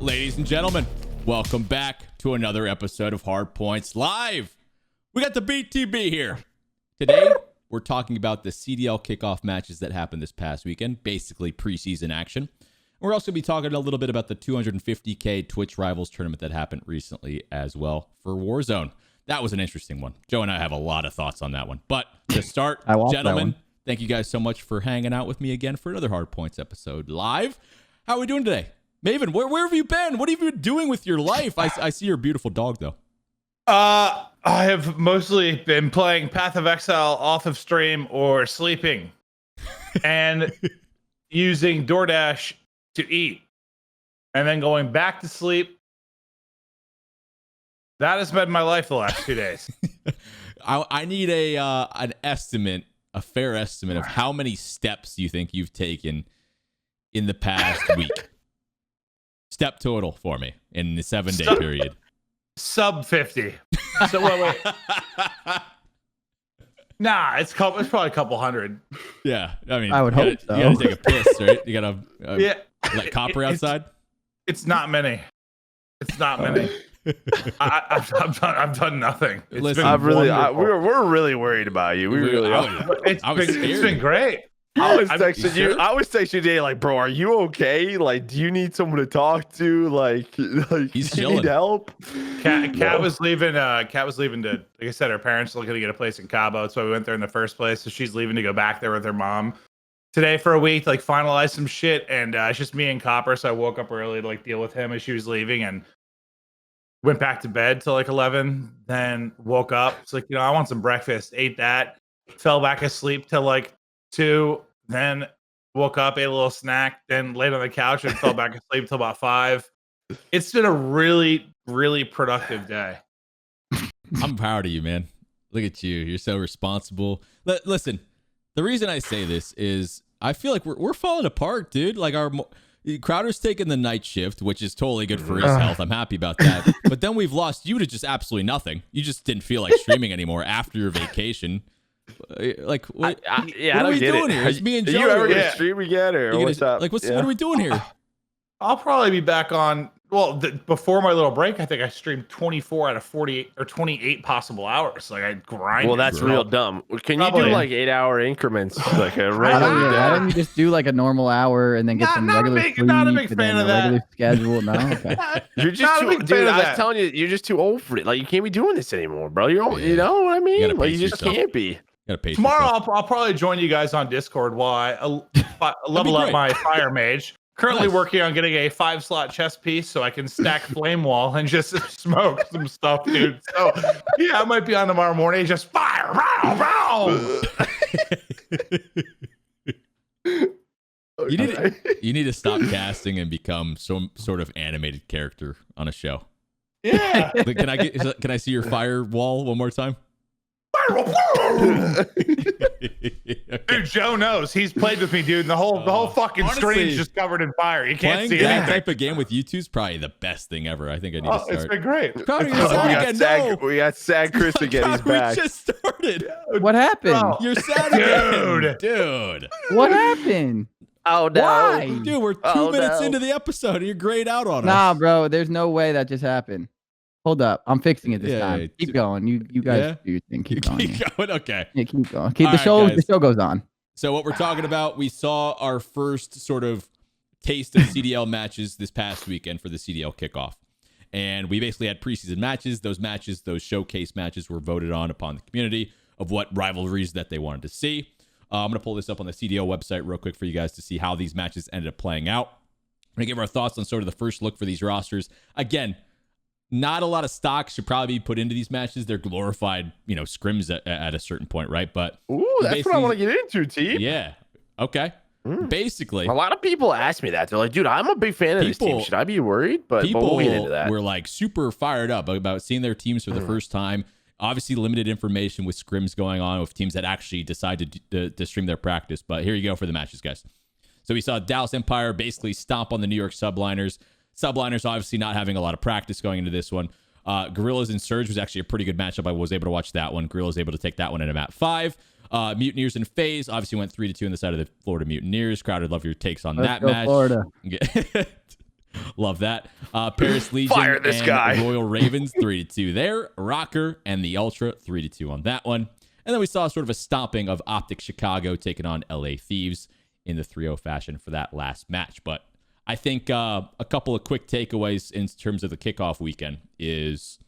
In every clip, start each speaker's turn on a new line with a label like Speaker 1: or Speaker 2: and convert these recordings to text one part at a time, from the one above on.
Speaker 1: Ladies and gentlemen, welcome back to another episode of Hardpoints Live. We got the BTB here. Today, we're talking about the Cdl Kickoff matches that happened this past weekend, basically preseason action. We're also going to be talking a little bit about the 250K Twitch Rivals tournament that happened recently as well for Warzone. That was an interesting one. Joe and I have a lot of thoughts on that one. But to start, gentlemen, thank you guys so much for hanging out with me again for another Hardpoints episode live. How are we doing today? Maven, where have you been? What have you been doing with your life? I see your beautiful dog, though.
Speaker 2: I have mostly been playing Path of Exile off of stream or sleeping and using DoorDash to eat and then going back to sleep. That has been my life the last 2 days.
Speaker 1: I need an estimate, a fair estimate of how many steps you think you've taken in the past week. Step total for me in the 7-day period.
Speaker 2: Sub 50. So wait. Nah, it's probably a couple hundred.
Speaker 1: Yeah, I mean,
Speaker 3: I would hope so.
Speaker 1: You gotta take a piss, right? You gotta let copper outside.
Speaker 2: It's not many. It's not many. I've done nothing.
Speaker 1: Listen,
Speaker 4: we're really worried about you. We really are.
Speaker 2: It's been great.
Speaker 4: I was texting you today, like, bro, are you okay? Like, do you need someone to talk to? Like
Speaker 1: he's
Speaker 4: do you
Speaker 1: chilling.
Speaker 4: need help?
Speaker 2: Kat was leaving. Kat was leaving to, like I said, her parents are looking to get a place in Cabo. That's why we went there in the first place. So she's leaving to go back there with her mom today for a week to like finalize some shit. And it's just me and Copper. So I woke up early to like deal with him as she was leaving and went back to bed till like 11. Then woke up. It's like, I want some breakfast. Ate that. Fell back asleep till like 2. Then woke up, ate a little snack, then laid on the couch and fell back asleep till about 5. It's been a really, really productive day.
Speaker 1: I'm proud of you, man. Look at you. You're so responsible. Listen, the reason I say this is I feel like we're falling apart, dude. Like Crowder's taking the night shift, which is totally good for his health. I'm happy about that. But then we've lost you to just absolutely nothing. You just didn't feel like streaming anymore after your vacation. Like, what are we doing here? It's me and Joe.
Speaker 4: Are you ever gonna stream again, or what's up?
Speaker 1: Like, what are we doing here?
Speaker 2: I'll probably be back on. Well, before my little break, I think I streamed 24 out of 48 or 28 possible hours. Like I grinded.
Speaker 4: Well, that's real dumb. Can you do like 8-hour increments, like a regular?
Speaker 3: Why don't you just do like a normal hour and then get some regular sleep?
Speaker 2: Not a big fan of that.
Speaker 3: Regular schedule. No, okay.
Speaker 4: You're just too, dude. I was telling you, you're just too old for it. Like you can't be doing this anymore, bro. You're old, you know what I mean? Like you just can't be.
Speaker 2: Tomorrow, I'll probably join you guys on Discord while I level up my Fire Mage. Currently working on getting a 5-slot chess piece so I can stack Flame Wall and just smoke some stuff, dude. So, yeah, I might be on tomorrow morning. Just fire, row.
Speaker 1: You need to stop casting and become some sort of animated character on a show.
Speaker 2: Yeah.
Speaker 1: Can I see your firewall one more time?
Speaker 2: Dude, Joe knows. He's played with me, dude. And the whole fucking stream's just covered in fire. You can't see
Speaker 1: that
Speaker 2: anything.
Speaker 1: type of game with you two is probably the best thing ever. I think I need to start.
Speaker 2: It's been great.
Speaker 4: We got sad Chris again. He's back.
Speaker 1: We just started.
Speaker 3: What happened?
Speaker 1: You're sad again. Dude.
Speaker 3: What happened?
Speaker 4: Oh no.
Speaker 3: Why?
Speaker 1: Dude, we're 2 minutes into the episode and you're grayed out on us.
Speaker 3: Nah, bro. There's no way that just happened. Hold up. I'm fixing it this time. Keep going. You guys do your thing. Keep going.
Speaker 1: Okay.
Speaker 3: Yeah, keep going. The show goes on.
Speaker 1: So what we're talking about, we saw our first sort of taste of CDL matches this past weekend for the Cdl Kickoff. And we basically had preseason matches. Those showcase matches were voted on upon the community of what rivalries that they wanted to see. I'm going to pull this up on the CDL website real quick for you guys to see how these matches ended up playing out. I'm going to give our thoughts on sort of the first look for these rosters. Again, not a lot of stock should probably be put into these matches. They're glorified, scrims at a certain point, right? But
Speaker 4: that's what I want to get into, TeeP.
Speaker 1: Yeah. Okay. Basically,
Speaker 4: a lot of people ask me that. They're like, dude, I'm a big fan of this team. Should I be worried? But we'll get into that.
Speaker 1: Were like super fired up about seeing their teams for the first time. Obviously, limited information with scrims going on with teams that actually decide to stream their practice. But here you go for the matches, guys. So we saw Dallas Empire basically stomp on the New York Subliners. Subliners obviously not having a lot of practice going into this one. Gorillas and Surge was actually a pretty good matchup. I was able to watch that one. Gorillas able to take that one in a map 5. Mutineers and Faze obviously went 3-2 on the side of the Florida Mutineers. Crowder, love your takes on that match.
Speaker 3: Florida.
Speaker 1: Love that. Paris Legion
Speaker 4: Fire this
Speaker 1: and
Speaker 4: guy.
Speaker 1: Royal Ravens 3-2 there. Røkkr and the Ultra 3-2 on that one. And then we saw sort of a stomping of Optic Chicago taking on LA Thieves in the 3-0 fashion for that last match. But I think a couple of quick takeaways in terms of the kickoff weekend is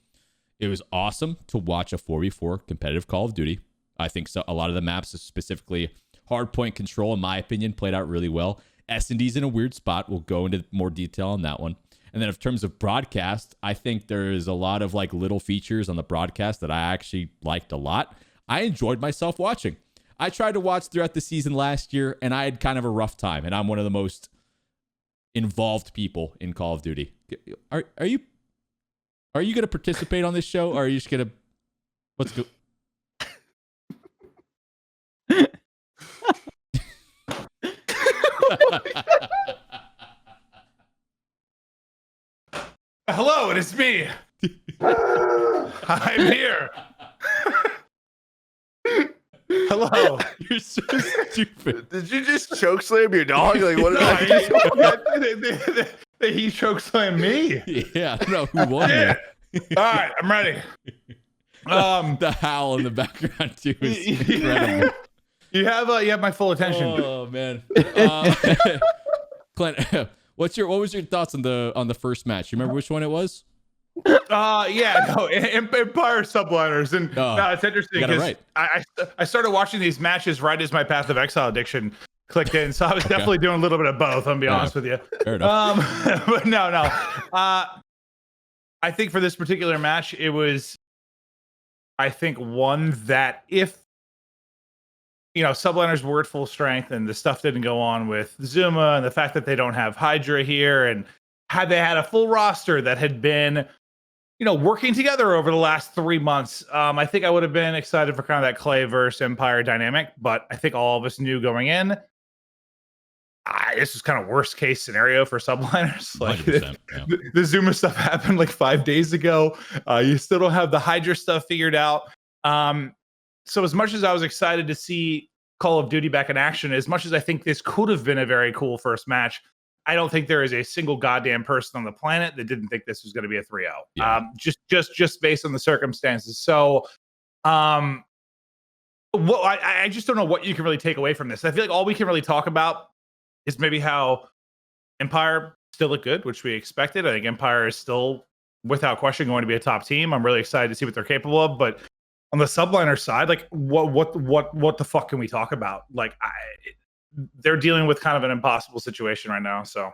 Speaker 1: it was awesome to watch a 4v4 competitive Call of Duty. I think so. A lot of the maps, specifically Hardpoint Control, in my opinion, played out really well. S&D's in a weird spot. We'll go into more detail on that one. And then in terms of broadcast, I think there is a lot of like little features on the broadcast that I actually liked a lot. I enjoyed myself watching. I tried to watch throughout the season last year, and I had kind of a rough time. And I'm one of the most involved people in Call of Duty. Are you going to participate on this show, or are you just going to let's go?
Speaker 2: Hello, it is me. I'm here. Hello.
Speaker 1: You're so stupid.
Speaker 4: Did you just chokeslam your dog? Like, what did
Speaker 2: He chokeslammed me.
Speaker 1: Yeah, I don't know who won there.
Speaker 2: All right, I'm ready.
Speaker 1: The howl in the background too is incredible.
Speaker 2: You have my full attention.
Speaker 1: Oh man, Clint, what was your thoughts on the first match? You remember which one it was?
Speaker 2: Empire Subliners, and it's interesting because
Speaker 1: right.
Speaker 2: I started watching these matches right as my Path of Exile addiction clicked in, so I was definitely doing a little bit of both. I'm gonna be honest with you.
Speaker 1: Fair enough.
Speaker 2: But no. I think for this particular match, it was, I think, one that if Subliners were at full strength and the stuff didn't go on with ZooMaa and the fact that they don't have Hydra here, and had they had a full roster that had been working together over the last 3 months, I think I would have been excited for kind of that Clay versus Empire dynamic. But I think all of us knew going in, this is kind of worst case scenario for Subliners. Like the ZooMaa stuff happened like 5 days ago. You still don't have the Hydra stuff figured out. So as much as I was excited to see Call of Duty back in action, as much as I think this could have been a very cool first match, I don't think there is a single goddamn person on the planet that didn't think this was going to be a 3-0.
Speaker 1: Yeah.
Speaker 2: Just based on the circumstances. So, I just don't know what you can really take away from this. I feel like all we can really talk about is maybe how Empire still look good, which we expected. I think Empire is still, without question, going to be a top team. I'm really excited to see what they're capable of. But on the Subliner side, like what the fuck can we talk about? Like they're dealing with kind of an impossible situation right now. So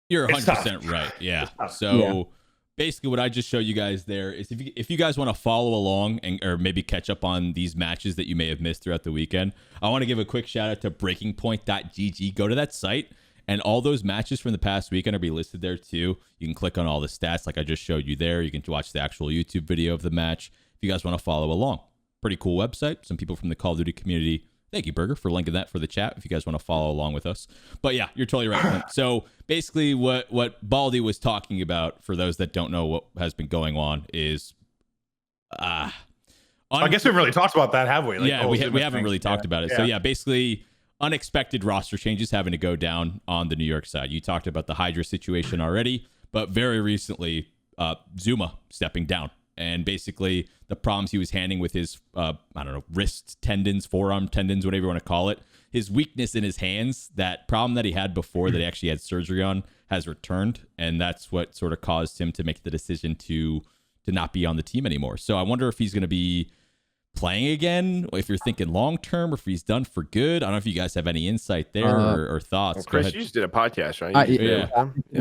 Speaker 1: you're 100% right. Yeah. So basically what I just showed you guys there is if you guys want to follow along or maybe catch up on these matches that you may have missed throughout the weekend, I want to give a quick shout out to breakingpoint.gg. Go to that site, and all those matches from the past weekend will be listed there too. You can click on all the stats like I just showed you there. You can watch the actual YouTube video of the match if you guys want to follow along. Pretty cool website. Some people from the Call of Duty community. Thank you, Burger, for linking that for the chat if you guys want to follow along with us. But yeah, you're totally right, Clint. So basically what Baldy was talking about, for those that don't know what has been going on, is
Speaker 2: I guess we haven't really talked about that, have we? Like,
Speaker 1: yeah, we haven't really talked about it. Yeah. So yeah, basically unexpected roster changes having to go down on the New York side. You talked about the Hydra situation already, but very recently, ZooMaa stepping down. And basically the problems he was handling with his, wrist tendons, forearm tendons, whatever you want to call it, his weakness in his hands, that problem that he had before that he actually had surgery on has returned. And that's what sort of caused him to make the decision to not be on the team anymore. So I wonder if he's going to be playing again, if you're thinking long-term, or if he's done for good. I don't know if you guys have any insight there or thoughts.
Speaker 4: Well, Chris, you just did a podcast, right?
Speaker 3: Yeah.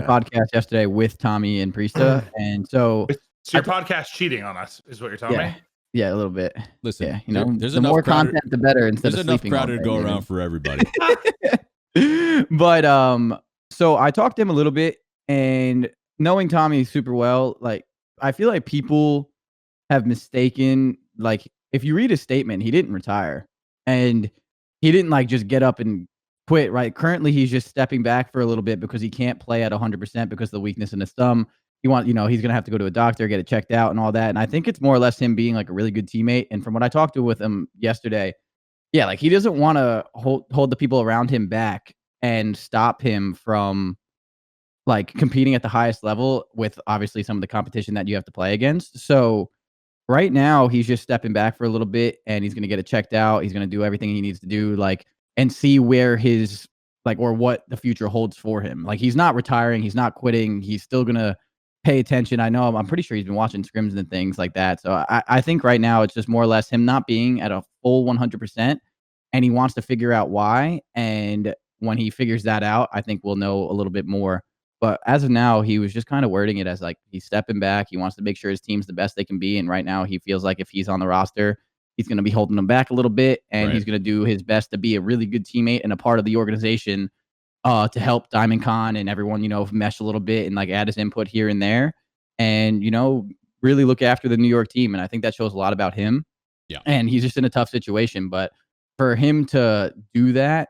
Speaker 3: Podcast yesterday with Tommy and Priesta. And so
Speaker 2: your podcast cheating on us is what you're telling me?
Speaker 3: Yeah, a little bit.
Speaker 1: Listen,
Speaker 3: there's the more content, the better. Instead
Speaker 1: there's
Speaker 3: of
Speaker 1: enough
Speaker 3: sleeping
Speaker 1: Crowder to go around for everybody.
Speaker 3: But so I talked to him a little bit, and knowing Tommy super well, like I feel like people have mistaken, like if you read his statement, he didn't retire, and he didn't like just get up and quit. Right? Currently, he's just stepping back for a little bit because he can't play at 100% because of the weakness in his thumb. He's going to have to go to a doctor, get it checked out and all that. And I think it's more or less him being like a really good teammate. And from what I talked to with him yesterday, yeah, like he doesn't want to hold the people around him back and stop him from like competing at the highest level with obviously some of the competition that you have to play against. So right now he's just stepping back for a little bit and he's going to get it checked out. He's going to do everything he needs to do, like, and see where his, like, or what the future holds for him. Like, he's not retiring. He's not quitting. He's still going to pay attention. I know, I'm pretty sure he's been watching scrims and things like that. So I think right now it's just more or less him not being at a full 100%, and he wants to figure out why. And when he figures that out, I think we'll know a little bit more. But as of now, he was just kind of wording it as like he's stepping back. He wants to make sure his team's the best they can be. And right now he feels like if he's on the roster, he's going to be holding them back a little bit. And he's going to do his best to be a really good teammate and a part of the organization to help Diamond Con and everyone, you know, mesh a little bit and like add his input here and there. And, you know, really look after the New York team. And I think that shows a lot about him.
Speaker 1: Yeah.
Speaker 3: And he's just in a tough situation. But for him to do that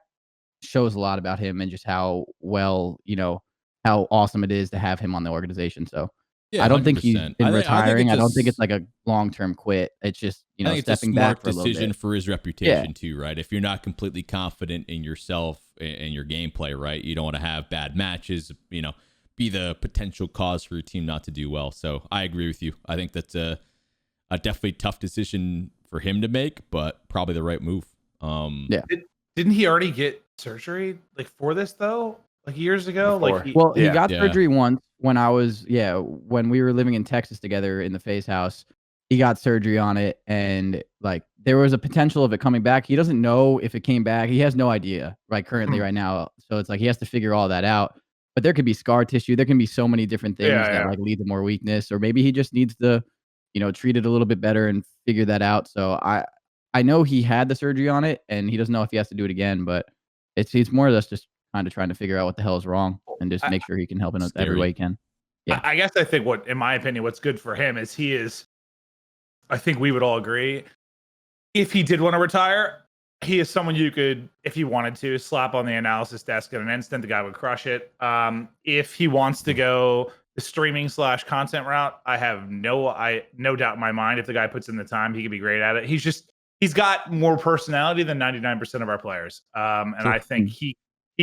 Speaker 3: shows a lot about him and just how well, you know, how awesome it is to have him on the organization. So
Speaker 1: yeah,
Speaker 3: I don't think
Speaker 1: 100%.
Speaker 3: he's been retiring. I don't think it's like a long-term quit. It's just, you know, stepping back for a little bit.
Speaker 1: Decision for his reputation too, right? If you're not completely confident in yourself and your gameplay, right, you don't want to have bad matches, you know, be the potential cause for your team not to do well. So I agree with you. I think that's a definitely tough decision for him to make, but probably the right move.
Speaker 2: Didn't he already get surgery like for this though? Like years ago?
Speaker 4: Before.
Speaker 2: Like
Speaker 3: he got surgery once when I was, when we were living in Texas together in the Faze house. He got surgery on it, and like there was a potential of it coming back. He doesn't know if it came back. He has no idea currently right now. So it's like he has to figure all that out. But there could be scar tissue. There can be so many different things that like lead to more weakness, or maybe he just needs to, you know, treat it a little bit better and figure that out. So I know he had the surgery on it, and he doesn't know if he has to do it again. But it's more or less just kind of trying to figure out what the hell is wrong and just make sure he can help in every way he can. Yeah,
Speaker 2: I guess I think in my opinion, what's good for him is I think we would all agree, if he did want to retire, he is someone you could, if he wanted to, slap on the analysis desk in an instant. The guy would crush it. If he wants to go the streaming / content route, I have no doubt in my mind, if the guy puts in the time, he could be great at it. He's got more personality than 99% of our players. And I think he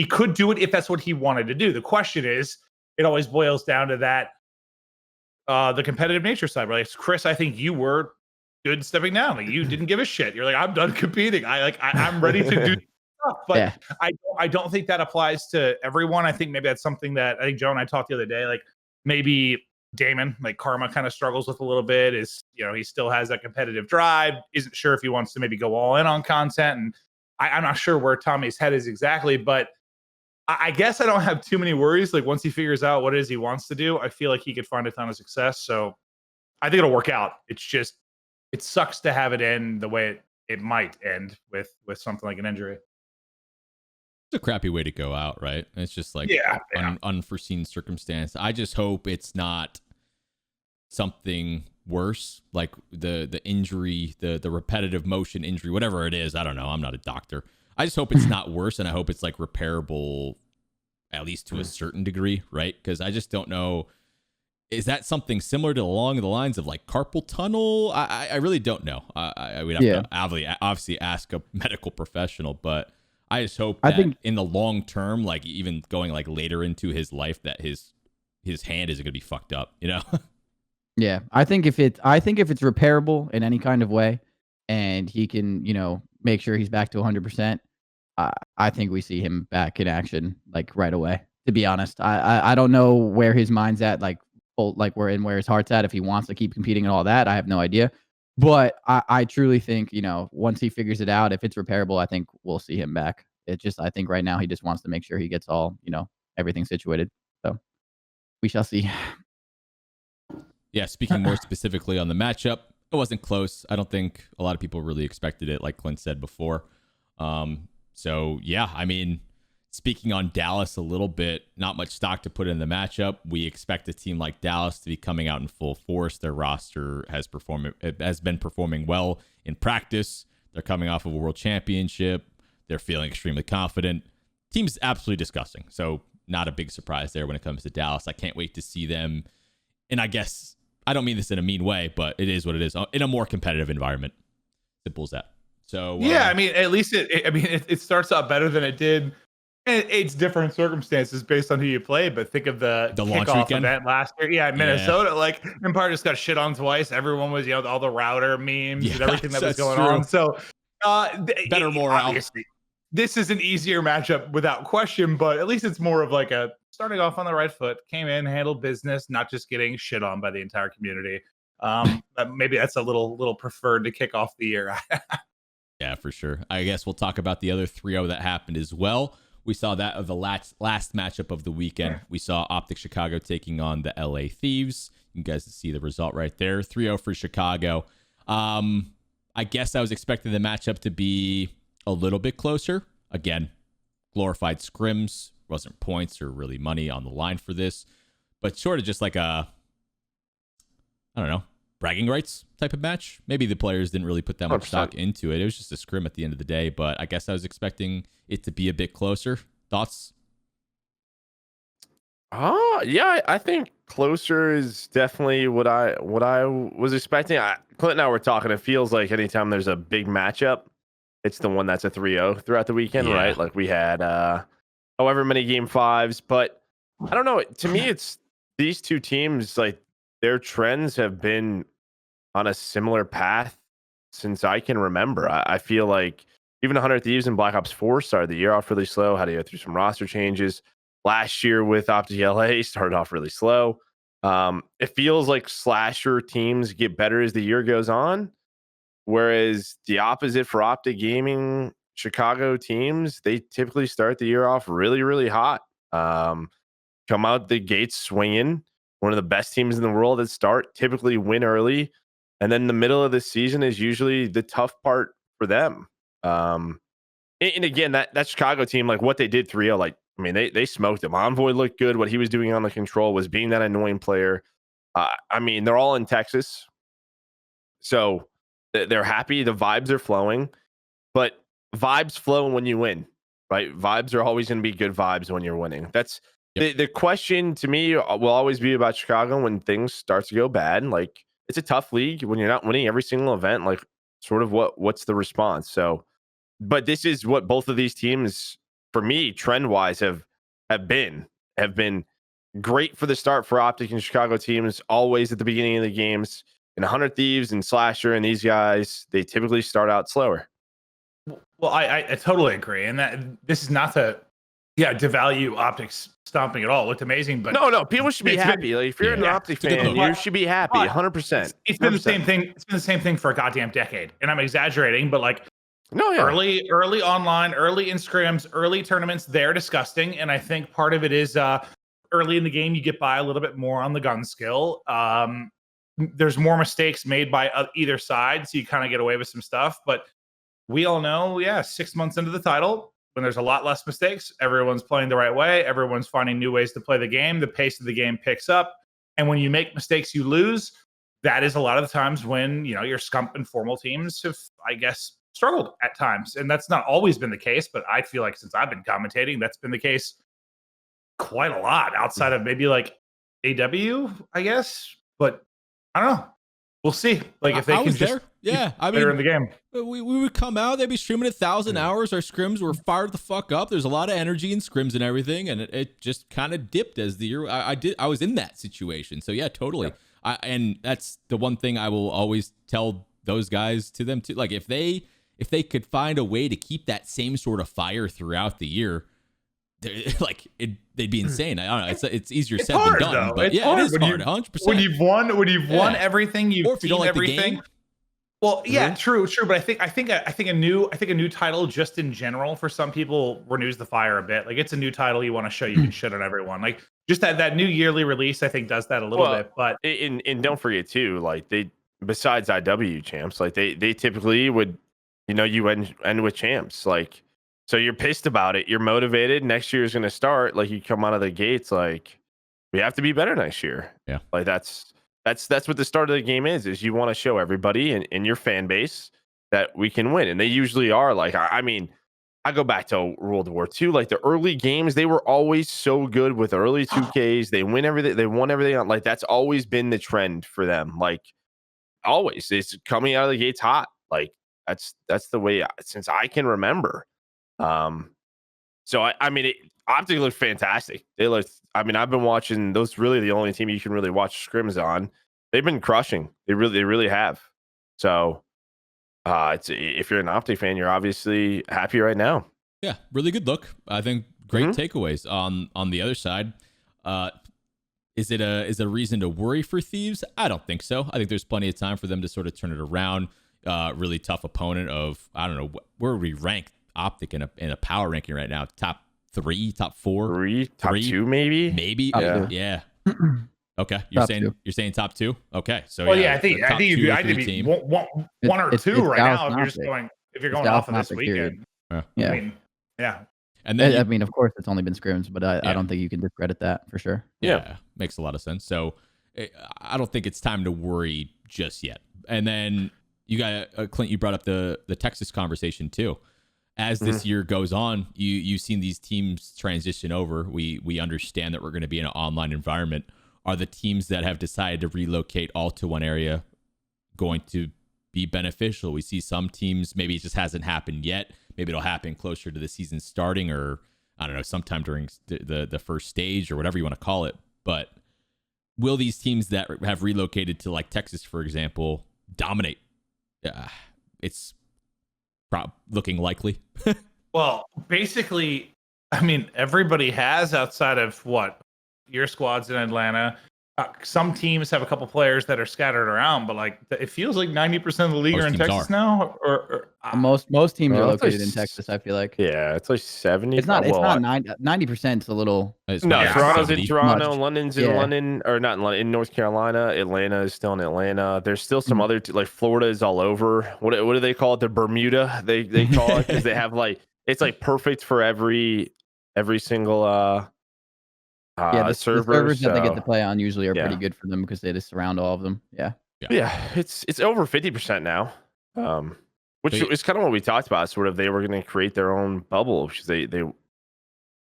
Speaker 2: could do it if that's what he wanted to do. The question is, it always boils down to that, the competitive nature side. Right? Like, Chris, I think you were good stepping down. Like, you didn't give a shit. You're like, I'm done competing. I'm ready to do stuff. But I don't think that applies to everyone. I think maybe that's something that I think Joe and I talked the other day. Like maybe Damon, like Karma, kind of struggles with a little bit. Is, you know, he still has that competitive drive. Isn't sure if he wants to maybe go all in on content. And I'm not sure where Tommy's head is exactly, but I guess I don't have too many worries. Like once he figures out what it is he wants to do, I feel like he could find a ton of success. So I think it'll work out. It's just, it sucks to have it end the way it might end with something like an injury.
Speaker 1: It's a crappy way to go out, right? It's just like unforeseen circumstance. I just hope it's not something worse, like the injury, the repetitive motion injury, whatever it is. I don't know. I'm not a doctor. I just hope it's not worse, and I hope it's like repairable, at least to a certain degree, right? Because I just don't know. Is that something similar to along the lines of like carpal tunnel? I really don't know. I would have to obviously ask a medical professional, but I just hope that in the long term, like even going like later into his life, that his hand isn't gonna be fucked up, you know?
Speaker 3: Yeah, I think if it's repairable in any kind of way, and he can, you know, make sure he's back to 100%, I think we see him back in action like right away. To be honest, I don't know where his mind's at, like where his heart's at. If he wants to keep competing and all that, I have no idea. But I truly think, you know, once he figures it out, if it's repairable, I think we'll see him back. I think right now he just wants to make sure he gets all, you know, everything situated. So we shall see.
Speaker 1: Yeah, speaking more specifically on the matchup, it wasn't close. I don't think a lot of people really expected it, like Clint said before. So yeah, I mean, speaking on Dallas a little bit, not much stock to put in the matchup. We expect a team like Dallas to be coming out in full force. Their roster has been performing well in practice. They're coming off of a world championship. They're feeling extremely confident. Team's absolutely disgusting. So not a big surprise there when it comes to Dallas. I can't wait to see them. And I guess I don't mean this in a mean way, but it is what it is, in a more competitive environment. Simple as that. So
Speaker 2: yeah, I mean, at least it starts out better than it did It's different circumstances based on who you play, but think of the
Speaker 1: launch
Speaker 2: kickoff
Speaker 1: weekend
Speaker 2: event last year. Yeah, in Minnesota, like Empire just got shit on twice. Everyone was, all the router memes and everything that was going on. So
Speaker 1: better morale.
Speaker 2: Obviously, this is an easier matchup without question, but at least it's more of like a starting off on the right foot, came in, handled business, not just getting shit on by the entire community. Maybe that's a little preferred to kick off the year.
Speaker 1: Yeah, for sure. I guess we'll talk about the other 3-0 that happened as well. We saw that of the last matchup of the weekend. We saw Optic Chicago taking on the LA Thieves. You guys see the result right there. 3-0 for Chicago. I guess I was expecting the matchup to be a little bit closer. Again, glorified scrims. Wasn't points or really money on the line for this. But sort of just like a, I don't know, bragging rights type of match. Maybe the players didn't really put that much
Speaker 4: 100%.
Speaker 1: stock into it. It was just a scrim at the end of the day, but I guess I was expecting it to be a bit closer. Thoughts?
Speaker 4: Yeah, I think closer is definitely what I was expecting. Clint and I were talking. It feels like anytime there's a big matchup, it's the one that's a 3-0 throughout the weekend, right? Like we had however many game 5s, but I don't know. To me, it's these two teams, like their trends have been on a similar path since I can remember. I feel like even 100 Thieves and Black Ops 4 started the year off really slow, had to go through some roster changes. Last year with Optic LA started off really slow. It feels like slasher teams get better as the year goes on, whereas the opposite for Optic Gaming Chicago teams, they typically start the year off really, really hot. Come out the gates swinging. One of the best teams in the world at start, typically win early. And then the middle of the season is usually the tough part for them. And again, that Chicago team, like what they did 3-0, like, I mean, they smoked him. Envoy looked good. What he was doing on the control was being that annoying player. I mean, they're all in Texas. So they're happy. The vibes are flowing. But vibes flow when you win, right? Vibes are always going to be good vibes when you're winning. That's the question to me will always be about Chicago when things start to go bad. Like, it's a tough league when you're not winning every single event. Like, sort of what's the response? So, but this is what both of these teams, for me, trend wise, have been great for the start for Optic and Chicago teams. Always at the beginning of the games, and 100 Thieves and Slasher and these guys, they typically start out slower.
Speaker 2: Well, I totally agree, and that this is not to devalue Optics stomping at all. It looked amazing, but
Speaker 4: no, people should be happy. Like, if you're an Optic fan, you should be happy. 100%.
Speaker 2: It's been the same thing. It's been the same thing for a goddamn decade, and I'm exaggerating, but like. Early online, early in scrims, early tournaments, they're disgusting. And I think part of it is early in the game, you get by a little bit more on the gun skill. There's more mistakes made by either side, so you kind of get away with some stuff. But we all know, 6 months into the title, when there's a lot less mistakes, everyone's playing the right way. Everyone's finding new ways to play the game. The pace of the game picks up. And when you make mistakes, you lose. That is a lot of the times when, your scump and formal teams have, I guess, struggled at times. And that's not always been the case, but I feel like since I've been commentating, that's been the case quite a lot outside of maybe like AW, I guess. But I don't know. We'll see. Like if they can just
Speaker 1: I mean,
Speaker 2: in the game.
Speaker 1: We would come out, they'd be streaming 1,000 hours. Our scrims were fired the fuck up. There's a lot of energy in scrims and everything, and it just kind of dipped as the year. I was in that situation. So yeah, totally. Yeah. And that's the one thing I will always tell those guys to them too. Like if they could find a way to keep that same sort of fire throughout the year, they'd be insane. I don't know. It's easier said than done,
Speaker 2: though.
Speaker 1: But
Speaker 2: it's
Speaker 1: hard. It is hard.
Speaker 2: 100%. When you've won everything, you've seen everything. Well, yeah, true. But I think a new title just in general for some people renews the fire a bit. Like it's a new title, you want to show you can shit on everyone. Like just that new yearly release, I think does that a little bit. But
Speaker 4: and don't forget too, like they besides IW champs, like they typically would. You end with champs, like, so you're pissed about it. You're motivated. Next year is going to start. Like you come out of the gates, like we have to be better next year.
Speaker 1: Yeah.
Speaker 4: Like that's what the start of the game is you want to show everybody in your fan base that we can win. And they usually are. Like, I mean, I go back to World War II, like the early games, they were always so good with early 2Ks. They win everything. They won everything. Like that's always been the trend for them. Like always it's coming out of the gates hot. Like, that's the way since I can remember. So I mean, Optic looked fantastic. They looked. I mean, I've been watching those. Really, the only team you can really watch scrims on. They've been crushing. They really have. So, it's if you're an Optic fan, you're obviously happy right now.
Speaker 1: Yeah, really good look. I think great takeaways on the other side. Is it a reason to worry for Thieves? I don't think so. I think there's plenty of time for them to sort of turn it around. Really tough opponent of, I don't know, where we rank Optic in a power ranking right now. Top 3, top 4,
Speaker 4: top 2 maybe.
Speaker 1: Yeah. Okay, you're saying top 2. Okay, so
Speaker 2: well, I think you'd be one or two right now if you're going off of this weekend.
Speaker 3: Yeah.
Speaker 2: I mean, yeah.
Speaker 1: And then
Speaker 3: I mean, of course, it's only been scrims, but I don't think you can discredit that for sure.
Speaker 1: Yeah, makes a lot of sense. So I don't think it's time to worry just yet. And then you got Clint. You brought up the Texas conversation too. As this year goes on, you've seen these teams transition over. We understand that we're going to be in an online environment. Are the teams that have decided to relocate all to one area going to be beneficial? We see some teams, maybe it just hasn't happened yet. Maybe it'll happen closer to the season starting, or I don't know, sometime during the first stage or whatever you want to call it. But will these teams that have relocated to like Texas, for example, dominate? It's looking likely.
Speaker 2: Well, basically, I mean, everybody has outside of your squads in Atlanta. Some teams have a couple players that are scattered around, but like it feels like 90% of the league are in Texas now. Or
Speaker 3: most teams are located in Texas. I feel like.
Speaker 4: Yeah, it's like 70.
Speaker 3: It's not 90%. Is a little.
Speaker 4: Toronto's in Toronto, London's in London, or not in London, in North Carolina. Atlanta is still in Atlanta. There's still some other like Florida is all over. What do they call it? The Bermuda they call it, because they have like it's like perfect for every single
Speaker 3: the servers that they get to play on usually are pretty
Speaker 4: Yeah.
Speaker 3: good for them because they just surround all of them. Yeah.
Speaker 4: It's over 50% now, which is kind of what we talked about. Sort of, they were going to create their own bubble because they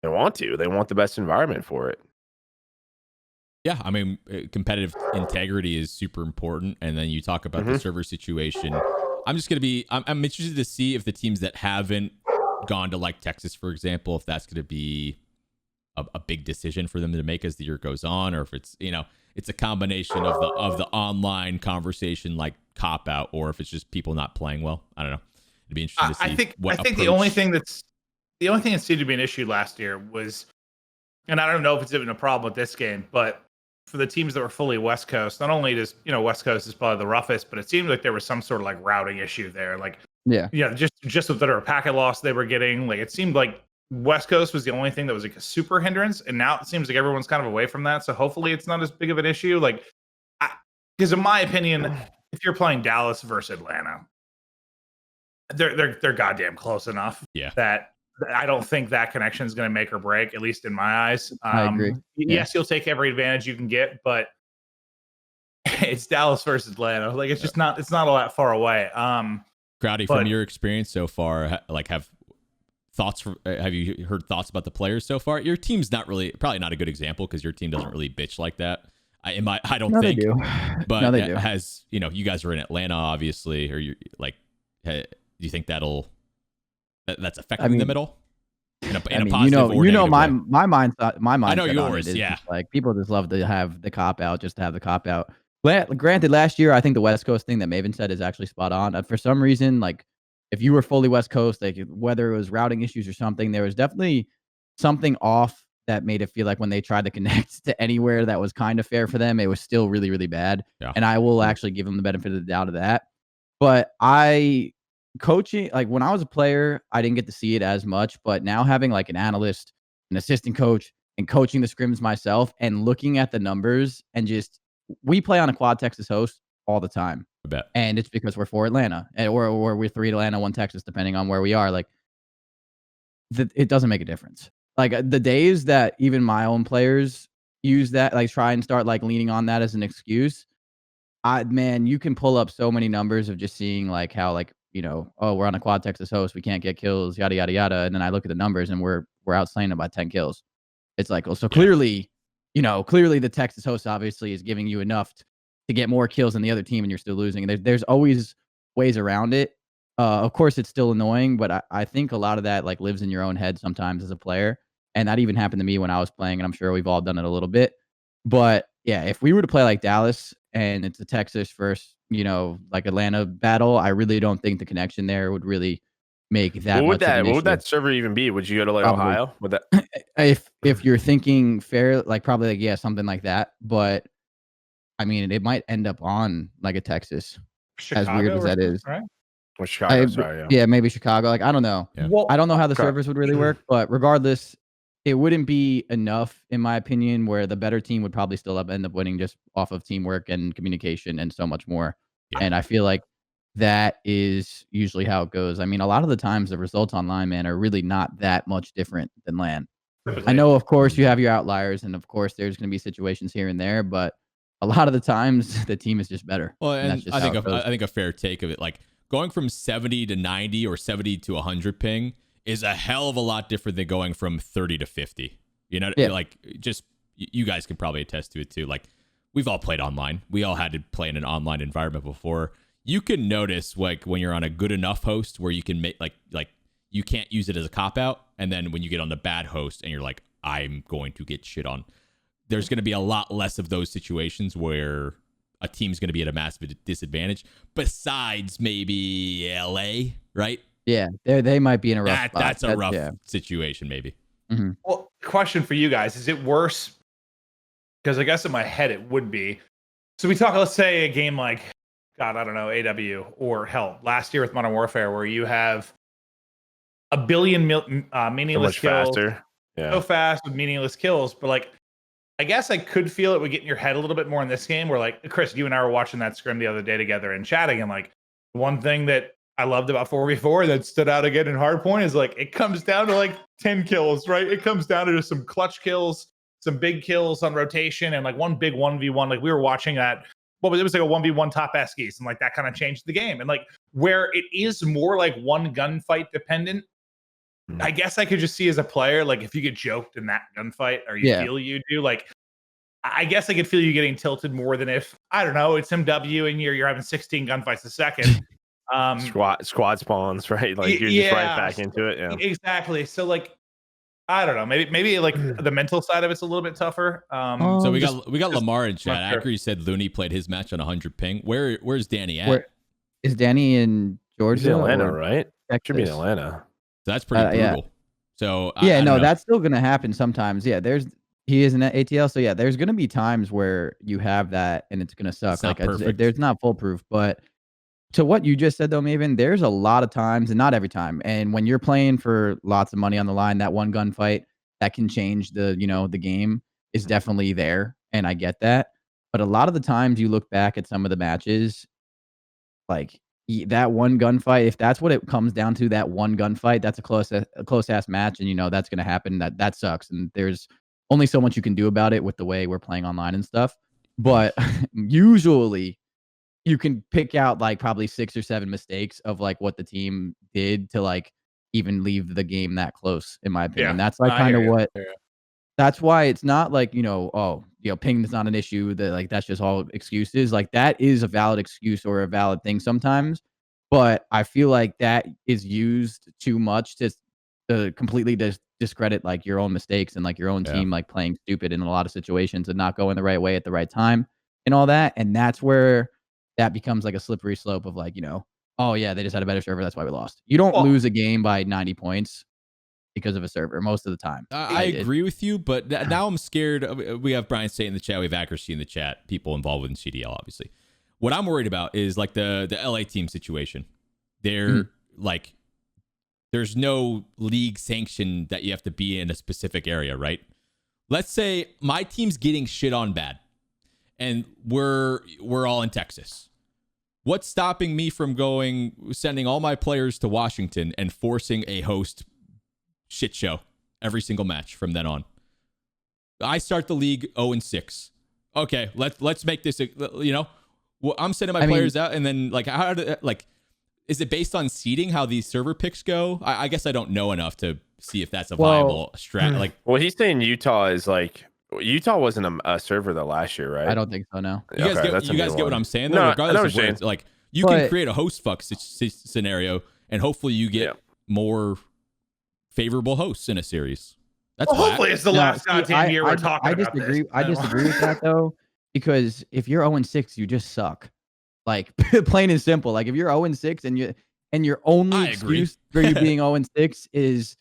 Speaker 4: want to. They want the best environment for it.
Speaker 1: Yeah, I mean, competitive integrity is super important, and then you talk about the server situation. I'm interested to see if the teams that haven't gone to like Texas, for example, if that's going to be a big decision for them to make as the year goes on, or if it's it's a combination of the online conversation like cop out, or if it's just people not playing well. I don't know. It'd be interesting to see.
Speaker 2: I think the only thing that seemed to be an issue last year was, and I don't know if it's even a problem with this game, but for the teams that were fully West Coast, not only does West Coast is probably the roughest, but it seemed like there was some sort of like routing issue there. Like just with the packet loss they were getting, like it seemed like West Coast was the only thing that was like a super hindrance, and now it seems like everyone's kind of away from that. So hopefully it's not as big of an issue. Like, because in my opinion, if you're playing Dallas versus Atlanta, they're goddamn close enough.
Speaker 1: Yeah.
Speaker 2: That I don't think that connection is going to make or break, at least in my eyes.
Speaker 3: I agree.
Speaker 2: Yes, you'll take every advantage you can get, but it's Dallas versus Atlanta. Like it's not all that far away.
Speaker 1: Crowdy, from your experience so far, like have you heard thoughts about the players so far? Your team's probably not a good example because your team doesn't really bitch like that. I don't think.
Speaker 3: They do.
Speaker 1: But
Speaker 3: no, they do.
Speaker 1: Has you guys are in Atlanta, obviously, or you like, do you think that's affecting them at all? In a positive or negative
Speaker 3: my
Speaker 1: way?
Speaker 3: mindset.
Speaker 1: I know yours.
Speaker 3: Is
Speaker 1: yeah,
Speaker 3: just, like people just love to have the cop out, just to have the cop out. Granted, last year I think the West Coast thing that Maven said is actually spot on. For some reason, like if you were fully West Coast, like whether it was routing issues or something, there was definitely something off that made it feel like when they tried to connect to anywhere that was kind of fair for them, it was still really, really bad.
Speaker 1: Yeah.
Speaker 3: And I will actually give them the benefit of the doubt of that. But coaching, like when I was a player, I didn't get to see it as much, but now having like an analyst, an assistant coach, and coaching the scrims myself and looking at the numbers and we play on a quad Texas host all the time.
Speaker 1: I bet.
Speaker 3: And it's because we're for Atlanta or we're 3 Atlanta, 1 Texas, depending on where we are. Like it doesn't make a difference. Like the days that even my own players use that, like try and start like leaning on that as an excuse. You can pull up so many numbers of just seeing like how like, oh, we're on a quad Texas host, we can't get kills, yada, yada, yada. And then I look at the numbers and we're outslaying them by 10 kills. It's like, so clearly, clearly the Texas host obviously is giving you enough to get more kills than the other team and you're still losing. And there's always ways around it. Of course, it's still annoying, but I think a lot of that like lives in your own head sometimes as a player. And that even happened to me when I was playing, and I'm sure we've all done it a little bit. But yeah, if we were to play like Dallas and it's a Texas versus, like Atlanta battle, I really don't think the connection there would really make that much of an
Speaker 4: What would
Speaker 3: issue.
Speaker 4: that server even be? Would you go to like
Speaker 3: Probably.
Speaker 4: Ohio? Would that
Speaker 3: If you're thinking fair, like probably like, yeah, something like that. But I mean, it might end up on like a Texas,
Speaker 2: Chicago,
Speaker 3: as weird as that is.
Speaker 2: right?
Speaker 4: or Chicago? Sorry,
Speaker 3: Yeah, maybe Chicago. Like, I don't know.
Speaker 1: Yeah.
Speaker 2: Well,
Speaker 3: I don't know how the
Speaker 4: Okay.
Speaker 3: servers would really work, but regardless, it wouldn't be enough, in my opinion, where the better team would probably still end up winning just off of teamwork and communication and so much more.
Speaker 1: Yeah.
Speaker 3: And I feel like that is usually how it goes. I mean, a lot of the times the results online, man, are really not that much different than LAN. I know, of course, you have your outliers, and of course, there's going to be situations here and there, but a lot of the times the team is just better.
Speaker 1: Well, and
Speaker 3: that's just
Speaker 1: I
Speaker 3: how
Speaker 1: think
Speaker 3: it goes.
Speaker 1: I think a fair take of it, like going from 70 to 90 or 70 to 100 ping is a hell of a lot different than going from 30 to 50. You know,
Speaker 3: Yeah.
Speaker 1: like just you guys can probably attest to it too. Like we've all played online. We all had to play in an online environment before. You can notice like when you're on a good enough host where you can make like you can't use it as a cop out, and then when you get on the bad host and you're like, I'm going to get shit on. There's going to be a lot less of those situations where a team's going to be at a massive disadvantage. Besides maybe LA, right?
Speaker 3: Yeah, they might be in a rough spot.
Speaker 1: That's a rough
Speaker 3: yeah.
Speaker 1: situation, maybe.
Speaker 3: Mm-hmm.
Speaker 2: Well, question for you guys: is it worse? Because I guess in my head it would be. So we talk. Let's say a game like, God, I don't know, AW or hell, last year with Modern Warfare, where you have a billion meaningless
Speaker 4: so much
Speaker 2: kills,
Speaker 4: faster. Yeah.
Speaker 2: so fast with meaningless kills. But like, I guess I could feel it would get in your head a little bit more in this game. Where like, Chris, you and I were watching that scrim the other day together and chatting, and like, one thing that I loved about 4v4 that stood out again in Hardpoint is like it comes down to like 10 kills, right? It comes down to just some clutch kills, some big kills on rotation, and like one big 1v1. Like we were watching that. Well, it was like a 1v1 top Eskies, and like that kind of changed the game. And like where it is more like one gunfight dependent, I guess I could just see as a player, like if you get joked in that gunfight or you feel you do, like I guess I could feel you getting tilted more than if, I don't know, it's MW and you're having 16 gunfights a second.
Speaker 4: Squad spawns, right? Like you're just right back into it. Yeah.
Speaker 2: Exactly. So like, I don't know, maybe like the mental side of it's a little bit tougher.
Speaker 1: So we got Lamar in chat. After he said Looney played his match on 100 ping. Where's Danny at?
Speaker 3: Is Danny in Georgia?
Speaker 4: He's in Atlanta, right?
Speaker 3: Texas?
Speaker 4: Should be in Atlanta.
Speaker 1: So that's pretty brutal.
Speaker 3: Yeah.
Speaker 1: So
Speaker 3: Yeah,
Speaker 1: I don't know.
Speaker 3: that's still gonna happen sometimes. Yeah, he is in ATL, so yeah, there's gonna be times where you have that and it's gonna suck.
Speaker 1: It's not
Speaker 3: like
Speaker 1: perfect.
Speaker 3: there's not foolproof, but to what you just said though, Maven, there's a lot of times, and not every time. And when you're playing for lots of money on the line, that one gunfight that can change the the game is definitely there, and I get that. But a lot of the times you look back at some of the matches, like that one gunfight, if that's what it comes down to, that one gunfight, that's a close ass match, and that's gonna happen. That sucks, and there's only so much you can do about it with the way we're playing online and stuff. But usually you can pick out like probably 6 or 7 mistakes of like what the team did to like even leave the game that close, in my opinion. That's like kind of what that's why it's not like, ping is not an issue, that like that's just all excuses. Like that is a valid excuse or a valid thing sometimes. But I feel like that is used too much to completely discredit like your own mistakes and like your own team like playing stupid in a lot of situations and not going the right way at the right time and all that. And that's where that becomes like a slippery slope of like, oh yeah, they just had a better server, that's why we lost. You don't lose a game by 90 points because of a server most of the time.
Speaker 1: I agree with you, but now I'm scared. We have Brian State in the chat. We have Accuracy in the chat. People involved with CDL, obviously. What I'm worried about is like the LA team situation. They're like, there's no league sanction that you have to be in a specific area, right? Let's say my team's getting shit on bad, and we're all in Texas. What's stopping me from sending all my players to Washington and forcing a host shit show every single match from then on? I start the league 0-6. Okay, let's make this, I'm sending my players out, and then like is it based on seeding how these server picks go? I guess I don't know enough to see if that's a viable strat. Like,
Speaker 4: well, he's saying Utah is like, Utah wasn't a server the last year, right?
Speaker 3: I don't think so. No.
Speaker 1: You guys get what I'm saying though.
Speaker 4: No,
Speaker 1: Regardless of where it's, like, You can create a host fuck scenario, and hopefully you get more favorable hosts in a series. That's
Speaker 2: hopefully it's the last goddamn year we're talking about this.
Speaker 3: I disagree with that though, because if you're 0-6, you just suck. Like plain and simple. Like if you're 0-6 and your only excuse for you being 0-6 is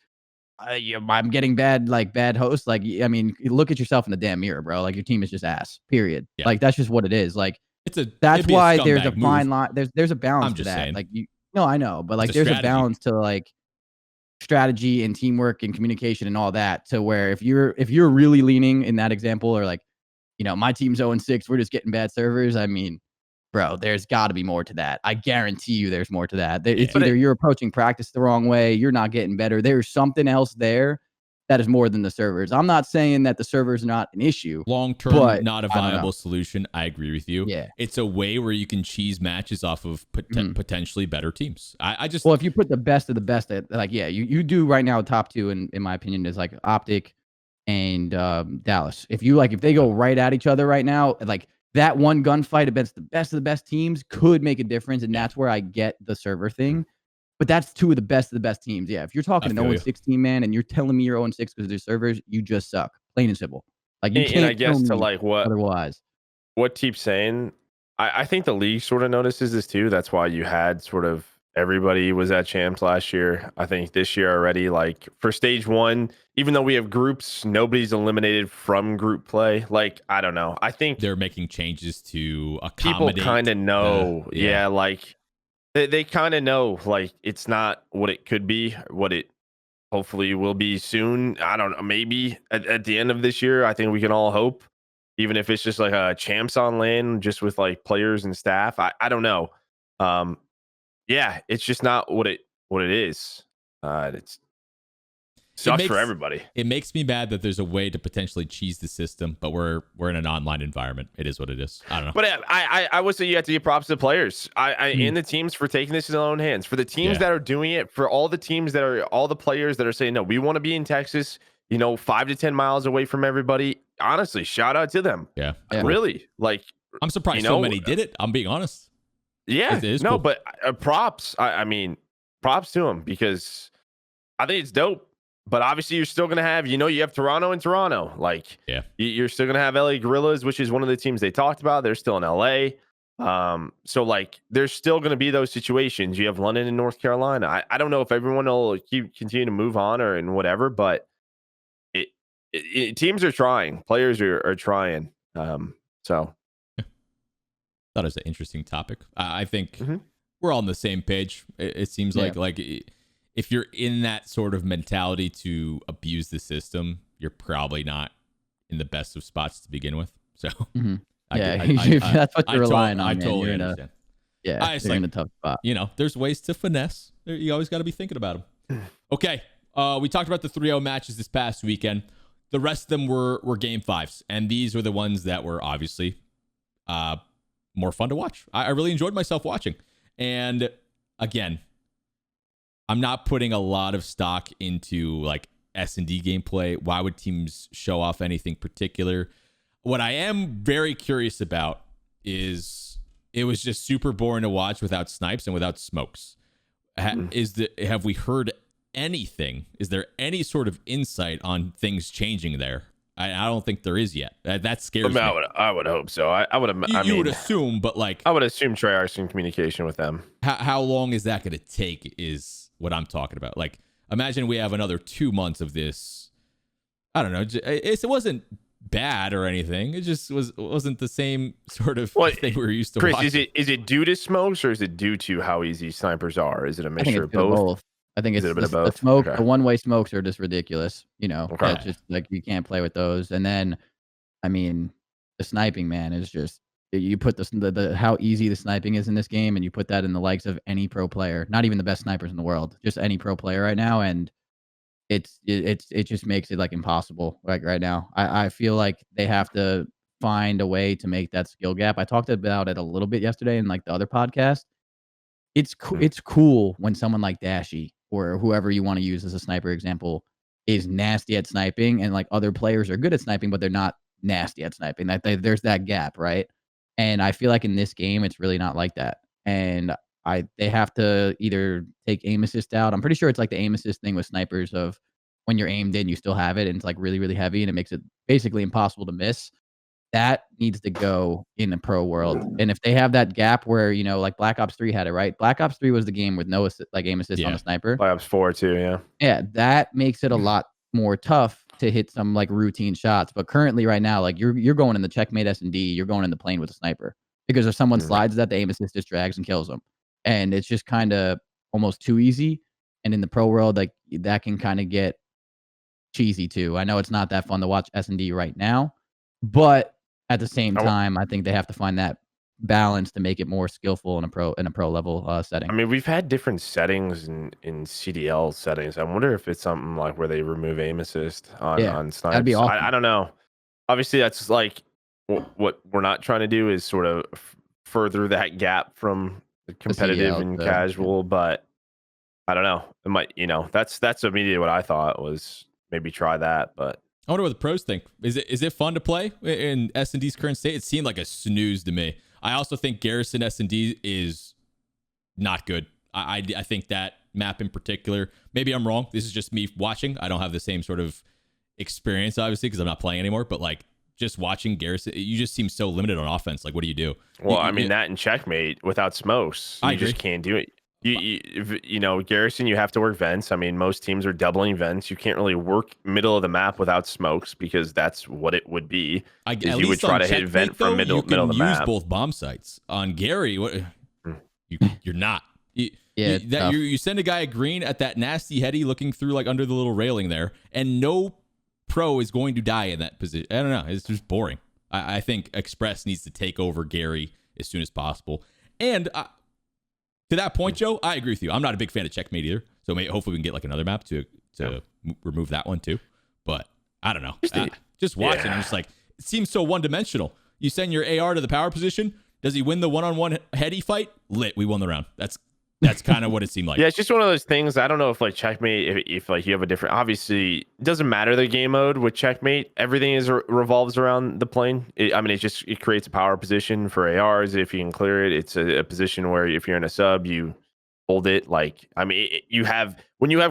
Speaker 3: I'm getting bad hosts. Like, I mean, look at yourself in the damn mirror, bro. Like your team is just ass. Period. Yeah. Like that's just what it is. Like that's why there's a fine line. There's a balance to that. Saying. Like I know, but like there's a balance to like strategy and teamwork and communication and all that, to where if you're really leaning in that example, or like, my team's 0-6, we're just getting bad servers. I mean, bro, there's got to be more to that. I guarantee you there's more to that. It's either you're approaching practice the wrong way, you're not getting better. There's something else there that is more than the servers. I'm not saying that the servers are not an issue.
Speaker 1: Long-term, not a viable solution. I agree with you.
Speaker 3: Yeah.
Speaker 1: It's a way where you can cheese matches off of potentially better teams.
Speaker 3: Well, if you put the best of the best at, like, you do right now, top two, in my opinion, is like Optic and Dallas. If they go right at each other right now, like, that one gunfight against the best of the best teams could make a difference, and that's where I get the server thing. But that's two of the best teams. Yeah, if you're talking an 0-6 team, man, and you're telling me you're 0-6 because there's servers, you just suck. Plain and simple. Like, you can't.
Speaker 4: And I guess to like what
Speaker 3: TeeP's
Speaker 4: saying, I think the league sort of notices this too. That's why you had sort of everybody was at champs last year. I think this year already, like for stage 1, even though we have groups, nobody's eliminated from group play. Like, I don't know. I think
Speaker 1: they're making changes to accommodate.
Speaker 4: People kind of know. Like they kind of know, like, it's not what it could be, what it hopefully will be soon. I don't know. Maybe at the end of this year, I think we can all hope, even if it's just like a champs on LAN, just with like players and staff. I don't know. Yeah, it's just not what it is. It sucks for everybody.
Speaker 1: It makes me mad that there's a way to potentially cheese the system, but we're in an online environment. It is what it is. I don't know.
Speaker 4: But I would say you have to give props to the players. And the teams for taking this in their own hands. For the teams that are doing it, for all the players that are saying, no, we want to be in Texas, 5 to 10 miles away from everybody. Honestly, shout out to them.
Speaker 1: Yeah.
Speaker 4: Really. Like,
Speaker 1: I'm surprised so many did it. I'm being honest.
Speaker 4: Yeah, cool. But props. I mean, props to them, because I think it's dope. But obviously, you're still gonna have, you have Toronto and Toronto. Like, you're still gonna have LA Gorillas, which is one of the teams they talked about. They're still in LA. So like, there's still gonna be those situations. You have London and North Carolina. I don't know if everyone will continue to move on and whatever, but teams are trying, players are trying. So.
Speaker 1: Thought it was an interesting topic. I think we're all on the same page. It seems like if you're in that sort of mentality to abuse the system, you're probably not in the best of spots to begin with. So
Speaker 3: that's what you're relying on.
Speaker 1: I totally understand.
Speaker 3: You're in a tough spot.
Speaker 1: There's ways to finesse. You always got to be thinking about them. Okay, we talked about the 3-0 matches this past weekend. The rest of them were game 5s, and these were the ones that were obviously more fun to watch. I really enjoyed myself watching. And again, I'm not putting a lot of stock into like S&D gameplay. Why would teams show off anything particular? What I am very curious about is it was just super boring to watch without snipes and without smokes. Have we heard anything? Is there any sort of insight on things changing there? I don't think there is yet. That scares me.
Speaker 4: I would hope so. I would.
Speaker 1: You would assume, but like,
Speaker 4: I would assume Treyarch's in communication with them.
Speaker 1: How long is that going to take? Is what I'm talking about. Like, imagine we have another 2 months of this. I don't know. It wasn't bad or anything. It just wasn't the same sort of thing we were used to.
Speaker 4: Chris,
Speaker 1: watching.
Speaker 4: is it due to smokes, or is it due to how easy snipers are? Is it a mixture of both?
Speaker 3: I think it's a bit of both. The smoke, the one-way smokes are just ridiculous. It's just like, you can't play with those. And then, I mean, the sniping, man, is just, you put the how easy the sniping is in this game, and you put that in the likes of any pro player, not even the best snipers in the world, just any pro player right now, and it just makes it like impossible. Like right now, I feel like they have to find a way to make that skill gap. I talked about it a little bit yesterday in like the other podcast. It's cool when someone like Dashy, or whoever you want to use as a sniper example, is nasty at sniping, and like other players are good at sniping, but they're not nasty at sniping. There's that gap, right? And I feel like in this game, it's really not like that. and they have to either take aim assist out. I'm pretty sure it's like the aim assist thing with snipers of when you're aimed in, you still have it, and it's like really, really heavy, and it makes it basically impossible to miss. That needs to go in the pro world. And if they have that gap where, like Black Ops 3 had it, right? Black Ops 3 was the game with no aim assist on the sniper.
Speaker 4: Black Ops 4 too, yeah.
Speaker 3: Yeah, that makes it a lot more tough to hit some like routine shots. But currently right now, like you're going in the checkmate S&D, you're going in the plane with a sniper. Because if someone slides that, the aim assist just drags and kills them. And it's just kind of almost too easy. And in the pro world, like that can kind of get cheesy too. I know it's not that fun to watch S&D right now, but at the same time, I think they have to find that balance to make it more skillful in a pro level setting.
Speaker 4: I mean, we've had different settings in CDL settings. I wonder if it's something like where they remove aim assist on snipes.
Speaker 3: That'd be awesome.
Speaker 4: I don't know. Obviously, that's like what we're not trying to do is sort of further that gap from the competitive
Speaker 3: CDL,
Speaker 4: and casual. But I don't know. It might, that's immediately what I thought was maybe try that, but.
Speaker 1: I wonder what the pros think. Is it fun to play in S&D's current state? It seemed like a snooze to me. I also think Garrison S&D is not good. I think that map in particular, maybe I'm wrong. This is just me watching. I don't have the same sort of experience, obviously, because I'm not playing anymore. But like just watching Garrison, you just seem so limited on offense. Like, what do you do?
Speaker 4: Well, I mean, that and checkmate without smokes, you just can't do it. Garrison, you have to work vents. I mean, most teams are doubling vents. You can't really work middle of the map without smokes because that's what it would be. You would try to hit vent from middle of the map. You can use
Speaker 1: both bomb sites. On Gary, you're not. You send a guy a green at that nasty heady looking through like under the little railing there, and no pro is going to die in that position. I don't know. It's just boring. I think Express needs to take over Gary as soon as possible. And to that point, Joe, I agree with you. I'm not a big fan of checkmate either. So hopefully we can get like another map to remove that one too. But I don't know. Just watching, I'm just like, it seems so one-dimensional. You send your AR to the power position. Does he win the one-on-one heady fight? Lit. We won the round. That's kind of what it seemed like.
Speaker 4: Yeah, it's just one of those things. I don't know if like checkmate, if like you have a different, obviously it doesn't matter the game mode with checkmate. Everything revolves around the plane. It creates a power position for ARs. If you can clear it, it's a position where if you're in a sub, you hold it. Like, when you have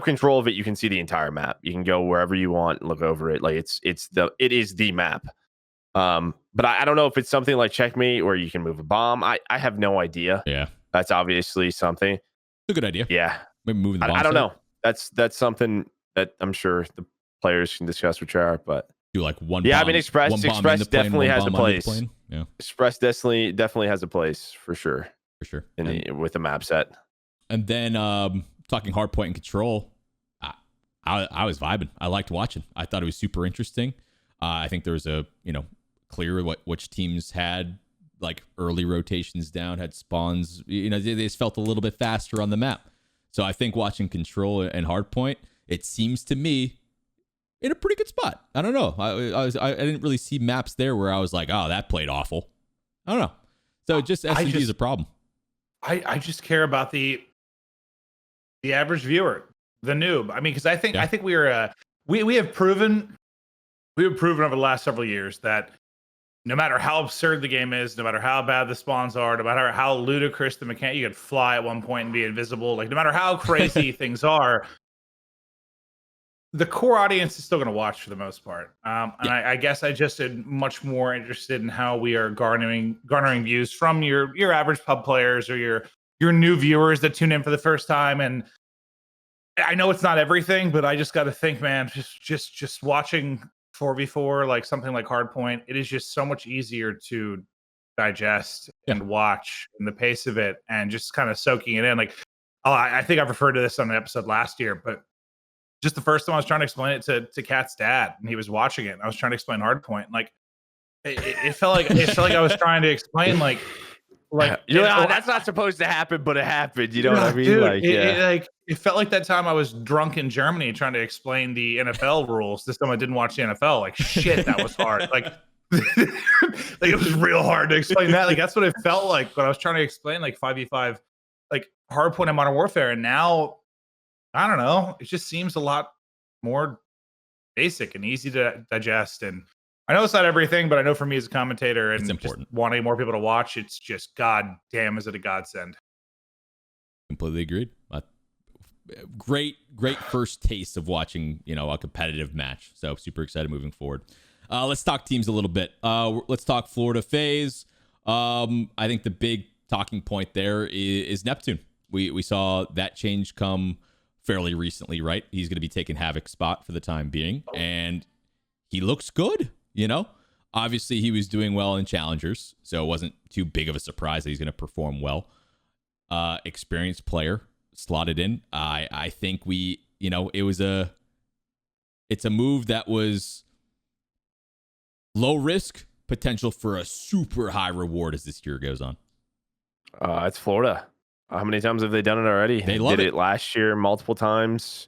Speaker 4: control of it, you can see the entire map. You can go wherever you want and look over it. Like it is the map. But I don't know if it's something like checkmate where you can move a bomb. I have no idea.
Speaker 1: Yeah.
Speaker 4: That's obviously something.
Speaker 1: It's a good idea.
Speaker 4: Yeah.
Speaker 1: Maybe moving the bomb
Speaker 4: I don't know. That's something that I'm sure the players can discuss with Char, but
Speaker 1: do like one.
Speaker 4: Yeah,
Speaker 1: bomb,
Speaker 4: Express definitely has a place.
Speaker 1: Yeah.
Speaker 4: Express definitely has a place for sure.
Speaker 1: For sure.
Speaker 4: With the map set.
Speaker 1: And then talking Hardpoint and Control, I was vibing. I liked watching. I thought it was super interesting. I think there was a clear which teams had like early rotations down, had spawns, they just felt a little bit faster on the map. So I think watching Control and Hardpoint, it seems to me in a pretty good spot. I don't know. I didn't really see maps there where I was like, oh, that played awful. I don't know. So just S&D is a problem.
Speaker 2: I just care about the average viewer, the noob. I mean, because I think we have proven over the last several years that no matter how absurd the game is, no matter how bad the spawns are, no matter how ludicrous the mechanic, you could fly at one point and be invisible. Like no matter how crazy things are, the core audience is still going to watch for the most part. And I guess I just am much more interested in how we are garnering views from your average pub players or your new viewers that tune in for the first time. And I know it's not everything, but I just got to think, man, just watching 4v4, like something like Hardpoint, it is just so much easier to digest and watch in the pace of it and just kind of soaking it in. Like, I think I've referred to this on an episode last year, but just the first time I was trying to explain it to Kat's dad and he was watching it and I was trying to explain Hardpoint. Like it felt like I was trying to explain like
Speaker 4: that's not supposed to happen, but it happened. You know what I mean?
Speaker 2: Dude, it felt like that time I was drunk in Germany trying to explain the NFL rules to someone that didn't watch the NFL. Like shit, that was hard. Like it was real hard to explain that. Like that's what it felt like when I was trying to explain like 5v5, like Hardpoint and Modern Warfare. And now, I don't know, it just seems a lot more basic and easy to digest. And I know it's not everything, but I know for me as a commentator and just wanting more people to watch, it's just goddamn, is it a godsend.
Speaker 1: Completely agreed. Great first taste of watching, a competitive match. So super excited moving forward. Let's talk teams a little bit. Let's talk Florida Faze. I think the big talking point there is Neptune. We saw that change come fairly recently, right? He's going to be taking Havoc's spot for the time being, and he looks good, Obviously, he was doing well in challengers, so it wasn't too big of a surprise that he's going to perform well. Experienced player slotted in. I think it's a move that was low risk, potential for a super high reward as this year goes on.
Speaker 4: It's Florida. How many times have they done it already?
Speaker 1: They did
Speaker 4: it last year multiple times.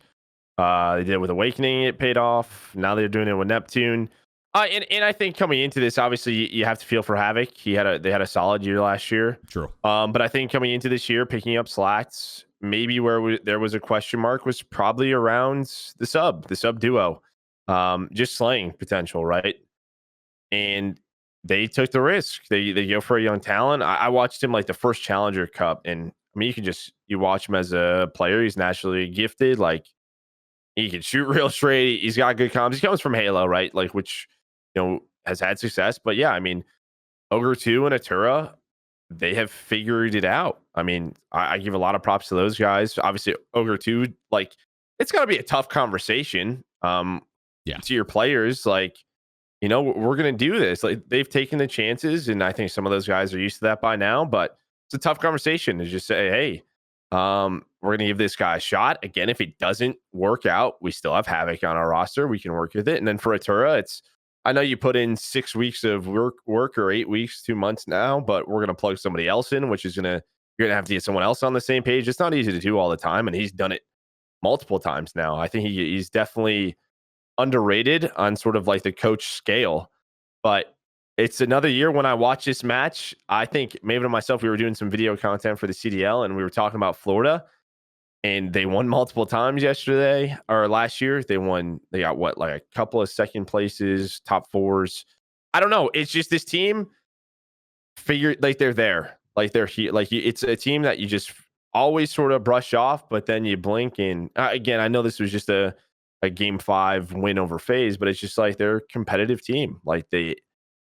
Speaker 4: They did it with Awakening. It paid off. Now they're doing it with Neptune. And I think coming into this, obviously you have to feel for Havoc. They had a solid year last year.
Speaker 1: True.
Speaker 4: But I think coming into this year, picking up slats, maybe where there was a question mark was probably around the sub duo, just slaying potential, right? And they took the risk. They go for a young talent. I watched him like the first Challenger Cup, and I mean, you watch him as a player. He's naturally gifted. Like, he can shoot real straight. He's got good comms. He comes from Halo, right? Like, which has had success. But yeah, I mean, Ogre 2 and Atura, they have figured it out. I mean, I give a lot of props to those guys. Obviously, Ogre 2, like, it's got to be a tough conversation. To your players, like, we're going to do this. Like, they've taken the chances, and I think some of those guys are used to that by now, but it's a tough conversation to just say, hey, we're going to give this guy a shot. Again, if it doesn't work out, we still have Havoc on our roster. We can work with it. And then for Atura, I know you put in 6 weeks of work or 8 weeks, 2 months now, but we're going to plug somebody else in, which is you're going to have to get someone else on the same page. It's not easy to do all the time, and he's done it multiple times now. I think he's definitely underrated on sort of like the coach scale, but it's another year when I watch this match. I think Maven and myself, we were doing some video content for the CDL, and we were talking about Florida, and they won multiple times last year. They got what, like a couple of second places, top fours. I don't know. It's just this team figured, like, they're there, like they're here. Like, it's a team that you just always sort of brush off, but then you blink. And again, I know this was just a game 5 win over Faze, but it's just like they're a competitive team. Like, they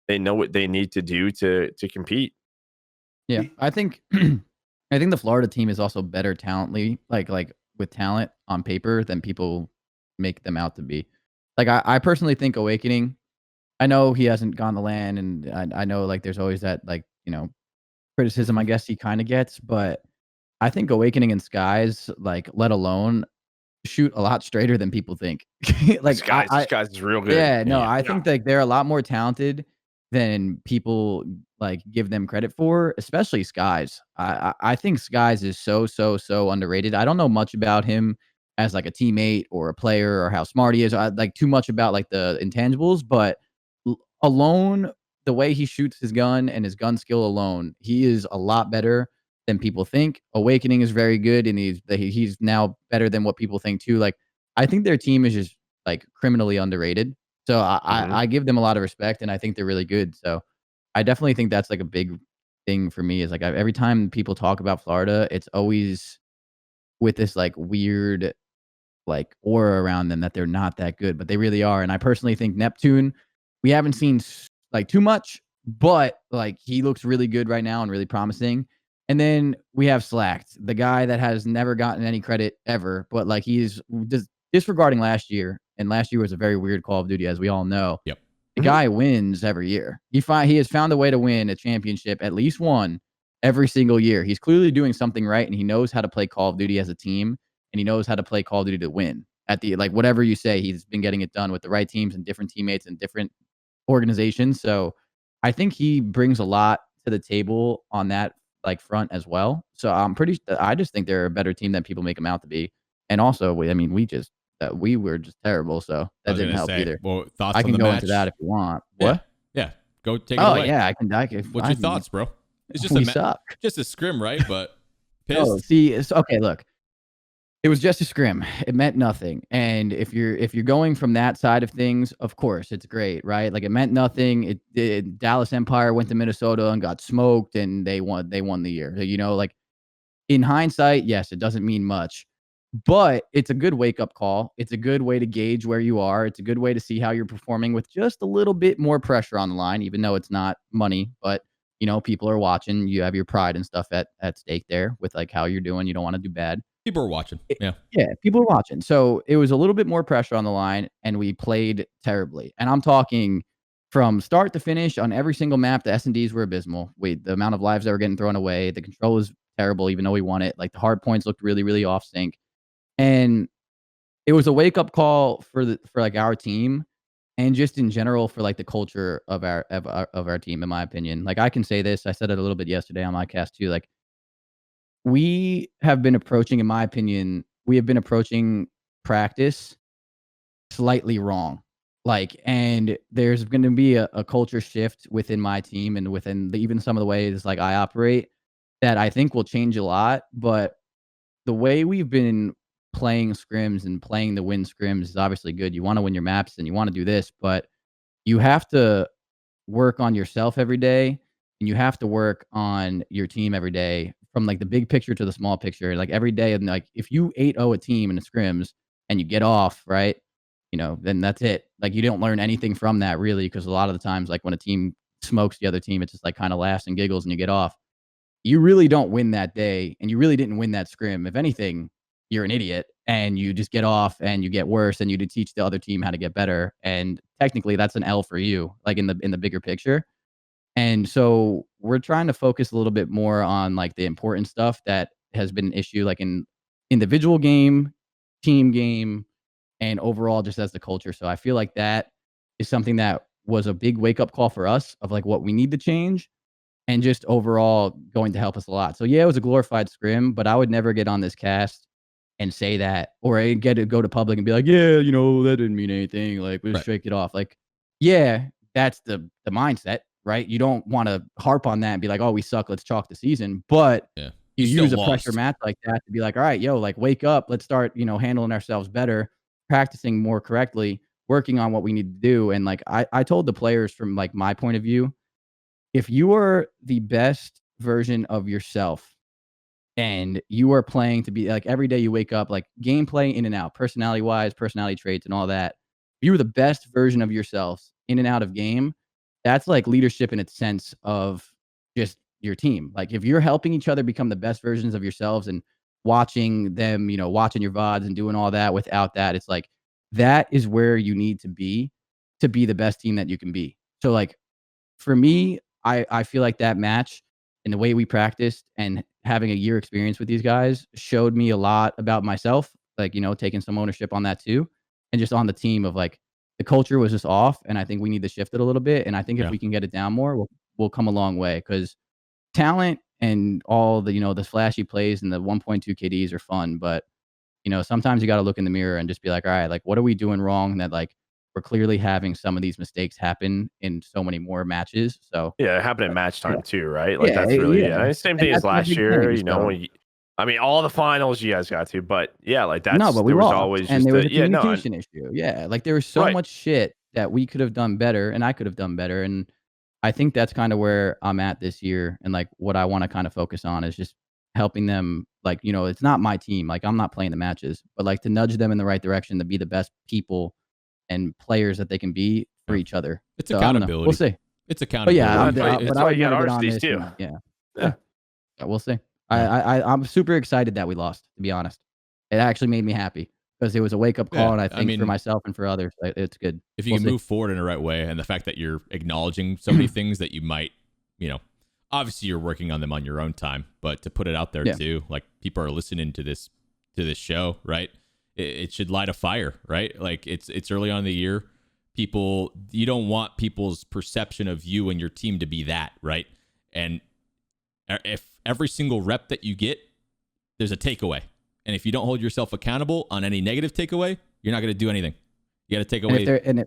Speaker 4: know what they need to do to compete.
Speaker 3: Yeah, I think the Florida team is also better talently, like with talent on paper than people make them out to be. Like, I personally think Awakening, I know he hasn't gone to LAN, and I know, like, there's always that, like, criticism I guess he kind of gets, but I think Awakening and Skies, like, let alone, shoot a lot straighter than people think. Like,
Speaker 4: Skies is real good.
Speaker 3: Yeah, no, I think like they're a lot more talented than people like give them credit for, especially Skies. I think Skies is so underrated. I don't know much about him as like a teammate or a player or how smart he is. I like too much about like the intangibles, but alone, the way he shoots his gun and his gun skill alone, he is a lot better than people think. Awakening is very good, and he's now better than what people think too. Like, I think their team is just like criminally underrated. So I give them a lot of respect, and I think they're really good. So I definitely think that's like a big thing for me, is like every time people talk about Florida, it's always with this like weird like aura around them that they're not that good, but they really are. And I personally think Neptune, we haven't seen like too much, but like he looks really good right now and really promising. And then we have Slacked, the guy that has never gotten any credit ever, but like he's disregarding last year, and last year was a very weird Call of Duty, as we all know.
Speaker 1: Yep.
Speaker 3: The guy wins every year. He has found a way to win a championship, at least one, every single year. He's clearly doing something right, and he knows how to play Call of Duty as a team, and he knows how to play Call of Duty to win. At the like whatever you say, he's been getting it done with the right teams and different teammates and different organizations. So I think he brings a lot to the table on that like front as well. So I just think they're a better team than people make them out to be. And also, we were just terrible, so that didn't help either.
Speaker 1: Well, thoughts
Speaker 3: I can
Speaker 1: on the
Speaker 3: go
Speaker 1: match?
Speaker 3: into that if you want.
Speaker 1: Yeah.
Speaker 3: What?
Speaker 1: Yeah, go take it away.
Speaker 3: Oh yeah, I can.
Speaker 1: What's your thoughts, bro? It's just
Speaker 3: we suck.
Speaker 1: just a scrim, right? But pissed.
Speaker 3: Oh, see, okay. Look, it was just a scrim. It meant nothing. And if you're going from that side of things, of course, it's great, right? Like, it meant nothing. Dallas Empire went to Minnesota and got smoked, and they won the year. Like, in hindsight, yes, it doesn't mean much, but it's a good wake-up call. It's a good way to gauge where you are. It's a good way to see how you're performing with just a little bit more pressure on the line, even though it's not money, but people are watching. You have your pride and stuff at stake there with like how you're doing. You don't want to do bad.
Speaker 1: People are watching. Yeah.
Speaker 3: Yeah, people are watching. So it was a little bit more pressure on the line, and we played terribly. And I'm talking from start to finish on every single map. The S&Ds were abysmal. The amount of lives that were getting thrown away. The control was terrible, even though we won it. Like the hard points looked really, really off sync. And it was a wake up call for like our team, and just in general for like the culture of our team, in my opinion. Like I can say this, I said it a little bit yesterday on my cast too. Like we have been approaching, in my opinion, practice slightly wrong. Like, and there's going to be a culture shift within my team and within even some of the ways like I operate that I think will change a lot. But the way we've been playing scrims and playing the win scrims is obviously good. You want to win your maps and you want to do this, but you have to work on yourself every day, and you have to work on your team every day, from like the big picture to the small picture. Like every day, and like if you 8-0 a team in the scrims and you get off, right, then that's it. Like you don't learn anything from that really, because a lot of the times, like when a team smokes the other team, it's just like kind of laughs and giggles and you get off. You really don't win that day, and you really didn't win that scrim. If anything, you're an idiot, and you just get off and you get worse, and you teach the other team how to get better. And technically, that's an L for you, like in the bigger picture. And so we're trying to focus a little bit more on like the important stuff that has been an issue, like in individual game, team game, and overall just as the culture. So I feel like that is something that was a big wake up call for us of like what we need to change, and just overall going to help us a lot. So yeah, it was a glorified scrim, but I would never get on this cast and say that, or I get to go to public and be like, yeah, that didn't mean anything. Like we just shake it off. Like, yeah, that's the mindset, right? You don't want to harp on that and be like, oh, we suck, let's chalk the season. But you use a pressure match like that to be like, all right, yo, like wake up, let's start, handling ourselves better, practicing more correctly, working on what we need to do. And like I told the players from like my point of view, if you are the best version of yourself and you are playing to be like every day you wake up, like gameplay in and out, personality wise, personality traits and all that, if you were the best version of yourselves in and out of game, that's like leadership in its sense of just your team. Like if you're helping each other become the best versions of yourselves and watching them, watching your VODs and doing all that, without that, it's like that is where you need to be the best team that you can be. So like for me, I feel like that match and the way we practiced and having a year experience with these guys showed me a lot about myself, like, taking some ownership on that too. And just on the team of like, the culture was just off. And I think we need to shift it a little bit. And I think if we can get it down more, we'll come a long way, because talent and all the, the flashy plays and the 1.2 KDs are fun. But, sometimes you got to look in the mirror and just be like, all right, like, what are we doing wrong that like, we're clearly having some of these mistakes happen in so many more matches. So
Speaker 4: yeah, it happened at match time too, right? Like that's really same thing as last year. I mean, all the finals you guys got to, but yeah, like that's
Speaker 3: but we
Speaker 4: there was
Speaker 3: lost,
Speaker 4: always
Speaker 3: and
Speaker 4: just
Speaker 3: there was a communication issue. Yeah, like there was so much shit that we could have done better, and I could have done better, and I think that's kind of where I'm at this year, and like what I want to kind of focus on is just helping them. Like, it's not my team. Like I'm not playing the matches, but like to nudge them in the right direction to be the best people and players that they can be for each other.
Speaker 1: It's accountability.
Speaker 3: We'll see.
Speaker 1: It's accountability.
Speaker 4: But yeah, that's why you got RSDs too.
Speaker 3: Yeah, we'll see. I'm super excited that we lost, to be honest. It actually made me happy because it was a wake up call, and I think for myself and for others, it's good.
Speaker 1: If you can move forward in the right way, and the fact that you're acknowledging so many things that you might, obviously you're working on them on your own time, but to put it out there too, like people are listening to this show, right? It should light a fire, right? Like it's early on in the year. You don't want people's perception of you and your team to be that, right? And if every single rep that you get, there's a takeaway. And if you don't hold yourself accountable on any negative takeaway, you're not going to do anything. You got to take away.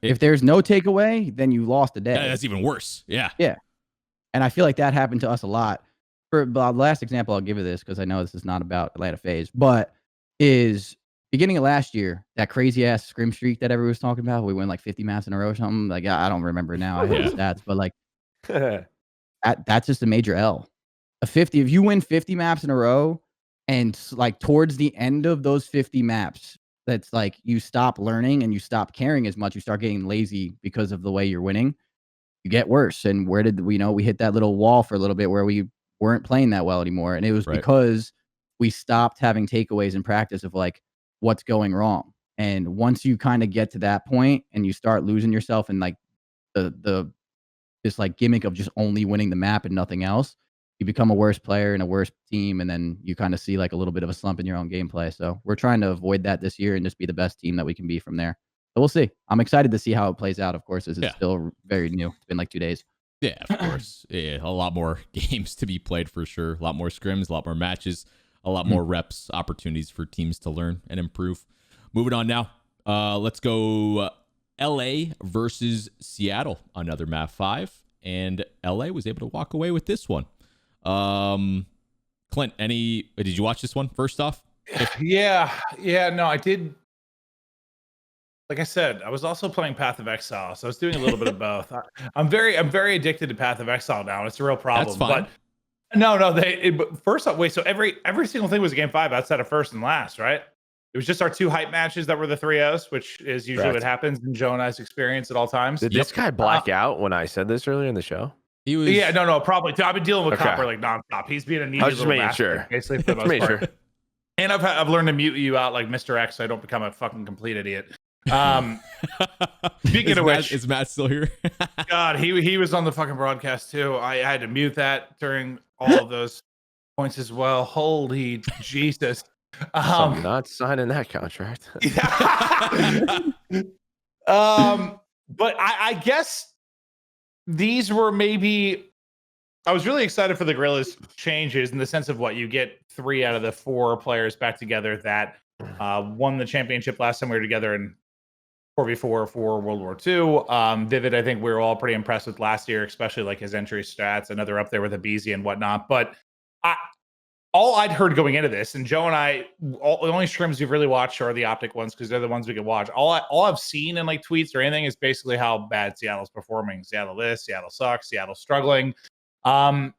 Speaker 3: If there's no takeaway, then you lost a day.
Speaker 1: That's even worse. Yeah.
Speaker 3: Yeah. And I feel like that happened to us a lot. For the last example I'll give you this, because I know this is not about Atlanta Faze, but is beginning of last year, that crazy ass scrim streak that everyone was talking about. We won like 50 maps in a row or something. Like I don't remember now. I have the stats, but like that's just a major L. a 50. If you win 50 maps in a row, and like towards the end of those 50 maps, that's like you stop learning and you stop caring as much. You start getting lazy because of the way you're winning. You get worse. And where did we know we hit that little wall for a little bit where we weren't playing that well anymore? And it was
Speaker 1: Right.
Speaker 3: because we stopped having takeaways in practice of like what's going wrong. And once you kind of get to that point and you start losing yourself in like this like gimmick of just only winning the map and nothing else, you become a worse player and a worse team, and then you kind of see like a little bit of a slump in your own gameplay. So we're trying to avoid that this year and just be the best team that we can be from there. So we'll see. I'm excited to see how it plays out, of course, as it's still very new. It's been like 2 days.
Speaker 1: Yeah, of course. Yeah, a lot more games to be played for sure. A lot more scrims, a lot more matches, a lot more reps, opportunities for teams to learn and improve. Moving on now. Let's go LA versus Seattle, another map 5. And LA was able to walk away with this one. Clint, did you watch this one first off?
Speaker 2: Yeah, no, I did. Like I said, I was also playing Path of Exile, so I was doing a little bit of both. I'm very addicted to Path of Exile now, and it's a real problem.
Speaker 1: That's fine.
Speaker 2: But no, first off, wait, so every single thing was a game 5 outside of first and last, right? It was just our 2 hype matches that were the 3-0s, which is usually what happens in Joe and I's experience at all times.
Speaker 4: Did this guy black out when I said this earlier in the show?
Speaker 1: He was.
Speaker 2: Yeah, no, probably. I've been dealing with Copper like nonstop. He's being a needy
Speaker 4: I was just
Speaker 2: little
Speaker 4: making
Speaker 2: bastard,
Speaker 4: sure.
Speaker 2: basically for the most part. And I've learned to mute you out like Mr. X, so I don't become a fucking complete idiot. Speaking of which,
Speaker 1: is Matt still here?
Speaker 2: God, he was on the fucking broadcast too. I had to mute that during all of those points as well. Holy Jesus!
Speaker 4: I'm not signing that contract.
Speaker 2: But I guess these were maybe. I was really excited for the Gorillas changes in the sense of what you get 3 out of the 4 players back together that won the championship last time we were together in 4v4 for World War II. Vivid, I think we were all pretty impressed with last year, especially like his entry stats. Another up there with Abizi and whatnot. But all I'd heard going into this, and Joe and I, the only scrims we've really watched are the Optic ones because they're the ones we can watch. All I've seen in like tweets or anything is basically how bad Seattle's performing. Seattle this, Seattle sucks, Seattle's struggling. So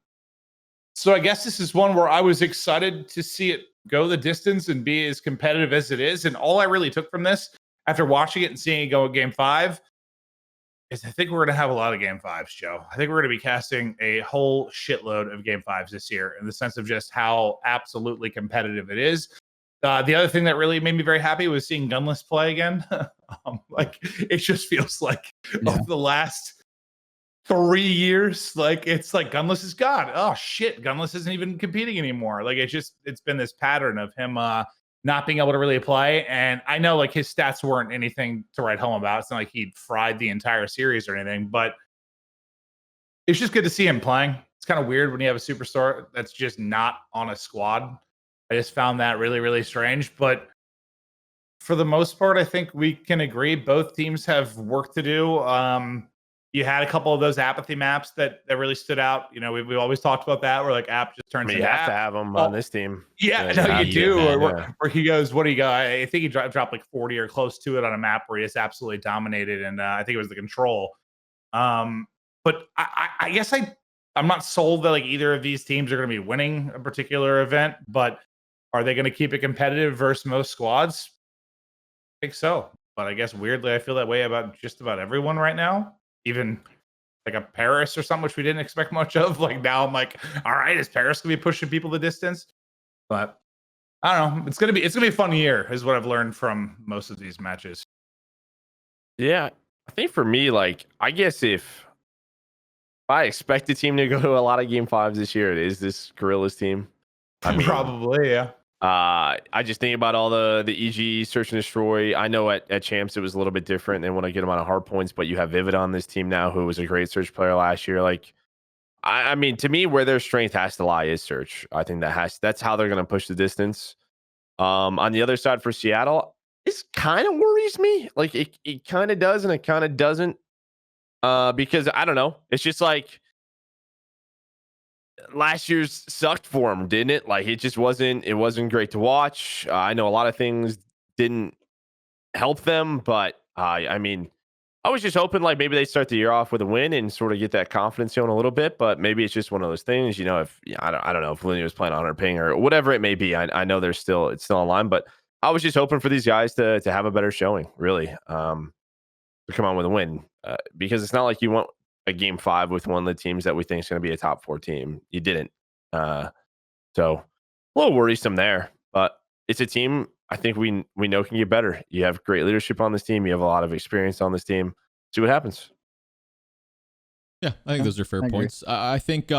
Speaker 2: I guess this is one where I was excited to see it go the distance and be as competitive as it is. And all I really took from this after watching it and seeing it go at game 5 is I think we're going to have a lot of game 5s, Joe. I think we're going to be casting a whole shitload of game 5s this year in the sense of just how absolutely competitive it is. The other thing that really made me very happy was seeing Gunless play again. Like it just feels like of the last 3 years, like it's like Gunless is God. Oh shit, Gunless isn't even competing anymore. Like it's been this pattern of him not being able to really play. And I know like his stats weren't anything to write home about. It's not like he'd fried the entire series or anything, but it's just good to see him playing. It's kind of weird when you have a superstar that's just not on a squad. I just found that really, really strange. But for the most part, I think we can agree both teams have work to do. You had a couple of those apathy maps that really stood out. You know, we've always talked about that where like app just turns into
Speaker 4: you have
Speaker 2: app.
Speaker 4: to have them on this team.
Speaker 2: Yeah, no, you do. Where he goes, what do you got? I think he dropped like 40 or close to it on a map where he just absolutely dominated. And I think it was the control. But I guess I'm not sold that like either of these teams are going to be winning a particular event, but are they going to keep it competitive versus most squads? I think so. But I guess weirdly, I feel that way about just about everyone right now. Even like a Paris or something, which we didn't expect much of. Like now I'm like, all right, is Paris gonna be pushing people the distance? But I don't know. It's gonna be a fun year, is what I've learned from most of these matches.
Speaker 4: Yeah, I think for me, like, I guess if I expect the team to go to a lot of game 5s this year, it is this Gorillas team.
Speaker 2: I mean, probably, yeah.
Speaker 4: I just think about all the EG search and destroy. I know at champs it was a little bit different than when I get them on Hardpoints, but you have Vivid on this team now, who was a great search player last year. Like, I mean, to me, where their strength has to lie is search. I think that's how they're going to push the distance. On the other side for Seattle, this kind of worries me. Like it kind of does and it kind of doesn't. Because I don't know. It's just like last year's sucked for him, didn't it? Like it wasn't great to watch. I know a lot of things didn't help them, but I mean, I was just hoping like maybe they start the year off with a win and sort of get that confidence going a little bit, but maybe it's just one of those things, you know, if I don't know if Linear was playing on her ping or whatever it may be. I know it's still online, but I was just hoping for these guys to have a better showing, really, to come on with a win, because it's not like you want a game 5 with one of the teams that we think is going to be a top 4 team. You didn't, so a little worrisome there, but it's a team I think we know can get better. You have great leadership on this team. You have a lot of experience on this team. See what happens.
Speaker 1: Yeah, I think those are fair points. I think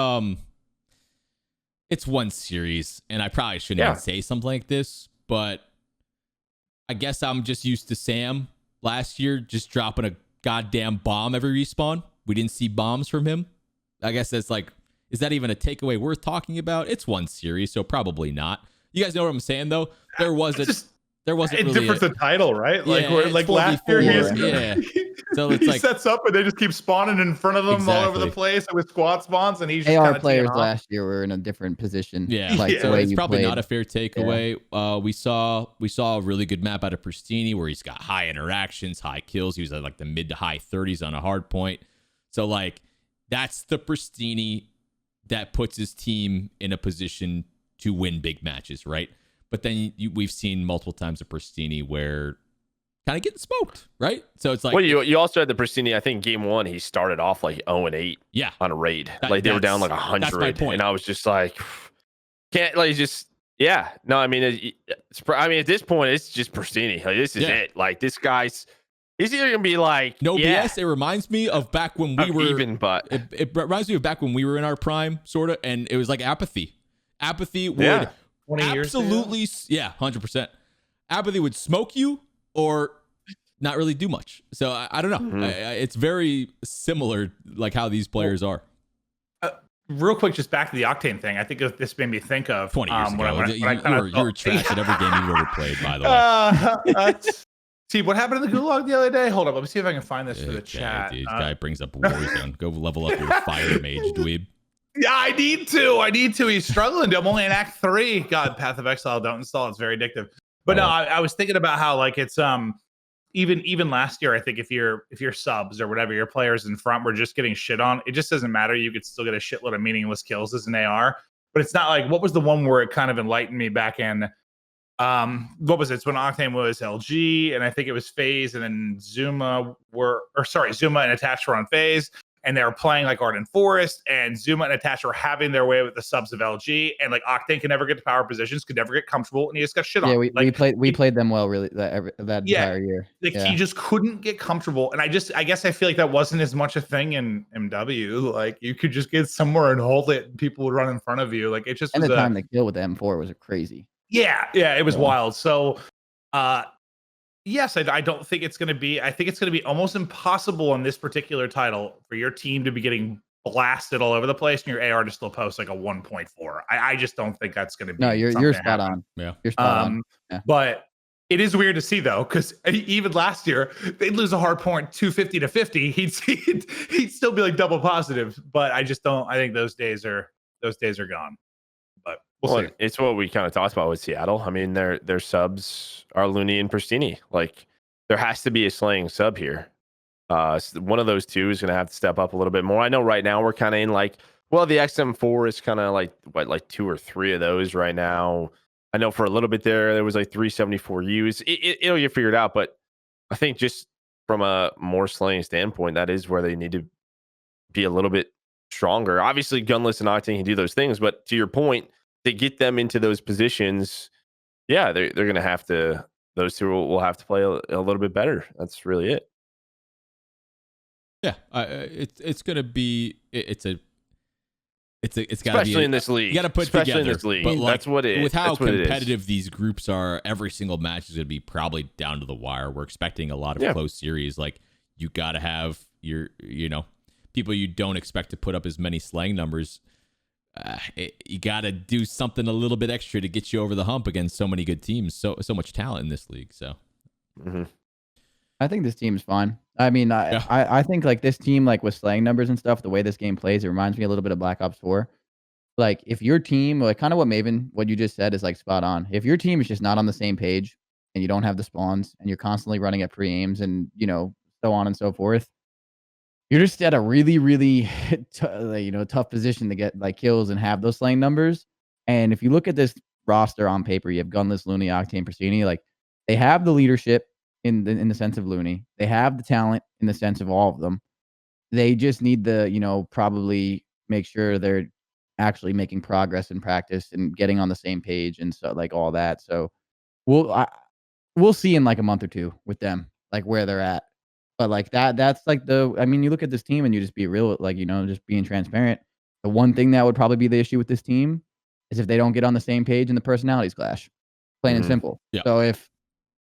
Speaker 1: it's one series, and I probably shouldn't even say something like this, but I guess I'm just used to Sam last year just dropping a goddamn bomb every respawn. We didn't see bombs from him. I guess that's like, is that even a takeaway worth talking about? It's one series, so probably not. You guys know what I'm saying, though. There wasn't really
Speaker 2: difference the title, right?
Speaker 1: Yeah,
Speaker 2: Like last year,
Speaker 1: so it's
Speaker 2: he
Speaker 1: like
Speaker 2: sets up and they just keep spawning in front of him all over the place with squad spawns, and he's just
Speaker 3: AR players last year were in a different position.
Speaker 1: Yeah, so it's probably not a fair takeaway. We saw a really good map out of Pristini where he's got high interactions, high kills. He was at like the mid to high 30s on a hard point. So like that's the Pristini that puts his team in a position to win big matches, right? But then we've seen multiple times a Pristini where kind of getting smoked, right? So it's like,
Speaker 4: well, you also had the Pristini. I think game 1 he started off like 0-8, on a raid. Like they were down like 100,
Speaker 1: that's my point.
Speaker 4: And I was just like, can't like just No, I mean, at this point it's just Pristini. Like, this is it. Like this guy's. He's either gonna be like
Speaker 1: BS. It reminds me of back when we were
Speaker 4: it
Speaker 1: reminds me of back when we were in our prime, sort of, and it was like apathy. Apathy would
Speaker 2: 20
Speaker 1: absolutely,
Speaker 2: years ago?
Speaker 1: 100%. Apathy would smoke you or not really do much. So I don't know.
Speaker 4: Mm-hmm.
Speaker 1: It's very similar, like how these players are.
Speaker 2: Real quick, just back to the Octane thing. I think this made me think of
Speaker 1: 20 years ago. You were trash at every game you've ever played, by the way.
Speaker 2: See what happened in the Gulag the other day? Hold up, let me see if I can find this for the chat.
Speaker 1: Dude, guy brings up Warzone. Go level up your fire mage, dweeb.
Speaker 2: Yeah, I need to. He's struggling. I'm only in Act 3. God, Path of Exile, don't install. It's very addictive. But no, I was thinking about how like it's even last year. I think if you're subs or whatever, your players in front were just getting shit on. It just doesn't matter. You could still get a shitload of meaningless kills as an AR. But it's not like, what was the one where it kind of enlightened me back in? What was it? It's when Octane was LG, and I think it was Faze, and then ZooMaa and Attach were on Faze, and they were playing like Arden Forest, and ZooMaa and Attach were having their way with the subs of LG, and like Octane could never get to power positions, could never get comfortable, and he just got shit on.
Speaker 3: Yeah, we played them well really that entire year.
Speaker 2: Like he just couldn't get comfortable, and I guess I feel like that wasn't as much a thing in MW. Like you could just get somewhere and hold it, and people would run in front of you. Like it just
Speaker 3: and the time to kill with the M4 was crazy.
Speaker 2: Yeah, it was wild. So, yes, I don't think it's going to be. I think it's going to be almost impossible on this particular title for your team to be getting blasted all over the place and your AR to still post like a 1.4. I just don't think that's going to be.
Speaker 3: No, you're spot on.
Speaker 1: Yeah,
Speaker 3: you're spot on. Yeah.
Speaker 2: But it is weird to see though, because even last year they'd lose a hard point 250 to 50. He'd still be like double positive. But I just don't. I think those days are gone. But we'll see.
Speaker 4: It's what we kind of talked about with Seattle. I mean, their subs are Looney and Pristini. Like, there has to be a slaying sub here. One of those two is going to have to step up a little bit more. I know right now we're kind of in like, well, the XM4 is kind of like, like 2 or 3 of those right now. I know for a little bit there was like 374 U's. It'll get figured out, but I think just from a more slaying standpoint, that is where they need to be a little bit stronger. Obviously, Gunless and Octane can do those things, but to your point, to get them into those positions, they're going to have to. Those two will have to play a little bit better. That's really it.
Speaker 1: Yeah, it's going to be it's got to be
Speaker 4: especially in this league.
Speaker 1: You got to put
Speaker 4: especially
Speaker 1: together.
Speaker 4: In this league.
Speaker 1: But like,
Speaker 4: that's what it is.
Speaker 1: With how
Speaker 4: that's
Speaker 1: competitive these groups are, every single match is going to be probably down to the wire. We're expecting a lot of close series. Like you got to have your people you don't expect to put up as many slang numbers. You got to do something a little bit extra to get you over the hump against so many good teams. So much talent in this league. So,
Speaker 3: I think this team's fine. I mean, I think like this team, like with slang numbers and stuff, the way this game plays, it reminds me a little bit of Black Ops 4. Like if your team, like kind of what you just said is like spot on. If your team is just not on the same page and you don't have the spawns and you're constantly running at pre-aims and so on and so forth. You're just at a really, really tough position to get like kills and have those slaying numbers. And if you look at this roster on paper, you have Gunless, Looney, Octane, Persini. Like they have the leadership in the sense of Looney. They have the talent in the sense of all of them. They just need to, probably make sure they're actually making progress in practice and getting on the same page and so like all that. So we'll see in like a month or two with them, like where they're at. But like that's like you look at this team and you just be real, like, just being transparent. The one thing that would probably be the issue with this team is if they don't get on the same page and the personalities clash, plain and simple.
Speaker 1: Yeah.
Speaker 3: So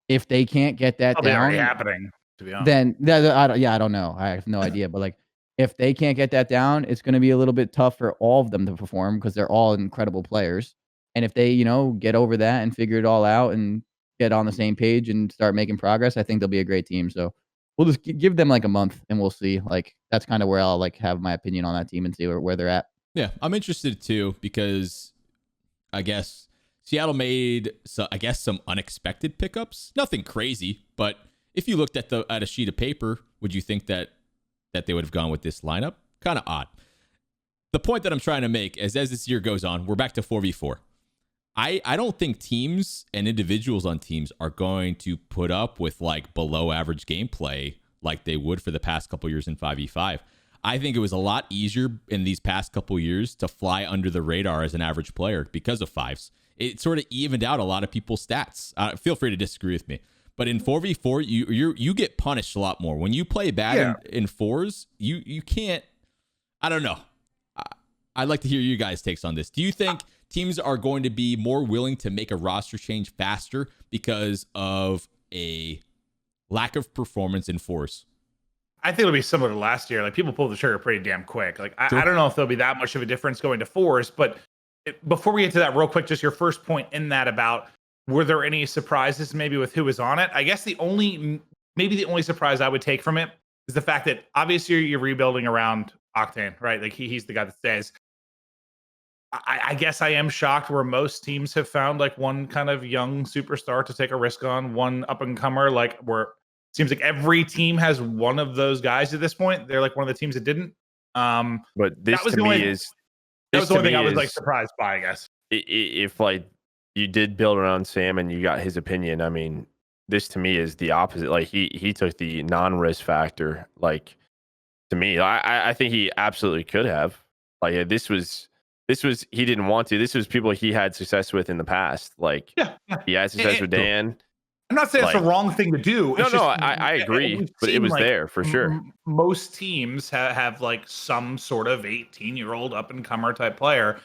Speaker 3: if they can't get that
Speaker 2: Probably
Speaker 3: down,
Speaker 2: already happening, to be honest.
Speaker 3: then I don't know. I have no idea. But like, if they can't get that down, it's going to be a little bit tough for all of them to perform because they're all incredible players. And if they, get over that and figure it all out and get on the same page and start making progress, I think they'll be a great team. So we'll just give them like a month and we'll see. Like that's kind of where I'll like have my opinion on that team and see where they're at.
Speaker 1: Yeah, I'm interested too because I guess Seattle made some unexpected pickups. Nothing crazy, but if you looked at a sheet of paper, would you think that they would have gone with this lineup? Kind of odd. The point that I'm trying to make is as this year goes on, we're back to 4v4. I don't think teams and individuals on teams are going to put up with like below average gameplay like they would for the past couple years in 5v5. I think it was a lot easier in these past couple years to fly under the radar as an average player because of fives. It sort of evened out a lot of people's stats. Feel free to disagree with me. But in 4v4, you get punished a lot more. When you play bad in fours, you can't. I don't know. I'd like to hear you guys' takes on this. Do you think teams are going to be more willing to make a roster change faster because of a lack of performance in fours?
Speaker 2: I think it'll be similar to last year. Like people pull the trigger pretty damn quick. Like I don't know if there'll be that much of a difference going to fours. But before we get to that, real quick, just your first point in that about. Were there any surprises maybe with who was on it? I guess the only surprise I would take from it is the fact that obviously you're rebuilding around Octane, right? Like he's the guy that stays. I guess I am shocked where most teams have found like one kind of young superstar to take a risk on, one up and comer, like where it seems like every team has one of those guys at this point. They're like one of the teams that didn't.
Speaker 4: But this to me is
Speaker 2: that was the only thing I was like surprised by, I guess.
Speaker 4: If like you did build around Sam and you got his opinion, I mean, this to me is the opposite. Like he took the non-risk factor. Like to me, I think he absolutely could have. Like this was he didn't want to. This was people he had success with in the past. Like he had success with Dan.
Speaker 2: I'm not saying it's the wrong thing to do.
Speaker 4: I agree, but it was like, there for sure.
Speaker 2: Most teams have like some sort of 18-year-old up and comer type player,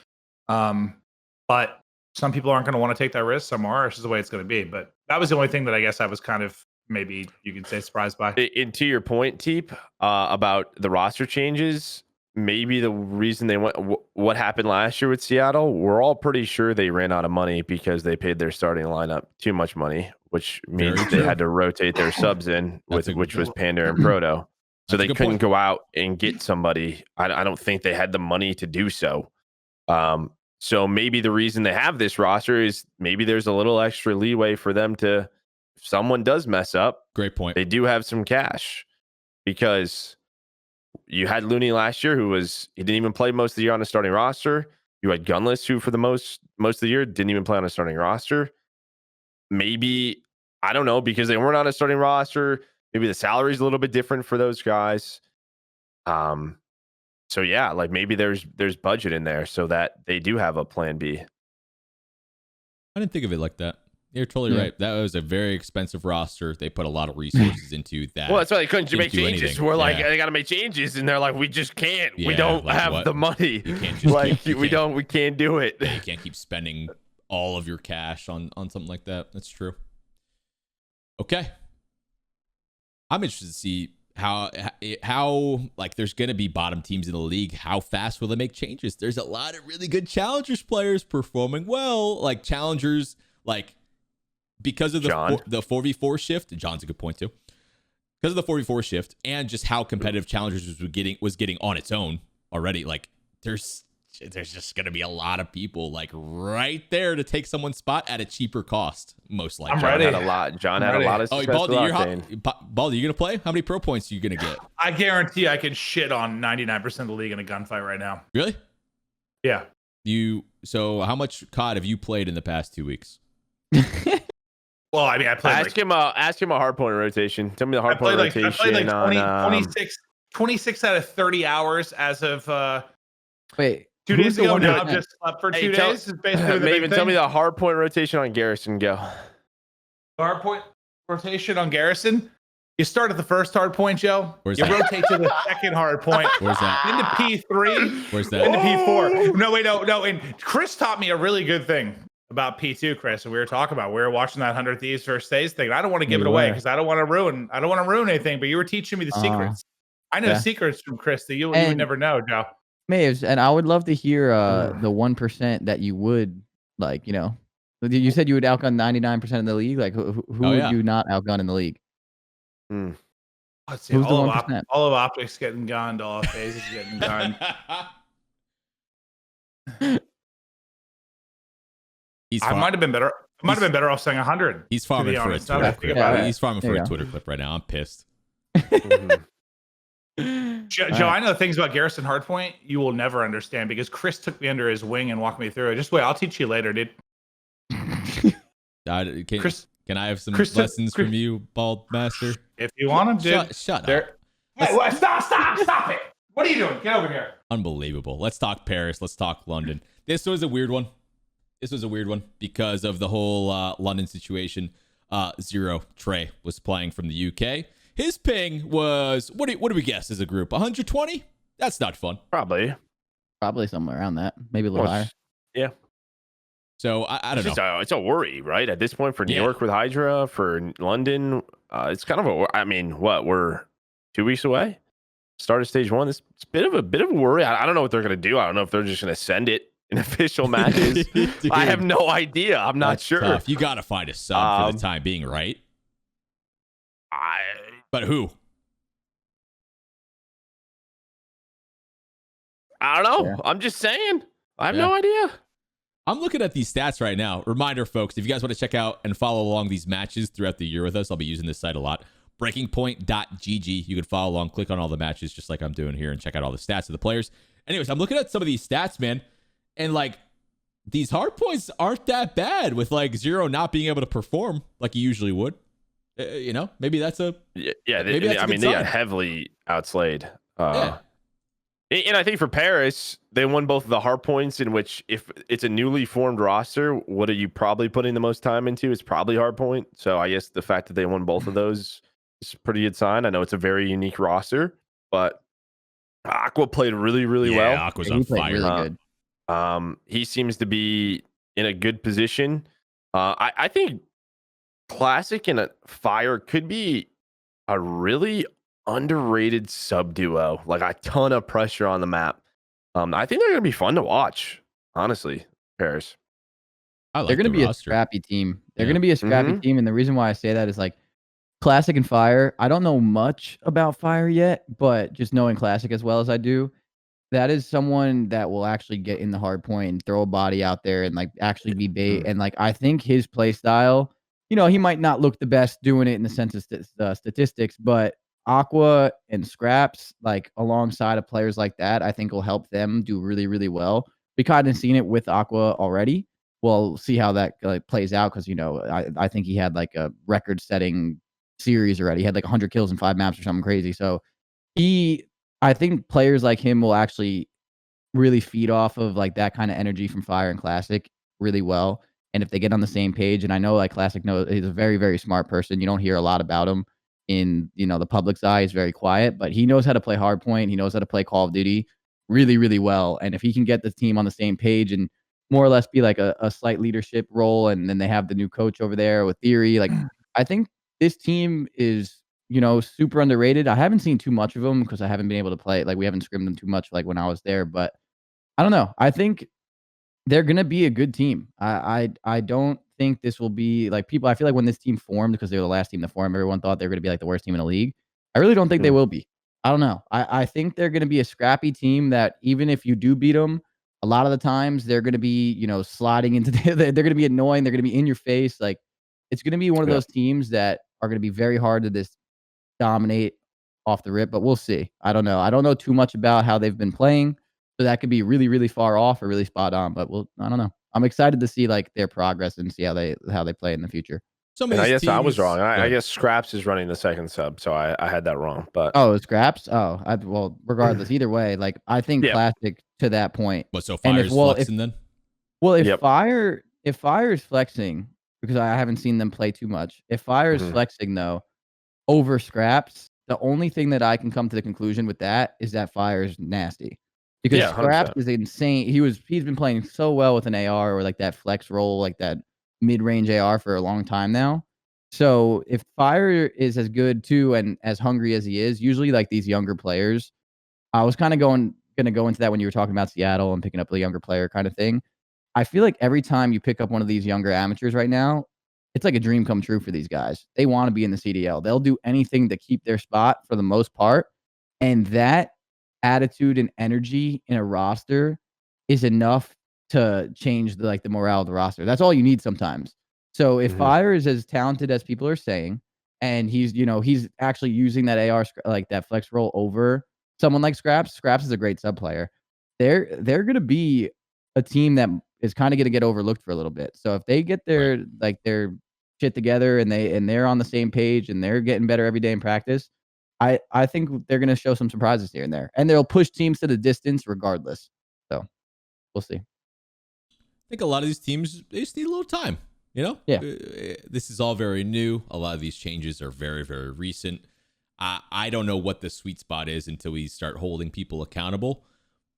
Speaker 2: but some people aren't going to want to take that risk. Some are. It's just the way it's going to be. But that was the only thing that I guess I was kind of maybe you could say surprised by.
Speaker 4: And to your point, TeeP, about the roster changes, maybe the reason they went, what happened last year with Seattle, we're all pretty sure they ran out of money because they paid their starting lineup too much money, which means they had to rotate their subs in, which was Panda and Proto. So they couldn't go out and get somebody. I don't think they had the money to do so. So maybe the reason they have this roster is maybe there's a little extra leeway for them to, if someone does mess up,
Speaker 1: great point.
Speaker 4: They do have some cash because you had Looney last year he didn't even play most of the year on a starting roster. You had Gunless who for the most of the year didn't even play on a starting roster. Maybe, I don't know, because they weren't on a starting roster, maybe the salary is a little bit different for those guys. So yeah, like maybe there's budget in there so that they do have a plan B.
Speaker 1: I didn't think of it like that. You're totally right. That was a very expensive roster. They put a lot of resources into that.
Speaker 4: Well, that's why they couldn't make changes. We're like, they got to make changes, and they're like, we just can't. Yeah, we don't have the money.
Speaker 1: You can't just
Speaker 4: we can't do it.
Speaker 1: Yeah, you can't keep spending all of your cash on something like that. That's true. Okay, I'm interested to see how like there's going to be bottom teams in the league. How fast will they make changes? There's a lot of really good challengers players performing well, like challengers, like because of the 4v4 shift. John's a good point too. Because of the 4v4 shift and just how competitive challengers was getting on its own already. Like there's there's just going to be a lot of people like right there to take someone's spot at a cheaper cost, most likely.
Speaker 2: I'm ready.
Speaker 4: John had a lot of success with Octane.
Speaker 1: Baldy, you going to play? How many pro points are you going to get?
Speaker 2: I guarantee I could shit on 99% of the league in a gunfight right now.
Speaker 1: Really?
Speaker 2: Yeah.
Speaker 1: So how much COD have you played in the past 2 weeks?
Speaker 2: Well, I mean, I played
Speaker 4: ask him a hardpoint rotation. Tell me the hardpoint rotation.
Speaker 2: I played like 26 out of 30 hours as of
Speaker 3: Wait.
Speaker 2: 2 days ago. Now I've just slept for 2 days. Is basically the
Speaker 4: Maven, tell me the hardpoint rotation on Garrison. Go.
Speaker 2: Hardpoint rotation on Garrison. You start at the first hardpoint, Joe.
Speaker 1: Where's
Speaker 2: you
Speaker 1: that?
Speaker 2: rotate to the second hardpoint.
Speaker 1: Where's that?
Speaker 2: Into P3.
Speaker 1: Where's that?
Speaker 2: Into P4. No. And Chris taught me a really good thing about P2, Chris. And we were watching that 100 Thieves versus Faze thing. I don't want to give it away because I don't want to ruin anything. But you were teaching me the secrets. I know secrets from Chris that you would never know, Joe.
Speaker 3: Maves, and I would love to hear the 1% that you would like. You said you would outgun 99% of the league. Like who would you not outgun in the league?
Speaker 2: Let's see. All of Optic's getting gunned. All of Faze is getting gunned. I might have been better. Off saying 100.
Speaker 1: He's farming for a Twitter clip. He's farming for a Twitter clip right now. I'm pissed.
Speaker 2: Joe, I know things about Garrison Hardpoint you will never understand because Chris took me under his wing and walked me through it. Just wait, I'll teach you later, dude.
Speaker 1: Can I have some lessons from you, Bald Master?
Speaker 2: If you want them, dude.
Speaker 1: Shut up.
Speaker 2: Hey, stop it. What are you doing? Get over here.
Speaker 1: Unbelievable. Let's talk Paris. Let's talk London. This was a weird one because of the whole London situation. Zero Trey was playing from the UK. His ping was, what do we guess as a group? 120? That's not fun.
Speaker 4: Probably
Speaker 3: somewhere around that. Maybe a little higher.
Speaker 4: Yeah.
Speaker 1: So I don't know.
Speaker 4: It's a worry, right? At this point for New York with Hydra, for London, it's kind of we're 2 weeks away. Start of stage 1. It's a bit of a worry. I don't know what they're going to do. I don't know if they're just going to send it in official matches. I have no idea. I'm not sure.
Speaker 1: Tough. You got to find a sub for the time being, right? But who?
Speaker 4: I don't know. Yeah. I'm just saying. I have no idea.
Speaker 1: I'm looking at these stats right now. Reminder, folks, if you guys want to check out and follow along these matches throughout the year with us, I'll be using this site a lot. Breakingpoint.gg. You can follow along, click on all the matches just like I'm doing here and check out all the stats of the players. Anyways, I'm looking at some of these stats, man. And like these hard points aren't that bad with like Zero not being able to perform like he usually would. Maybe that's a
Speaker 4: they got heavily outslayed. And I think for Paris, they won both of the hard points, in which if it's a newly formed roster, what are you probably putting the most time into? It's probably hard point. So I guess the fact that they won both of those is a pretty good sign. I know it's a very unique roster, but Aqua played really, really well.
Speaker 1: Aqua's on fire.
Speaker 3: Really
Speaker 4: good. He seems to be in a good position. I think Classic and Fire could be a really underrated sub duo, like a ton of pressure on the map. I think they're going to be fun to watch, honestly, Paris.
Speaker 3: They're going to be a scrappy team. They're going to be a scrappy team. And the reason why I say that is like Classic and Fire. I don't know much about Fire yet, but just knowing Classic as well as I do, that is someone that will actually get in the hard point and throw a body out there and like actually be bait. And like, I think his play style, he might not look the best doing it in the sense of statistics, but Aqua and Scraps, like alongside of players like that, I think will help them do really, really well. We kind of seen it with Aqua already. We'll see how that plays out because, I think he had like a record-setting series already. He had like 100 kills in 5 maps or something crazy. So I think players like him will actually really feed off of like that kind of energy from Fire and Classic really well. And if they get on the same page, and I know like Classic knows he's a very, very smart person. You don't hear a lot about him in the public's eye. He's very quiet, but he knows how to play Hardpoint. He knows how to play Call of Duty really, really well. And if he can get the team on the same page and more or less be like a slight leadership role, and then they have the new coach over there with Theory, like I think this team is super underrated. I haven't seen too much of them because I haven't been able to play. Like we haven't scrimmed them too much like when I was there, but I don't know. I think they're gonna be a good team. I don't think this will be like people. I feel like when this team formed, because they were the last team to form, everyone thought they were gonna be like the worst team in the league. I really don't think they will be. I don't know. I think they're gonna be a scrappy team that even if you do beat them, a lot of the times they're going to be, sliding into they're going to be annoying. They're going to be in your face. Like, it's going to be one of those teams that are going to be very hard to just dominate off the rip, but we'll see. I don't know. I don't know too much about how they've been playing, so that could be really, really far off or really spot on, but I don't know. I'm excited to see like their progress and see how they play in the future.
Speaker 4: And I guess I was wrong. I guess Scraps is running the second sub, so I had that wrong. But
Speaker 3: Scraps. Well, regardless, either way, like I think Classic to that point.
Speaker 1: But so Fire's flexing then?
Speaker 3: Well, if Fire is flexing, because I haven't seen them play too much. If Fire is flexing though, over Scraps, the only thing that I can come to the conclusion with that is that Fire's nasty. Because Scraps is insane. He's been playing so well with an AR or like that flex roll, like that mid-range AR for a long time now. So if Fire is as good too and as hungry as he is, usually like these younger players, I was kind of going to go into that when you were talking about Seattle and picking up a younger player kind of thing. I feel like every time you pick up one of these younger amateurs right now, it's like a dream come true for these guys. They want to be in the CDL. They'll do anything to keep their spot for the most part. And that attitude and energy in a roster is enough to change the morale of the roster. That's all you need sometimes. So if Fire is as talented as people are saying, and he's actually using that AR, like that flex roll over someone like Scraps. Scraps is a great sub player. They're going to be a team that is kind of going to get overlooked for a little bit. So if they get their shit together and they're on the same page and they're getting better every day in practice, I think they're going to show some surprises here and there, and they'll push teams to the distance regardless. So we'll see.
Speaker 1: I think a lot of these teams, they just need a little time, Yeah. This is all very new. A lot of these changes are very, very recent. I don't know what the sweet spot is until we start holding people accountable,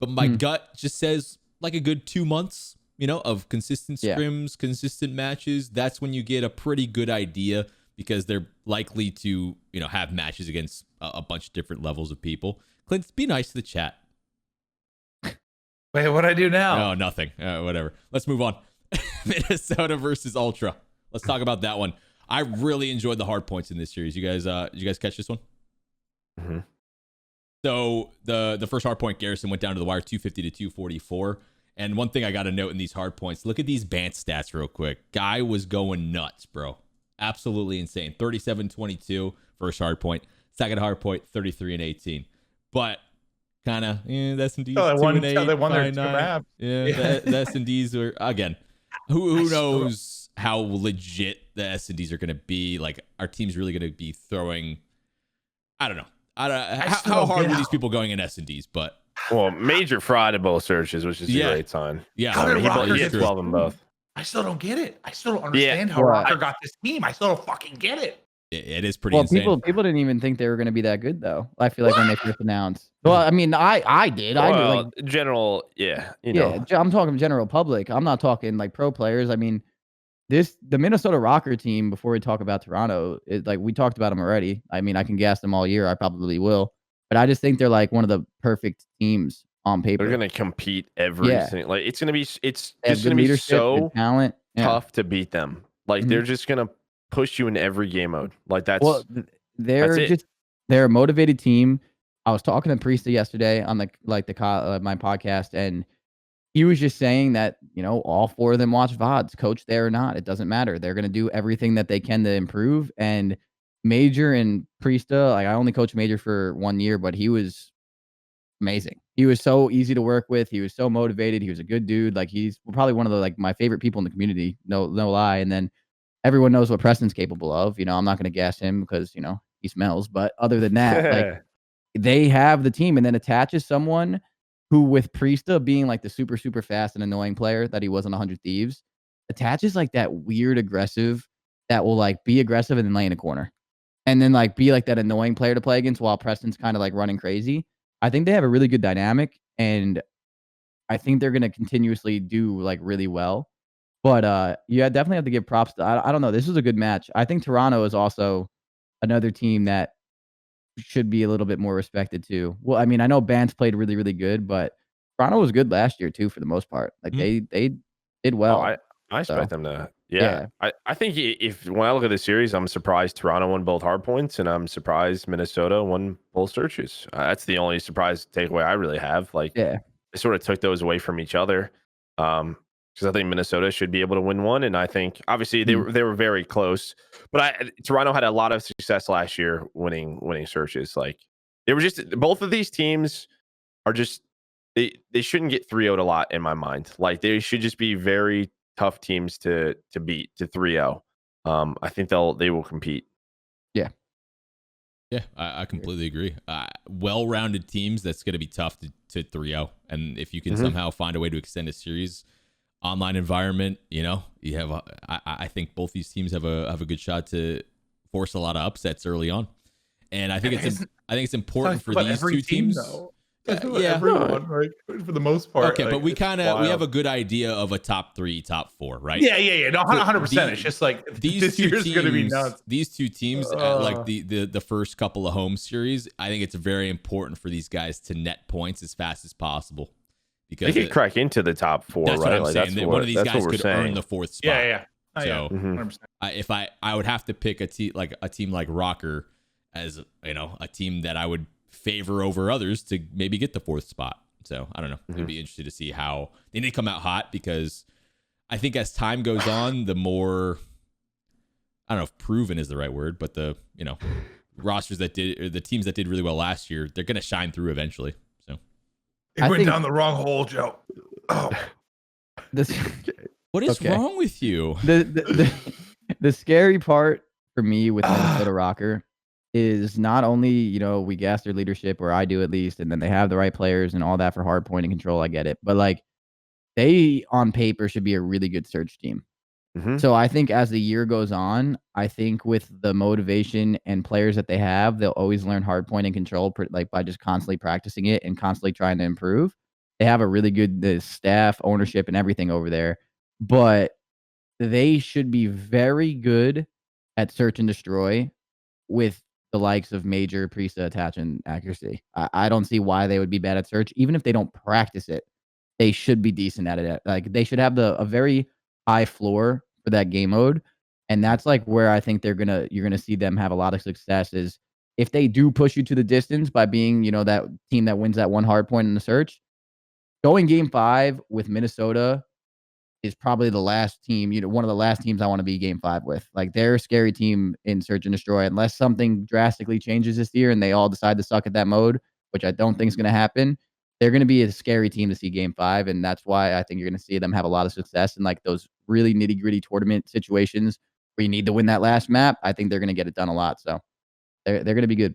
Speaker 1: but my gut just says like a good 2 months, of consistent scrims, consistent matches. That's when you get a pretty good idea, because they're likely to, have matches against a bunch of different levels of people. Clint, be nice to the chat.
Speaker 2: Wait, what do I do now?
Speaker 1: Oh, nothing. Whatever. Let's move on. Minnesota versus Ultra. Let's talk about that one. I really enjoyed the hard points in this series. You guys catch this one?
Speaker 4: Mm-hmm.
Speaker 1: So the first hard point, Garrison went down to the wire 250 to 244. And one thing I got to note in these hard points, look at these Bant stats real quick. Guy was going nuts, bro. Absolutely insane. 37-22 first hard point. Second hard point, 33 and 18. But kind of, the S&Ds 2 and 8.
Speaker 2: They won their 2 maps.
Speaker 1: Yeah, the S&Ds were, again, who knows how legit the S&Ds are going to be. Like, our team's really going to be throwing, I don't know. How hard were these people going in S&Ds, but.
Speaker 4: Well, major fraud in both searches, which is a great sign.
Speaker 1: Yeah.
Speaker 2: How did
Speaker 4: he hit 12 in both.
Speaker 2: I still don't get it. I still don't understand how Røkkr got this team. I still don't fucking get it.
Speaker 1: It is pretty insane.
Speaker 3: People didn't even think they were going to be that good, though. I feel like when they first announced. Well, I mean, I did.
Speaker 4: Well, general,
Speaker 3: I'm talking general public. I'm not talking like pro players. I mean, the Minnesota Røkkr team, before we talk about Toronto, we talked about them already. I mean, I can gas them all year. I probably will. But I just think they're like one of the perfect teams on paper.
Speaker 4: They're going to compete everything. Like, it's going to be so
Speaker 3: talent.
Speaker 4: tough to beat them. Like, they're just going to push you in every game mode. Like,
Speaker 3: they're a motivated team. I was talking to Priesta yesterday on my podcast, and he was just saying that, all 4 of them watch VODs, coach there or not. It doesn't matter. They're going to do everything that they can to improve. And Major and Priesta, I only coached Major for 1 year, but he was amazing. He was so easy to work with. He was so motivated. He was a good dude. Like, he's probably one of the my favorite people in the community. No lie. And then everyone knows what Preston's capable of. I'm not going to gas him because he smells. But other than that, they have the team, and then attaches someone who, with Priesta being like the super, super fast and annoying player that he was on 100 Thieves, attaches like that weird aggressive that will be aggressive and then lay in a corner. And then be like that annoying player to play against while Preston's kind of running crazy. I think they have a really good dynamic, and I think they're going to continuously do really well. But you definitely have to give props to, I don't know. This was a good match. I think Toronto is also another team that should be a little bit more respected too. Well, I mean, I know Bant's played really, really good, but Toronto was good last year too, for the most part. They did well.
Speaker 4: I expect them to. Yeah. I think when I look at the series, I'm surprised Toronto won both hard points, and I'm surprised Minnesota won both searches. That's the only surprise takeaway I really have. sort of took those away from each other. Because I think Minnesota should be able to win one, and I think obviously they were very close. But Toronto had a lot of success last year winning searches. Like they were just both of these teams are just they shouldn't get 3-0'd a lot in my mind. Like they should just be very tough teams to beat to 3-0. I think they will compete.
Speaker 1: Yeah, I completely agree. Well-rounded teams, that's going to be tough to 3-0. And if you can somehow find a way to extend a series, online environment, you have. I think both these teams have a good shot to force a lot of upsets early on. And I think it's important for these two teams.
Speaker 2: Everyone, right? For the most part.
Speaker 1: Okay, but we have a good idea of a top 3, top 4, right?
Speaker 2: Yeah. No, 100%. It's just like this year's going to be nuts.
Speaker 1: These two teams, like the first couple of home series, I think it's very important for these guys to net points as fast as possible. Because
Speaker 4: they could crack into the top 4,
Speaker 1: that's
Speaker 4: right?
Speaker 1: What I'm saying. One of these guys could earn the 4th spot.
Speaker 2: Yeah.
Speaker 1: So
Speaker 2: 100%.
Speaker 1: If I would have to pick a team like Røkkr as a team that I would favor over others to maybe get the 4th spot. So I don't know. It'd be interesting to see how they need to come out hot, because I think as time goes on, the more, I don't know if proven is the right word, but the rosters that did, or the teams that did really well last year, they're going to shine through eventually. So
Speaker 2: it went down the wrong hole, Joe. Oh.
Speaker 1: What is wrong with you?
Speaker 3: The scary part for me with Minnesota Røkkr is not only, we gas their leadership, or I do at least, and then they have the right players and all that for Hardpoint and Control. I get it. But like, they on paper should be a really good search team. So I think as the year goes on, I think with the motivation and players that they have, they'll always learn Hardpoint and Control, like by just constantly practicing it and constantly trying to improve. They have a really good staff, ownership, and everything over there. But they should be very good at search and destroy with the likes of Major, Priesta, Attach, and Accuracy. I don't see why they would be bad at search. Even if they don't practice it, they should be decent at it. Like, they should have a very high floor for that game mode. And that's like where I think you're gonna see them have a lot of success, is if they do push you to the distance by being, that team that wins that one hard point in the search. Going game 5 with Minnesota is probably the last team, one of the last teams I want to be game 5 with. Like, they're a scary team in search and destroy, unless something drastically changes this year and they all decide to suck at that mode, which I don't think is going to happen. They're going to be a scary team to see game 5. And that's why I think you're going to see them have a lot of success in like those really nitty gritty tournament situations where you need to win that last map. I think they're going to get it done a lot. So they're going to be good.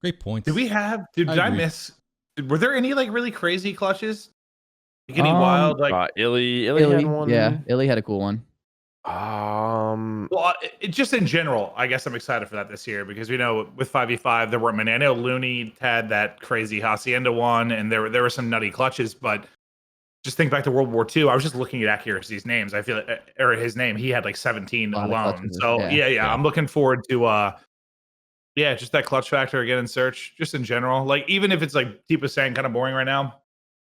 Speaker 1: Great points.
Speaker 2: Did I miss? Were there any like really crazy clutches? Like any wild, like
Speaker 4: Illy had one.
Speaker 3: Yeah, Illy had a cool one.
Speaker 2: Well, just in general, I guess I'm excited for that this year, because we know with 5v5 there weren't many. I know Looney had that crazy Hacienda one, and there were some nutty clutches. But just think back to World War II. I was just looking at Accuracy's names. I feel or his name. He had like 17 alone. So yeah, I'm looking forward to just that clutch factor again in search. Just in general, like even if it's like TeeP was saying, kind of boring right now.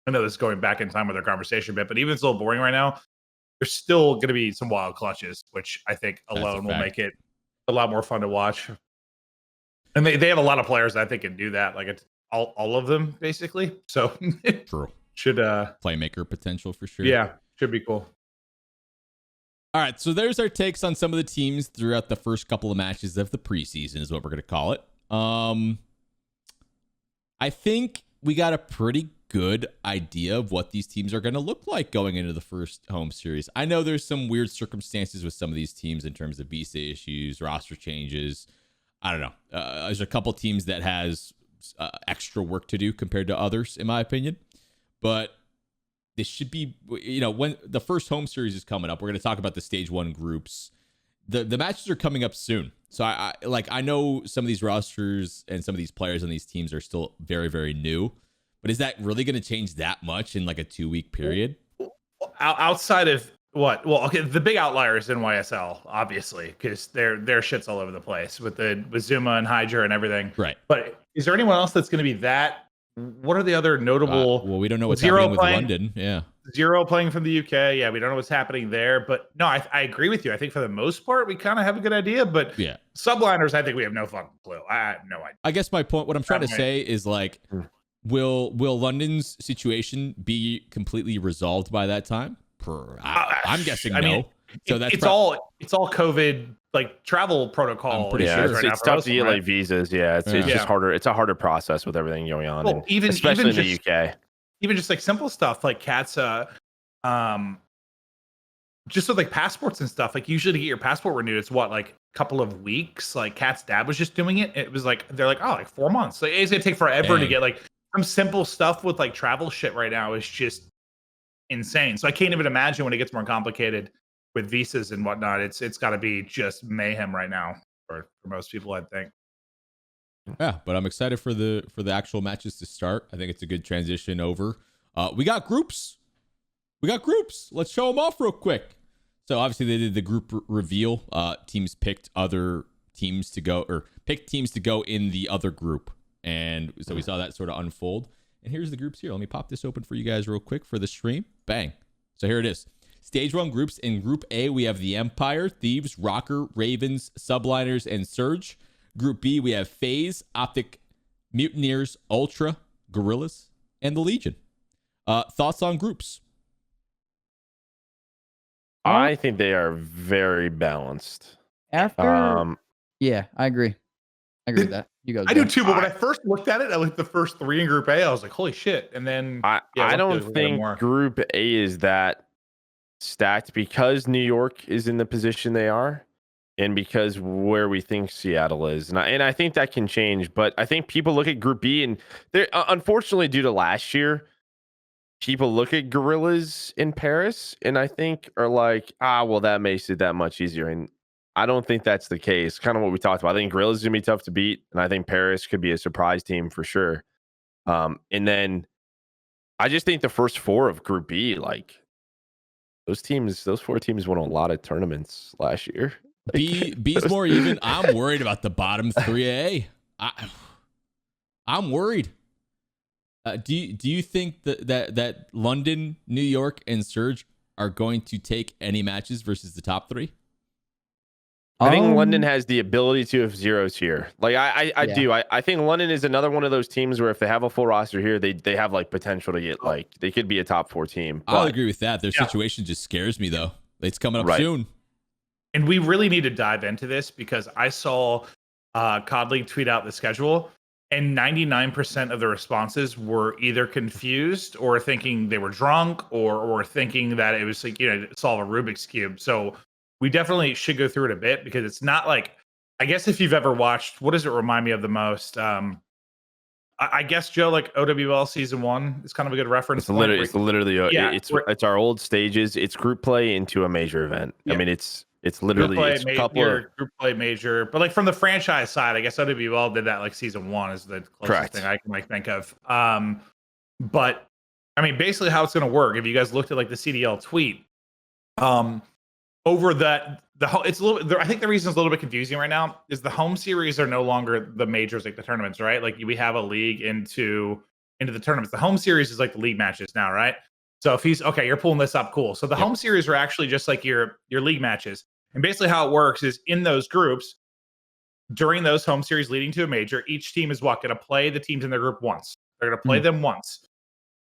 Speaker 2: I know this is going back in time with our conversation a bit, but even if it's a little boring right now, there's still going to be some wild clutches, which I think alone will make it a lot more fun to watch. And they have a lot of players that I think can do that. Like it's all of them basically. So
Speaker 1: True.
Speaker 2: Should
Speaker 1: playmaker potential for sure.
Speaker 2: Yeah, should be cool.
Speaker 1: All right, so there's our takes on some of the teams throughout the first couple of matches of the preseason, is what we're going to call it. I think we got a pretty good idea of what these teams are going to look like going into the first home series. I know there's some weird circumstances with some of these teams in terms of visa issues, roster changes. I don't know. There's a couple teams that has extra work to do compared to others, in my opinion. But this should be, when the first home series is coming up, we're going to talk about the stage 1 groups. The matches are coming up soon. So I know some of these rosters and some of these players on these teams are still very, very new. But is that really going to change that much in like a 2-week period?
Speaker 2: Outside of what? Well, okay, the big outlier is NYSL, obviously, because their shit's all over the place with ZooMaa and Hydra and everything.
Speaker 1: Right.
Speaker 2: But is there anyone else that's going to be that? What are the other notable?
Speaker 1: Well, we don't know what's happening with London. Yeah.
Speaker 2: Zero playing from the UK. Yeah, we don't know what's happening there. But no, I agree with you. I think for the most part, we kind of have a good idea. But Subliners, I think we have no fucking clue. I have no idea.
Speaker 1: I guess my point, what I'm trying to say is like, Will London's situation be completely resolved by that time? I'm guessing no.
Speaker 2: Mean,
Speaker 1: so that's
Speaker 2: it's all COVID like travel protocol.
Speaker 1: I'm pretty
Speaker 4: Yeah,
Speaker 1: sure.
Speaker 4: it's tough to get like visas. Yeah, it's just harder. It's a harder process with everything going on,
Speaker 2: well,
Speaker 4: and especially in the UK.
Speaker 2: Even just like simple stuff like Cat's just with like passports and stuff, like usually to get your passport renewed, it's what, like a couple of weeks. Like Cat's dad was just doing it. It was like they're like, oh, like 4 months. Like it's gonna take forever to get like some simple stuff with like travel shit right now is just insane. So I can't even imagine when it gets more complicated with visas and whatnot. It's got to be just mayhem right now for most people, I think.
Speaker 1: Yeah, but I'm excited for the actual matches to start. I think it's a good transition over. We got groups. Let's show them off real quick. So obviously they did the group reveal. Teams picked other teams to go, or picked teams to go in the other group. And so we saw that sort of unfold. And here's the groups here. Let me pop this open for you guys real quick for the stream. Bang. So here it is. Stage 1 groups. In Group A, we have the Empire, Thieves, Røkkr, Ravens, Subliners, and Surge. Group B, we have Faze, Optic, Mutineers, Ultra, Gorillas, and the Legion. Thoughts on groups?
Speaker 4: I think they are very balanced.
Speaker 3: Yeah, I agree. I agree with that. You go.
Speaker 2: I do too, but when I first looked at it, I looked at the first 3 in Group A. I was like, holy shit. And then
Speaker 4: I don't think Group A is that stacked because New York is in the position they are and because where we think Seattle is. And I think that can change, but I think people look at Group B and they're unfortunately due to last year, people look at Gorillas in Paris and I think are like, well, that makes it that much easier. And I don't think that's the case. Kind of what we talked about. I think Gorillas is going to be tough to beat. And I think Paris could be a surprise team for sure. And then I just think the first 4 of Group B, like those 4 teams won a lot of tournaments last year.
Speaker 1: B's more even. I'm worried about the bottom 3A. I'm worried. Do you think that London, New York, and Surge are going to take any matches versus the top 3?
Speaker 4: I think London has the ability to have zeros here. Like I do. I think London is another one of those teams where if they have a full roster here, they have like potential to get like they could be a top 4 team.
Speaker 1: I'll agree with that. Their situation just scares me though. It's coming up soon.
Speaker 2: And we really need to dive into this because I saw Codley tweet out the schedule and 99% of the responses were either confused or thinking they were drunk or thinking that it was like, solve a Rubik's Cube. So we definitely should go through it a bit because it's not like, I guess if you've ever watched, what does it remind me of the most? I guess, Joe, like OWL season 1 is kind of a good reference.
Speaker 4: It's literally it's our old stages. It's group play into a major event. Yeah. I mean, it's literally group play major, but like from the franchise side, I guess OWL did that like season 1 is the closest thing I can like think of. But I mean, basically how it's going to work. If you guys looked at like the CDL tweet, over that it's a little. I think the reason it's a little bit confusing right now is the home series are no longer the majors like the tournaments, right? Like we have a league into the tournaments. The home series is like the league matches now, right? So if he's okay, you're pulling this up, cool. So the home series are actually just like your league matches, and basically how it works is in those groups during those home series leading to a major, each team is going to play the teams in their group once. They're going to play them once.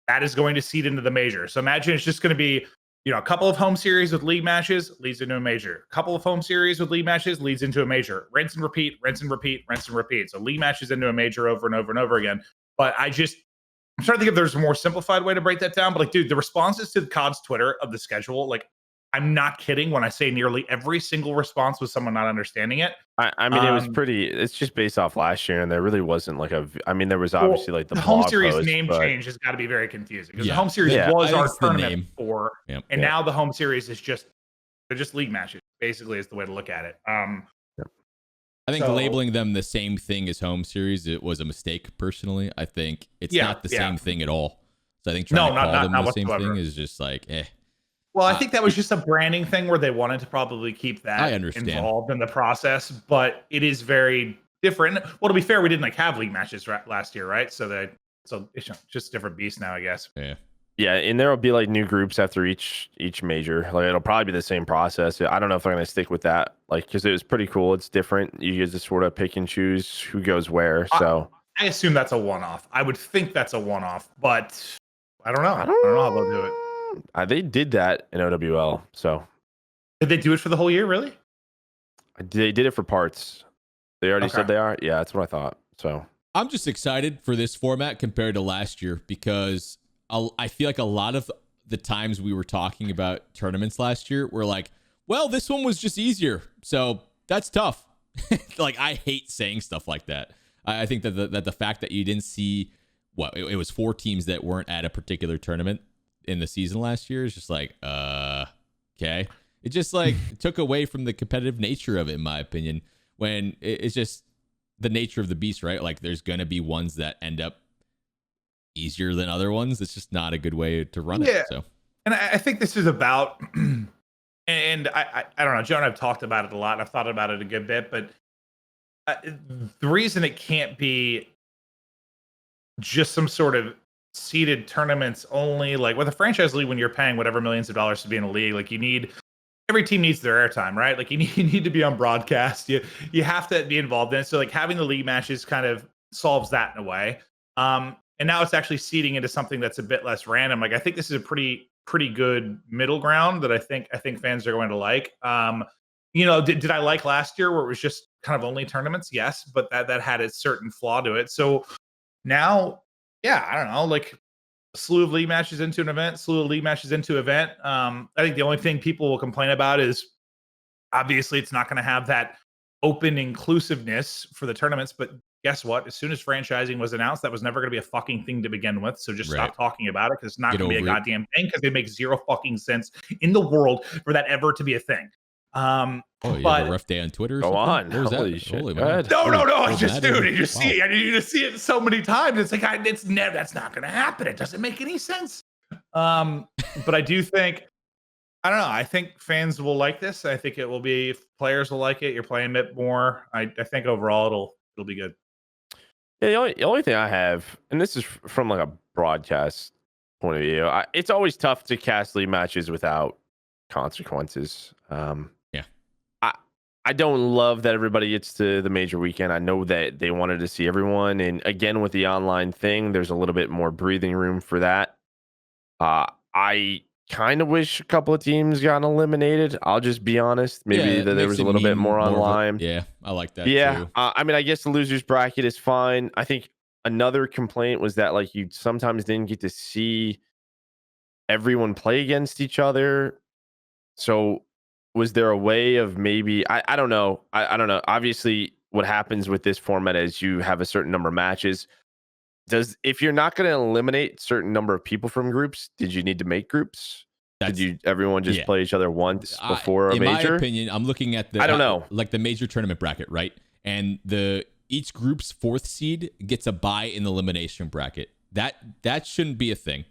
Speaker 4: That is going to seed into the major. So imagine it's just going to be. A couple of home series with league matches leads into a major. A couple of home series with league matches leads into a major. Rinse and repeat, rinse and repeat, rinse and repeat. So league matches into a major over and over and over again. But I'm trying to think if there's a more simplified way to break that down. But like, dude, the responses to COD's Twitter of the schedule, like, I'm not kidding when I say nearly every single response was someone not understanding it. I mean, it was it's just based off last year, and there really wasn't like there was obviously like the
Speaker 2: home series name change has got to be very confusing because the home series was our tournament before, and now the home series is they're just league matches, basically, is the way to look at it.
Speaker 1: I think labeling them the same thing as home series, it was a mistake, personally. I think it's not the same thing at all. So I think trying to call them the same thing is just like,
Speaker 2: Well, I think that was just a branding thing where they wanted to probably keep that involved in the process, but it is very different. Well, to be fair, we didn't like have league matches last year, right? So it's just a different beast now, I guess.
Speaker 4: Yeah, and there will be like new groups after each major. Like it'll probably be the same process. I don't know if I'm going to stick with that, like because it was pretty cool. It's different. You get to sort of pick and choose who goes where. So
Speaker 2: I assume that's a one-off. I would think that's a one-off, but I don't know. I don't know how they'll do it.
Speaker 4: They did that in OWL, so
Speaker 2: Did they do it for the whole year? Really?
Speaker 4: they did it for parts. They already said they are. Yeah, that's what I thought. So
Speaker 1: I'm just excited for this format compared to last year because I feel like a lot of the times we were talking about tournaments last year were like, well, this one was just easier, so that's tough. Like, I hate saying stuff like that. I think that the fact that you didn't see it was 4 teams that weren't at a particular tournament in the season last year is just like, okay. It just like took away from the competitive nature of it, in my opinion, when it's just the nature of the beast, right? Like, there's going to be ones that end up easier than other ones. It's just not a good way to run it. So,
Speaker 2: and I think this is about, and I don't know, Joe and I've talked about it a lot. And I've thought about it a good bit, but the reason it can't be just some sort of seeded tournaments only, like with a franchise league, when you're paying whatever millions of dollars to be in a league, like every team needs their airtime, right? Like you need to be on broadcast. You have to be involved in it. So like having the league matches kind of solves that in a way. And now it's actually seeding into something that's a bit less random. Like I think this is a pretty good middle ground that I think fans are going to like. Did I like last year where it was just kind of only tournaments? Yes, but that had a certain flaw to it. So now, yeah, I don't know, like a slew of league matches into an event, slew of league matches into event. I think the only thing people will complain about is obviously it's not going to have that open inclusiveness for the tournaments, but guess what? As soon as franchising was announced, that was never going to be a fucking thing to begin with. So just stop talking about it because it's not going to be a goddamn thing because it makes zero fucking sense in the world for that ever to be a thing.
Speaker 1: You have a rough day on Twitter or
Speaker 4: go
Speaker 1: something?
Speaker 4: on.
Speaker 1: Holy
Speaker 4: shit.
Speaker 2: No. It's just, dude, you just see it. I need to see it so many times. It's like, that's not going to happen. It doesn't make any sense. But I do think, I don't know. I think fans will like this. I think it will be, players will like it. You're playing it more. I think overall it'll be good.
Speaker 4: Yeah, the only thing I have, and this is from like a broadcast point of view, it's always tough to cast league matches without consequences. I don't love that everybody gets to the major weekend. I know that they wanted to see everyone, and again with the online thing, there's a little bit more breathing room for that. I kind of wish a couple of teams got eliminated. I'll just be honest. Maybe that there was a little bit more online.
Speaker 1: Yeah, I like that.
Speaker 4: Yeah,
Speaker 1: too.
Speaker 4: I mean, I guess the losers bracket is fine. I think another complaint was that like you sometimes didn't get to see everyone play against each other. So was there a way of maybe I don't know. I don't know. Obviously, what happens with this format is you have a certain number of matches. If you're not going to eliminate a certain number of people from groups, did you need to make groups? Did everyone just play each other once before a major?
Speaker 1: In my opinion, I'm looking at
Speaker 4: I don't know.
Speaker 1: Like the major tournament bracket, right? And each group's 4th seed gets a bye in the elimination bracket. That shouldn't be a thing.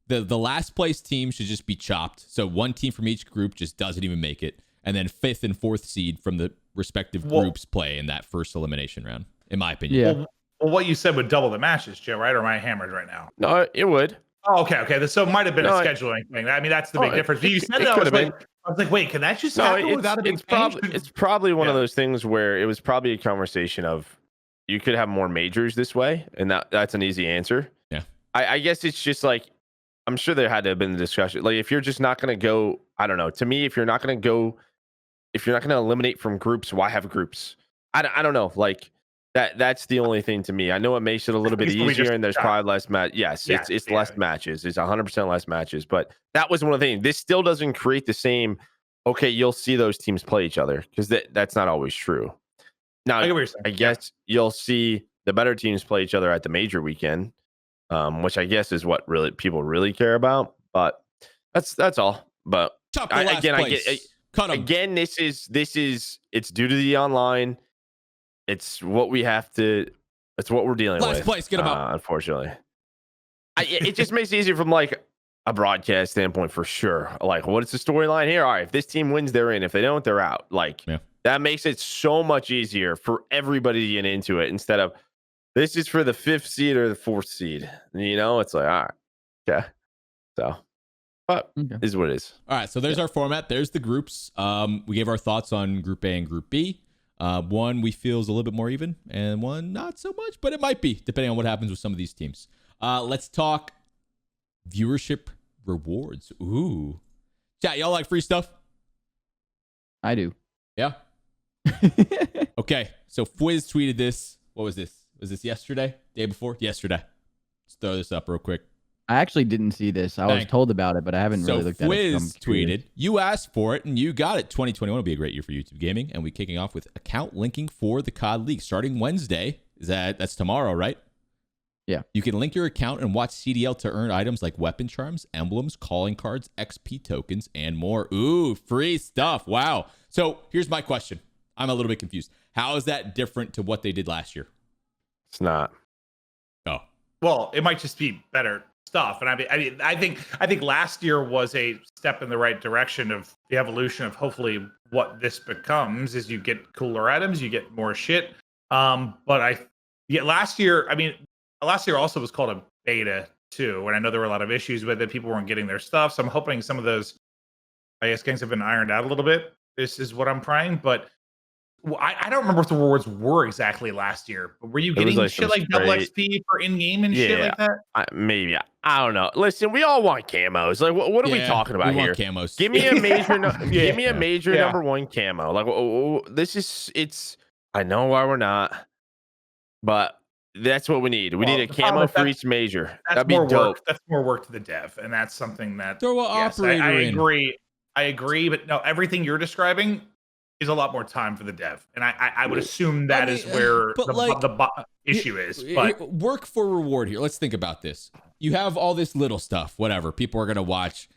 Speaker 1: The last place team should just be chopped. So one team from each group just doesn't even make it. And then 5th and 4th seed from the respective groups play in that first elimination round, in my opinion.
Speaker 3: Yeah.
Speaker 2: Well, what you said would double the matches, Joe, right? Or am I hammered right now?
Speaker 4: No, it would.
Speaker 2: Oh, okay. So it might have been a scheduling thing. I mean, that's the big difference. You said that, I was like, wait, can that just happen without a big
Speaker 4: it's probably one of those things where it was probably a conversation of you could have more majors this way, and that's an easy answer.
Speaker 1: Yeah.
Speaker 4: I guess it's just like, I'm sure there had to have been a discussion. Like, if you're just not going to go, I don't know. To me, if you're not going to eliminate from groups, why have groups? I don't know. Like, that's the only thing to me. I know it makes it a little bit easier, and there's probably less match. Yes, it's less matches. It's 100% less matches. But that was one of the things. This still doesn't create the same. Okay, you'll see those teams play each other because that's not always true. Now, I guess you'll see the better teams play each other at the major weekend, which I guess is what people really care about. But that's all. But again, this is it's due to the online. It's what we have to. It's what we're dealing with.
Speaker 1: Last place, get them out.
Speaker 4: Unfortunately, it just makes it easier from like a broadcast standpoint for sure. Like, what is the storyline here? All right, if this team wins, they're in. If they don't, they're out. Like, that makes it so much easier for everybody to get into it instead of this is for the 5th seed or the 4th seed. It's like, all right, okay. So, but this is what it is.
Speaker 1: All right, so there's our format. There's the groups. We gave our thoughts on Group A and Group B. One we feel is a little bit more even, and one not so much, but it might be, depending on what happens with some of these teams. Let's talk viewership rewards. Ooh. Chat, y'all like free stuff?
Speaker 3: I do.
Speaker 1: Yeah? Okay, so Fwiz tweeted this. What was this? Was this yesterday? Day before? Yesterday. Let's throw this up real quick.
Speaker 3: I actually didn't see this. I was told about it, but I haven't really looked at it.
Speaker 1: Fwiz tweeted, you asked for it and you got it. 2021 will be a great year for YouTube gaming, and we're kicking off with account linking for the COD League starting Wednesday. That's tomorrow, right?
Speaker 3: Yeah.
Speaker 1: You can link your account and watch CDL to earn items like weapon charms, emblems, calling cards, XP tokens, and more. Ooh, free stuff. Wow. So here's my question. I'm a little bit confused. How is that different to what they did last year?
Speaker 4: It's not.
Speaker 1: Oh.
Speaker 2: Well, it might just be better stuff. And I think last year was a step in the right direction of the evolution of hopefully what this becomes is you get cooler items, you get more shit. But last year also was called a beta too, and I know there were a lot of issues with it. People weren't getting their stuff, so I'm hoping some of those, I guess, things have been ironed out a little bit. This is what I'm praying, but I don't remember what the rewards were exactly last year. But were you getting shit like double XP for in-game and shit like that?
Speaker 4: Maybe. I don't know. Listen, we all want camos. Like, what are we talking about here?
Speaker 1: Camos.
Speaker 4: Give me a major. Give me a major number one camo. Like, this is. It's. I know why we're not, but that's what we need. We need a camo for each major. That'd be dope.
Speaker 2: That's more work to the dev, and that's something that.
Speaker 1: Throw an operator in.
Speaker 2: I agree, but no, everything you're describing is a lot more time for the dev, and I would assume that is where the issue is. But
Speaker 1: work for reward here. Let's think about this. You have all this little stuff, whatever people are gonna watch,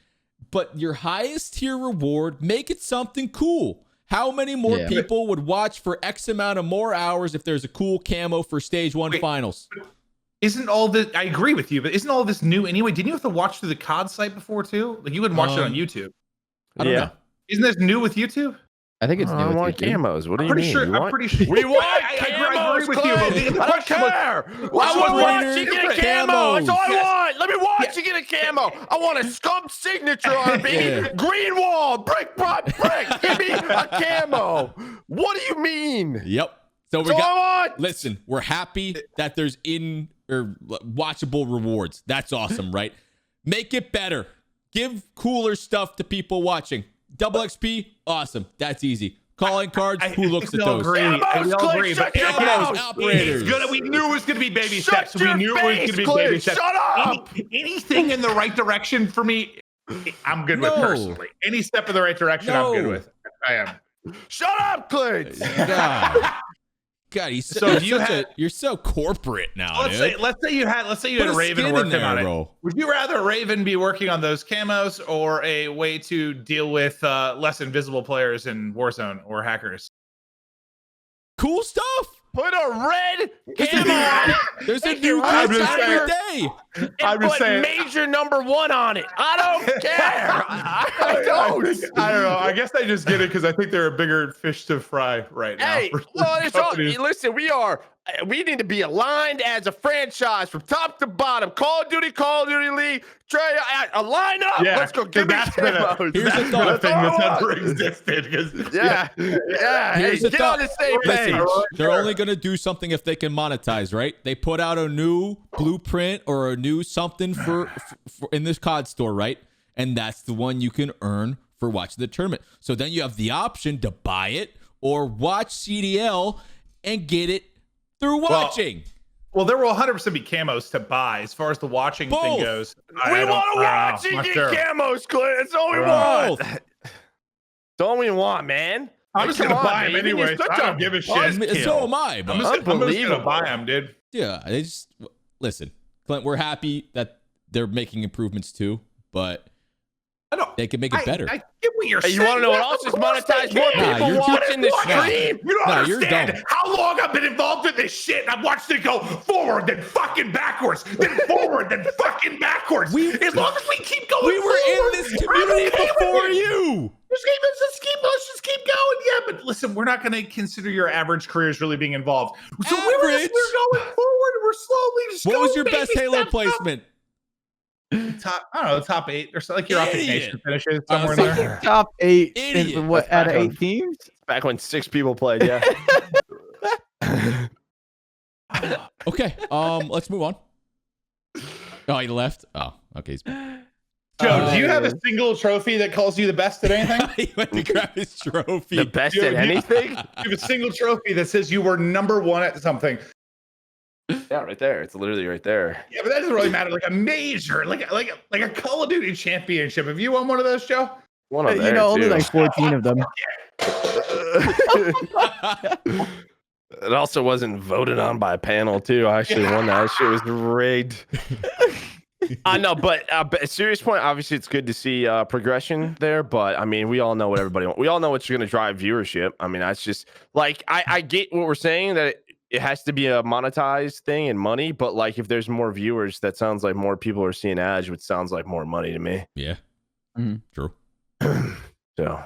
Speaker 1: but your highest tier reward, make it something cool. How many more people would watch for X amount of more hours if there's a cool camo for stage 1 finals?
Speaker 2: Isn't all this? I agree with you, but isn't all this new anyway? Didn't you have to watch through the COD site before too? Like you couldn't watch it on YouTube.
Speaker 1: I don't know.
Speaker 2: Isn't this new with YouTube?
Speaker 3: I think it's new.
Speaker 4: I want camos. What do you mean?
Speaker 2: I'm pretty sure.
Speaker 4: We want
Speaker 2: I agree with you.
Speaker 4: I don't care. I want to watch you get a camo. That's all I want. Let me watch you get a camo. I want a scum signature on it, baby. Green wall, brick by brick. Give me a camo. What do you mean?
Speaker 1: Yep. So we got. Listen, we're happy that there's watchable rewards. That's awesome, right? Make it better. Give cooler stuff to people watching. Double XP, awesome. That's easy. Calling cards, who looks at those?
Speaker 2: We all agree. But
Speaker 1: operators.
Speaker 2: We knew it was going to be baby steps. We knew it was going to be baby steps.
Speaker 4: Shut up!
Speaker 2: Anything in the right direction for me, I'm good with personally. Any step in the right direction, I'm good with. I am.
Speaker 4: Shut up, Clint!
Speaker 1: God, you're so corporate now.
Speaker 2: Let's say you had a Raven working on it. Would you rather Raven be working on those camos or a way to deal with less invisible players in Warzone or hackers?
Speaker 1: Cool stuff.
Speaker 4: Put a red camo on it.
Speaker 1: There's a new every day.
Speaker 2: I'm just saying.
Speaker 4: Major number 1 on it. I don't care. I don't.
Speaker 2: I don't know. I guess I just get it because I think they're a bigger fish to fry right now.
Speaker 4: Hey, listen, we need to be aligned as a franchise from top to bottom. Call of Duty League. Line up.
Speaker 2: Yeah,
Speaker 4: let's go. Give me camos.
Speaker 1: Here's a thought.
Speaker 2: Thing that's never existed.
Speaker 4: Yeah.
Speaker 1: Here's
Speaker 4: hey, get on the same page.
Speaker 1: They're only going to do something if they can monetize, right? They put out a new blueprint or a new something for in this COD store, right? And that's the one you can earn for watching the tournament. So then you have the option to buy it or watch CDL and get it through watching.
Speaker 2: Well, there will 100% be camos to buy as far as the watching thing goes.
Speaker 4: We want to watch and get camos, Clint. That's all we want. That's all we want, man.
Speaker 2: I'm just going to buy them anyway. I don't give a shit.
Speaker 1: So am I. But
Speaker 2: I'm just going to buy them, dude.
Speaker 1: Yeah. Listen, Clint, we're happy that they're making improvements too, but they can make it better.
Speaker 2: I get what you're saying.
Speaker 4: You want to know what else is monetized? More people watching the stream.
Speaker 2: You don't understand how long I've been involved in this shit. I've watched it go forward, then fucking backwards, then forward, then fucking backwards. As long as we keep going
Speaker 1: we were in this community before you.
Speaker 2: Let's just keep going. Yeah, but listen, we're not going to consider your average career as really being involved. So we're going forward. We're slowly just
Speaker 1: What was your best Halo placement?
Speaker 2: Top 8 or so, like your Optic Nation finishes somewhere in there.
Speaker 3: Top 8
Speaker 1: Idiot.
Speaker 3: out of 8 teams?
Speaker 4: Back when 6 people played, yeah.
Speaker 1: Okay. Let's move on. Oh, he left. Oh, okay. He's
Speaker 2: Joe, do you have a single trophy that calls you the best at anything?
Speaker 1: he went to grab his trophy.
Speaker 4: The best at anything?
Speaker 2: You have a single trophy that says you were number 1 at something.
Speaker 4: Yeah, right there. It's literally right there.
Speaker 2: Yeah, but that doesn't really matter. Like a major, like a Call of Duty championship. Have you won one of those, Joe?
Speaker 4: One of
Speaker 3: You know, only
Speaker 4: too.
Speaker 3: like 14 of them.
Speaker 4: It also wasn't voted on by a panel too. I actually won that. That shit was rigged. I know, but serious point. Obviously, it's good to see progression there. But I mean, we all know what everybody wants. We all know what's going to drive viewership. I mean, that's just like I get what we're saying, that it has to be a monetized thing and money. But like, if there's more viewers, that sounds like more people are seeing ads, which sounds like more money to me.
Speaker 1: Yeah. True.
Speaker 4: So.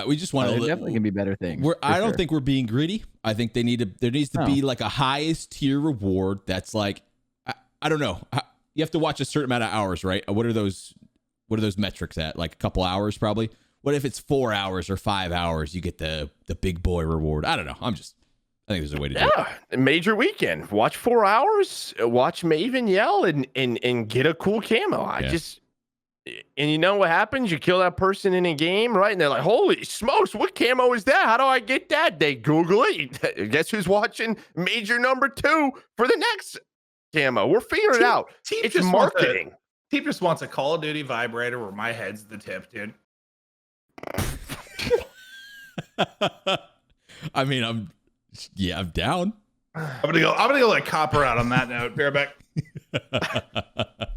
Speaker 1: We just want
Speaker 3: There
Speaker 1: to
Speaker 3: definitely can be better things.
Speaker 1: I don't think we're being greedy. I think there needs to be like a highest tier reward that's like, I don't know. You have to watch a certain amount of hours, right? What are those metrics at? Like a couple hours probably. What if it's 4 hours or 5 hours? You get the big boy reward. I don't know. I think there's a way to do it.
Speaker 4: Yeah, major weekend. Watch 4 hours. Watch Maven yell and get a cool camo. And you know what happens? You kill that person in a game, right? And they're like, holy smokes, what camo is that? How do I get that? They Google it. Guess who's watching major number 2 for the next camo? We're figuring it out. It's marketing.
Speaker 2: TeeP just wants a Call of Duty vibrator where my head's the tip, dude.
Speaker 1: I mean, I'm down.
Speaker 2: I'm gonna go like copper out on that note. Bareback.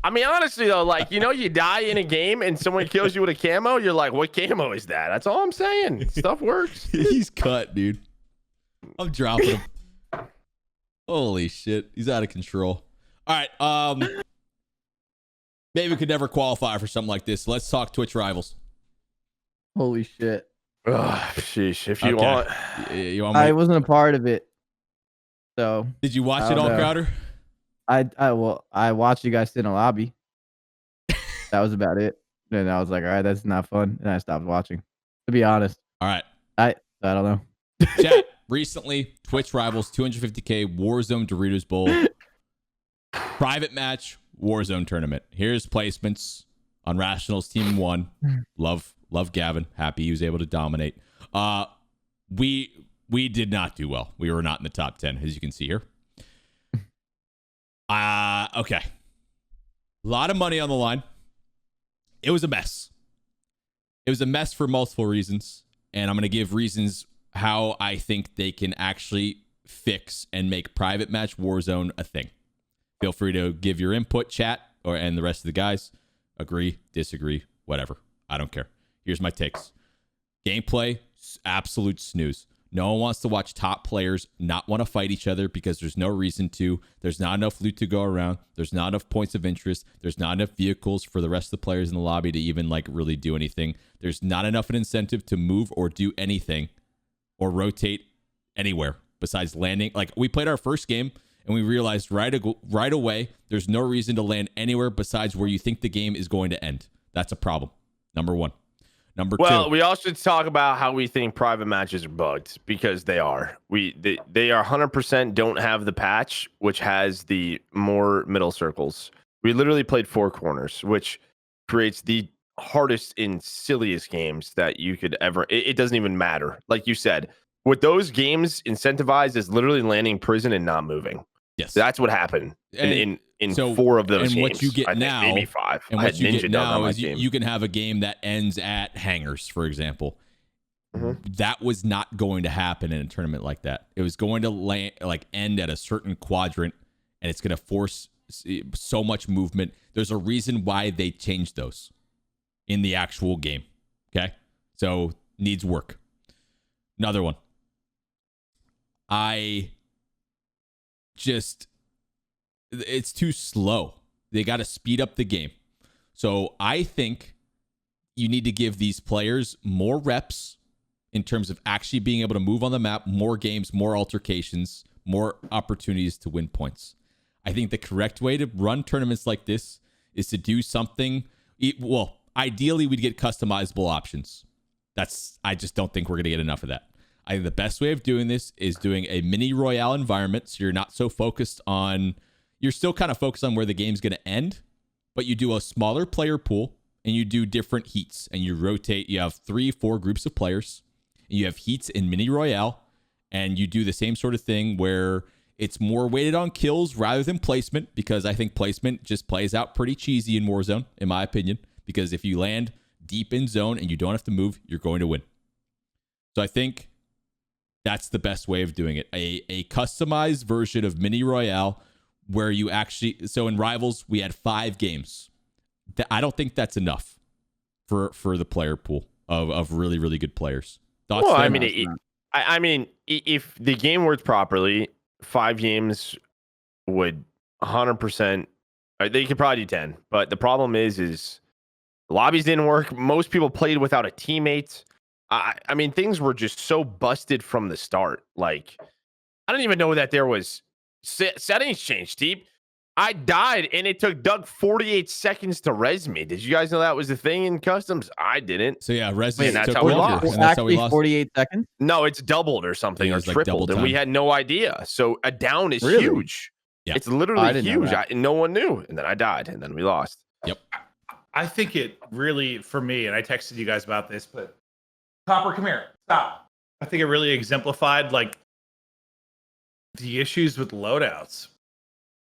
Speaker 4: I mean, honestly though, like, you know, you die in a game and someone kills you with a camo, you're like, what camo is that? That's all I'm saying. Stuff works.
Speaker 1: He's cut, dude. I'm dropping him. Holy shit. He's out of control. All right. Maybe we could never qualify for something like this. Let's talk Twitch rivals.
Speaker 3: Holy shit.
Speaker 4: Sheesh. If you want.
Speaker 1: You want
Speaker 3: I wasn't a part of it. So
Speaker 1: did you watch it all, Crowder?
Speaker 3: I watched you guys sit in a lobby. That was about it. And I was like, all right, that's not fun. And I stopped watching. To be honest.
Speaker 1: All right.
Speaker 3: I don't know.
Speaker 1: Chat, recently, Twitch rivals 250K Warzone Doritos Bowl. Private match Warzone tournament. Here's placements on Rational's team 1. Love Gavin. Happy he was able to dominate. We did not do well. We were not in the top 10, as you can see here. Okay. A lot of money on the line. It was a mess. It was a mess for multiple reasons. And I'm going to give reasons how I think they can actually fix and make private match Warzone a thing. Feel free to give your input, chat, and the rest of the guys. Agree, disagree, whatever. I don't care. Here's my takes. Gameplay, absolute snooze. No one wants to watch top players not want to fight each other because there's no reason to. There's not enough loot to go around. There's not enough points of interest. There's not enough vehicles for the rest of the players in the lobby to even like really do anything. There's not enough an incentive to move or do anything or rotate anywhere besides landing. Like, we played our first game and we realized right away there's no reason to land anywhere besides where you think the game is going to end. That's a problem. Number one. Number two.
Speaker 4: Well, we also should talk about how we think private matches are bugged, because they are. They are 100% don't have the patch, which has the more middle circles. We literally played 4 corners, which creates the hardest and silliest games that you could ever. It doesn't even matter. Like you said, what those games incentivize is literally landing prison and not moving.
Speaker 1: Yes,
Speaker 4: that's what happened in
Speaker 1: so,
Speaker 4: 4 of those
Speaker 1: and
Speaker 4: games.
Speaker 1: What you get now,
Speaker 4: maybe 5.
Speaker 1: And what you get now is you can have a game that ends at hangars, for example. Mm-hmm. That was not going to happen in a tournament like that. It was going to end at a certain quadrant, and it's going to force so much movement. There's a reason why they changed those in the actual game. Okay, so needs work. Another one. It's too slow. They got to speed up the game. So I think you need to give these players more reps in terms of actually being able to move on the map, more games, more altercations, more opportunities to win points. I think the correct way to run tournaments like this is to do something. Well, ideally, we'd get customizable options. I just don't think we're going to get enough of that. I think the best way of doing this is doing a mini royale environment, so you're not so focused on, you're still kind of focused on where the game's going to end, but you do a smaller player pool and you do different heats and you rotate. You have 3-4 groups of players and you have heats in mini royale, and you do the same sort of thing where it's more weighted on kills rather than placement, because I think placement just plays out pretty cheesy in Warzone, in my opinion, because if you land deep in zone and you don't have to move, you're going to win. So I think that's the best way of doing it. A customized version of mini royale where you actually, so in Rivals, we had 5 games. I don't think that's enough for the player pool of really, really good players. Thoughts
Speaker 4: Well,
Speaker 1: there?
Speaker 4: I mean, if the game worked properly, 5 games would 100%. They could probably do 10, but the problem is lobbies didn't work. Most people played without a teammate. I mean, things were just so busted from the start. Like, I don't even know that there was settings changed, TeeP. I died, and it took Doug 48 seconds to res me. Did you guys know that was the thing in customs? I didn't.
Speaker 1: So yeah, res
Speaker 4: Wait, that's
Speaker 1: took
Speaker 4: how we
Speaker 1: longer,
Speaker 4: lost.
Speaker 1: and that's how we
Speaker 3: Actually,
Speaker 1: lost.
Speaker 3: 48 seconds.
Speaker 4: No, it's doubled or something,
Speaker 1: Yeah,
Speaker 4: or
Speaker 1: it's like double
Speaker 4: tripled, and we
Speaker 1: time.
Speaker 4: had no idea. So a down is
Speaker 3: Really?
Speaker 4: huge.
Speaker 1: Yeah.
Speaker 4: It's
Speaker 3: I
Speaker 4: literally
Speaker 3: didn't know
Speaker 4: huge.
Speaker 3: that.
Speaker 4: No one knew, and then I died, and then we lost.
Speaker 2: I think it really, for me, and I texted you guys about this, but Copper, come here, stop. I think it really exemplified like the issues with loadouts.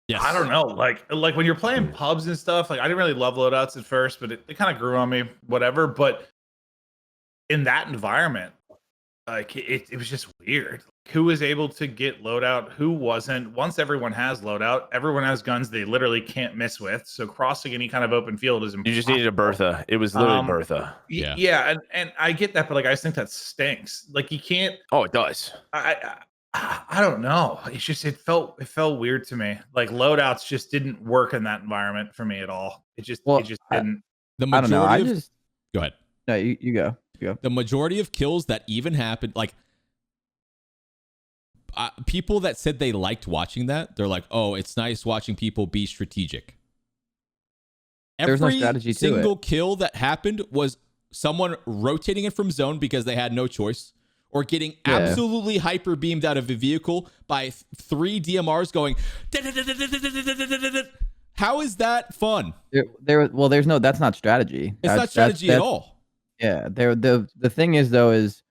Speaker 1: Yes.
Speaker 2: I don't know, like when you're playing pubs and stuff. Like I didn't really love loadouts at first, but it kind of grew on me. Whatever, but in that environment, like it was just weird. Who was able to get loadout? Who wasn't? Once everyone has loadout, everyone has guns they literally can't miss with. So crossing any kind of open field is impossible.
Speaker 4: You just needed a Bertha. It was literally Bertha.
Speaker 1: Yeah.
Speaker 2: Yeah, and I get that, but like I just think that stinks. Like you can't.
Speaker 4: Oh, it does.
Speaker 2: I don't know. It's just it felt weird to me. Like loadouts just didn't work in that environment for me at all. It just didn't.
Speaker 1: The
Speaker 3: I don't know.
Speaker 1: majority go ahead.
Speaker 3: No, you go. You go.
Speaker 1: The majority of kills that even happened, like people that said they liked watching that, they're like, oh, it's nice watching people be strategic.
Speaker 3: There's no strategy to
Speaker 1: single kill that happened was someone rotating it from zone because they had no choice, or getting absolutely hyper beamed out of a vehicle by 3 DMRs going. How is that fun?
Speaker 3: Well, there's no. That's not strategy.
Speaker 1: It's not strategy at all.
Speaker 3: Yeah. The thing is though is,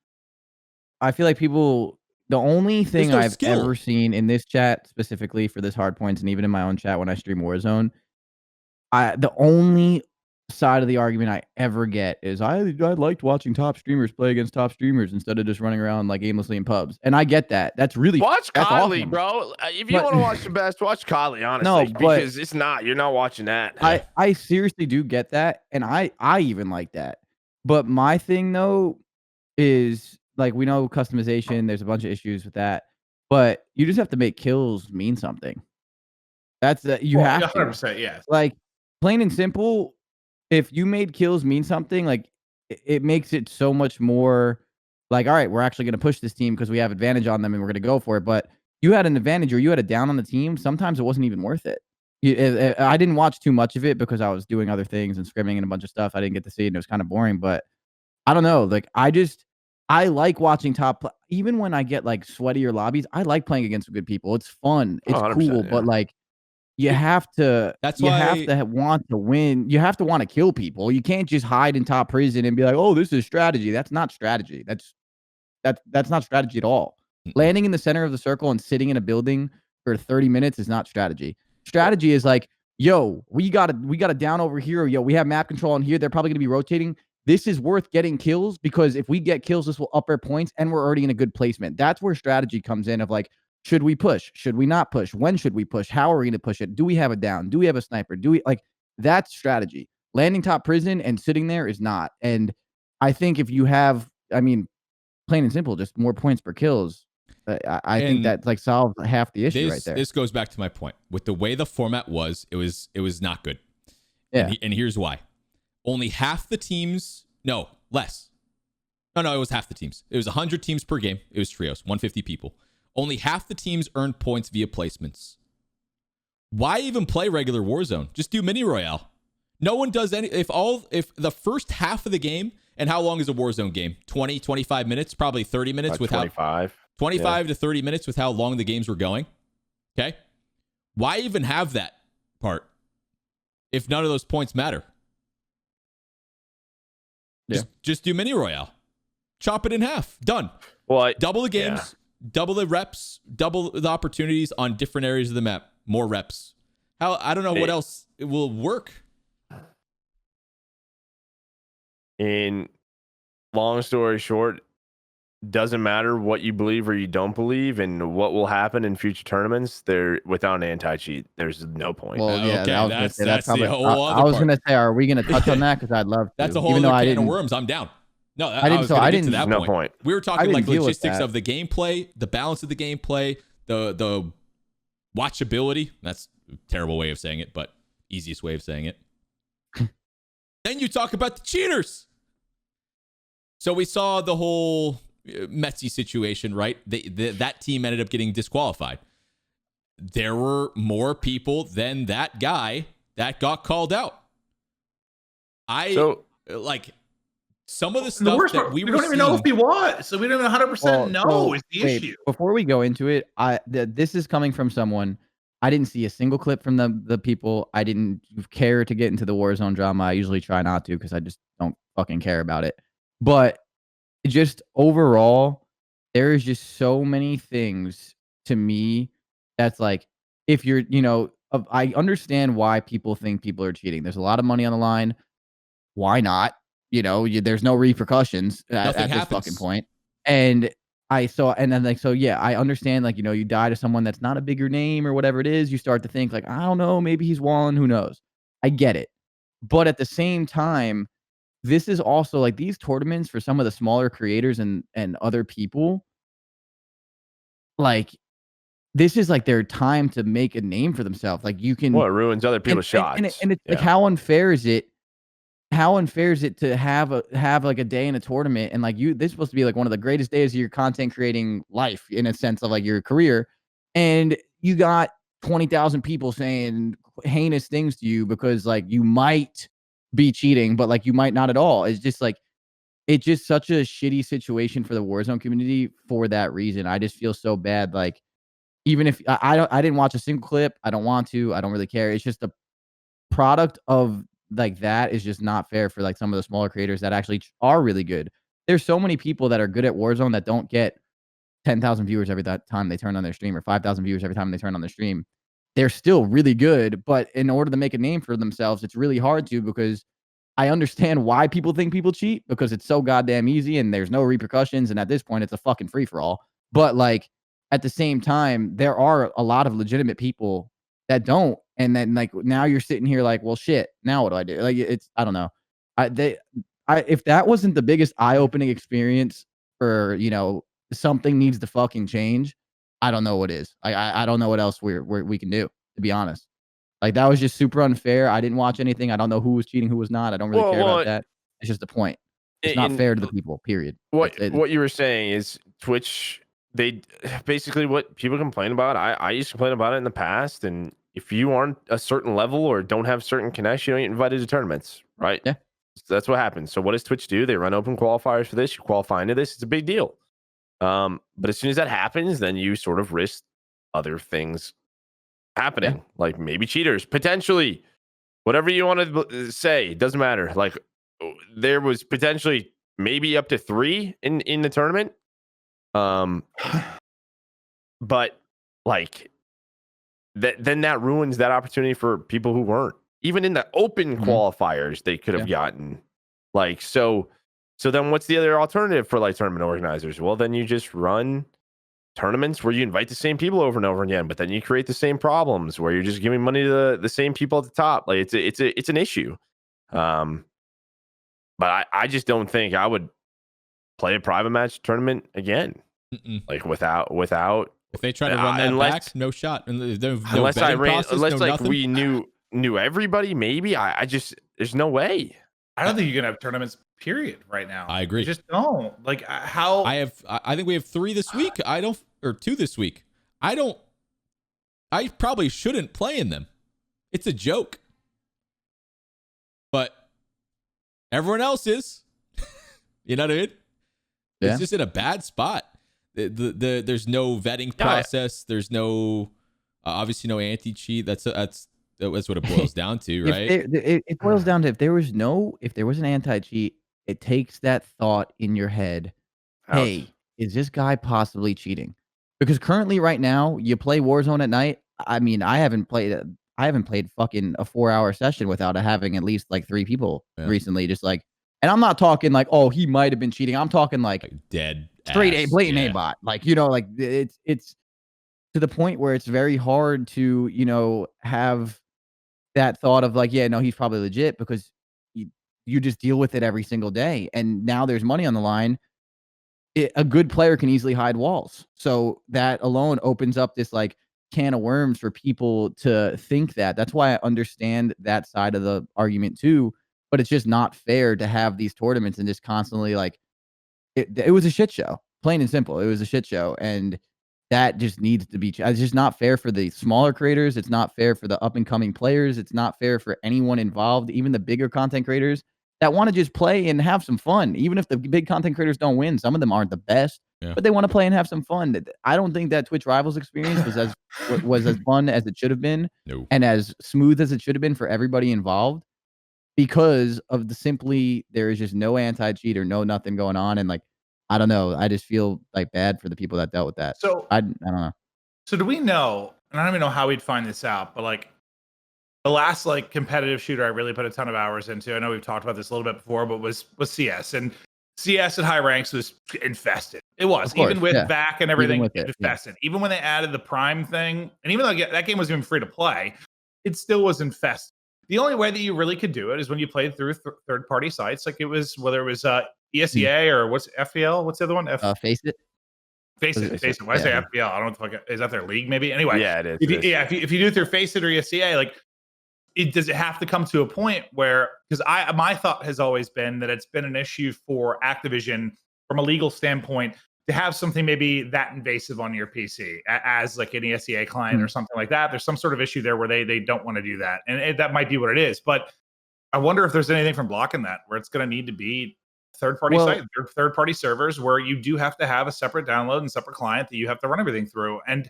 Speaker 3: I feel like people. The only thing
Speaker 1: no
Speaker 3: I've
Speaker 1: skill.
Speaker 3: ever seen in this chat specifically for this Hardpoints, and even in my own chat when I stream Warzone, the only side of the argument I ever get is I liked watching top streamers play against top streamers instead of just running around like aimlessly in pubs. And I get that. That's really
Speaker 4: Watch
Speaker 3: that's
Speaker 4: Kylie,
Speaker 3: awesome.
Speaker 4: bro. If you
Speaker 3: But-
Speaker 4: want to watch the best, watch Kylie, honestly.
Speaker 3: No, but-
Speaker 4: because it's not. You're not watching that.
Speaker 3: I seriously do get that, and I even like that. But my thing though is, like, we know customization, there's a bunch of issues with that, but you just have to make kills mean something. That's you have to.
Speaker 2: 100%. Yes.
Speaker 3: Like, plain and simple, if you made kills mean something, like it makes it so much more like, all right, we're actually going to push this team because we have advantage on them and we're going to go for it. But you had an advantage or you had a down on the team, sometimes it wasn't even worth it. I didn't watch too much of it because I was doing other things and scrimming and a bunch of stuff. I didn't get to see it and it was kind of boring, but I don't know. Like, I like watching even when I get like sweatier lobbies, I like playing against good people. It's fun. It's
Speaker 4: 100%,
Speaker 3: cool,
Speaker 4: yeah.
Speaker 3: but like, you have to.
Speaker 1: That's
Speaker 3: you
Speaker 1: why
Speaker 3: have to want to win. You have to want to kill people. You can't just hide in top prison and be like, "Oh, this is strategy." That's not strategy. That's not strategy at all. Landing in the center of the circle and sitting in a building for 30 minutes is not strategy. Strategy is like, "Yo, we got a down over here. Yo, we have map control on here. They're probably going to be rotating. This is worth getting kills because if we get kills, this will up our points, and we're already in a good placement." That's where strategy comes in. Of like, should we push? Should we not push? When should we push? How are we going to push it? Do we have a down? Do we have a sniper? Do we like that's strategy? Landing top prison and sitting there is not. And I think if you have, I mean, plain and simple, just more points per kills, I think that like solves half the issue right there.
Speaker 1: This goes back to my point. With the way the format was, it was not good.
Speaker 3: Yeah.
Speaker 1: And here's why. Only half the teams, no, less. No, it was half the teams. It was 100 teams per game. It was trios, 150 people. Only half the teams earned points via placements. Why even play regular Warzone? Just do mini royale. No one does any. If the first half of the game, and how long is a Warzone game? 20, 25 minutes, probably 30 minutes with 25 to 30 minutes with how long the games were going. Okay. Why even have that part if none of those points matter? Just do mini royale. Chop it in half. Done.
Speaker 4: Well,
Speaker 1: double the games, double the reps, double the opportunities on different areas of the map. More reps. I don't know what else it will work.
Speaker 4: In long story short, doesn't matter what you believe or you don't believe and what will happen in future tournaments. There, without an anti-cheat, there's no point.
Speaker 3: Well, yeah,
Speaker 1: okay,
Speaker 3: I was gonna say, that's
Speaker 1: the
Speaker 3: probably,
Speaker 1: whole other
Speaker 3: I was
Speaker 1: part.
Speaker 3: gonna say, are we gonna touch on that? Because I'd love to.
Speaker 1: That's a whole
Speaker 3: Even
Speaker 1: other
Speaker 3: though
Speaker 1: can of worms. I'm down. No, I didn't.
Speaker 3: I didn't.
Speaker 1: To that
Speaker 4: no point.
Speaker 1: We were talking like
Speaker 3: deal with
Speaker 1: logistics
Speaker 3: that.
Speaker 1: of the gameplay, the balance of the gameplay, the watchability. That's a terrible way of saying it, but easiest way of saying it. Then you talk about the cheaters. So we saw the whole Metsy situation, right? That team ended up getting disqualified. There were more people than that guy that got called out. Some of the stuff that we
Speaker 2: don't even know if he was, so we don't 100% know is the issue.
Speaker 3: Before we go into it, this is coming from someone. I didn't see a single clip from the people. I didn't care to get into the Warzone drama. I usually try not to because I just don't fucking care about it. But just overall, there is just so many things to me that's like, if you're, I understand why people think people are cheating. There's a lot of money on the line. Why not? There's no repercussions at this fucking point. And I understand, you die to someone that's not a bigger name or whatever it is. You start to think like, I don't know, maybe he's walling, who knows? I get it. But at the same time, this is also like these tournaments for some of the smaller creators and other people, like, this is like their time to make a name for themselves. Like, you can.
Speaker 4: Well, it ruins other people's shots.
Speaker 3: And it's like, how unfair is it? How unfair is it to have like a day in a tournament and like this is supposed to be like one of the greatest days of your content creating life in a sense of like your career, and you got 20,000 people saying heinous things to you because like you might be cheating, but like you might not at all. It's just like, it's just such a shitty situation for the Warzone community for that reason. I just feel so bad. Like, even if I didn't watch a single clip, I don't want to. I don't really care. It's just a product of like that is just not fair for like some of the smaller creators that actually are really good. There's so many people that are good at Warzone that don't get 10,000 viewers every time they turn on their stream or 5,000 viewers every time they turn on their stream. They're still really good, but in order to make a name for themselves, it's really hard to, because I understand why people think people cheat, because it's so goddamn easy and there's no repercussions. And at this point, it's a fucking free for all. But like, at the same time, there are a lot of legitimate people that don't. And then like, now you're sitting here like, well, shit, now what do I do? Like, I don't know. If that wasn't the biggest eye-opening experience for, something needs to fucking change, I don't know what is. I don't know what else we can do, to be honest. Like, that was just super unfair. I didn't watch anything. I don't know who was cheating, who was not. I don't really care about that. It's just the point. It's not fair to the people, period.
Speaker 4: What you were saying is Twitch, they basically, what people complain about, I used to complain about it in the past, and if you aren't a certain level or don't have certain connections, you don't get invited to tournaments, right?
Speaker 3: Yeah.
Speaker 4: So that's what happens. So what does Twitch do? They run open qualifiers for this. You qualify into this. It's a big deal. But as soon as that happens, then you sort of risk other things happening, like maybe cheaters, potentially, whatever you want to say, it doesn't matter. Like, there was potentially maybe up to 3 in the tournament. But like, then that ruins that opportunity for people who weren't even in the open qualifiers. They could have gotten like, so then what's the other alternative for like tournament organizers? Well, then you just run tournaments where you invite the same people over and over again, but then you create the same problems where you're just giving money to the same people at the top. Like, it's an issue. But I just don't think I would play a private match tournament again. Like, without
Speaker 1: if they try to run that back, no shot.
Speaker 4: Unless we knew everybody, maybe. I just, there's no way.
Speaker 2: I don't think you can have tournaments, period, right now.
Speaker 1: I agree.
Speaker 2: You just don't. Like, how?
Speaker 1: I think we have 3 this week. Or 2 this week. I probably shouldn't play in them. It's a joke. Everyone else is. You know what I mean?
Speaker 3: Yeah.
Speaker 1: It's just in a bad spot. There's no vetting process. There's no obviously no anti-cheat. That's what it boils down to, right?
Speaker 3: It boils down to if there was an anti-cheat, it takes that thought in your head. Hey, is this guy possibly cheating? Because currently, right now, you play Warzone at night. I mean, I haven't played fucking a 4-hour session without having at least like 3 people recently. Just like, and I'm not talking like, oh, he might have been cheating. I'm talking like
Speaker 1: dead
Speaker 3: straight
Speaker 1: ass,
Speaker 3: blatant aimbot. Like, like it's to the point where it's very hard to have that thought of like, yeah, no, he's probably legit, because you just deal with it every single day. And now there's money on the line. A good player can easily hide walls. So that alone opens up this like can of worms for people to think that. That's why I understand that side of the argument too. But it's just not fair to have these tournaments and just constantly like it was a shit show, plain and simple. It was a shit show. And that just needs to be, it's just not fair for the smaller creators. It's not fair for the up and coming players. It's not fair for anyone involved, even the bigger content creators that want to just play and have some fun. Even if the big content creators don't win, some of them aren't the best, but they want to play and have some fun. I don't think that Twitch Rivals experience was as fun as it should have been, and as smooth as it should have been for everybody involved, because of there is just no anti-cheat or no nothing going on. And like, I don't know. I just feel like bad for the people that dealt with that.
Speaker 2: So
Speaker 3: I don't know.
Speaker 2: So do we know, and I don't even know how we'd find this out, but like the last like competitive shooter I really put a ton of hours into, I know we've talked about this a little bit before, but was CS. And CS at high ranks was infested. It was, even with VAC and everything, infested. Even when they added the Prime thing, and even though that game wasn't even free to play, it still was infested. The only way that you really could do it is when you played through third-party sites, like it was, whether it was ESEA or what's FPL? What's the other one?
Speaker 3: Face It.
Speaker 2: Face It. When I say FPL, I don't know if is that their league maybe? Anyway,
Speaker 4: yeah, it is.
Speaker 2: If you do it through Face It or ESEA, like does it have to come to a point where, because my thought has always been that it's been an issue for Activision from a legal standpoint to have something maybe that invasive on your PC as like an ESEA client or something like that. There's some sort of issue there where they don't want to do that, and that might be what it is. But I wonder if there's anything from blocking that, where it's going to need to be third-party site, third-party servers, where you do have to have a separate download and separate client that you have to run everything through. And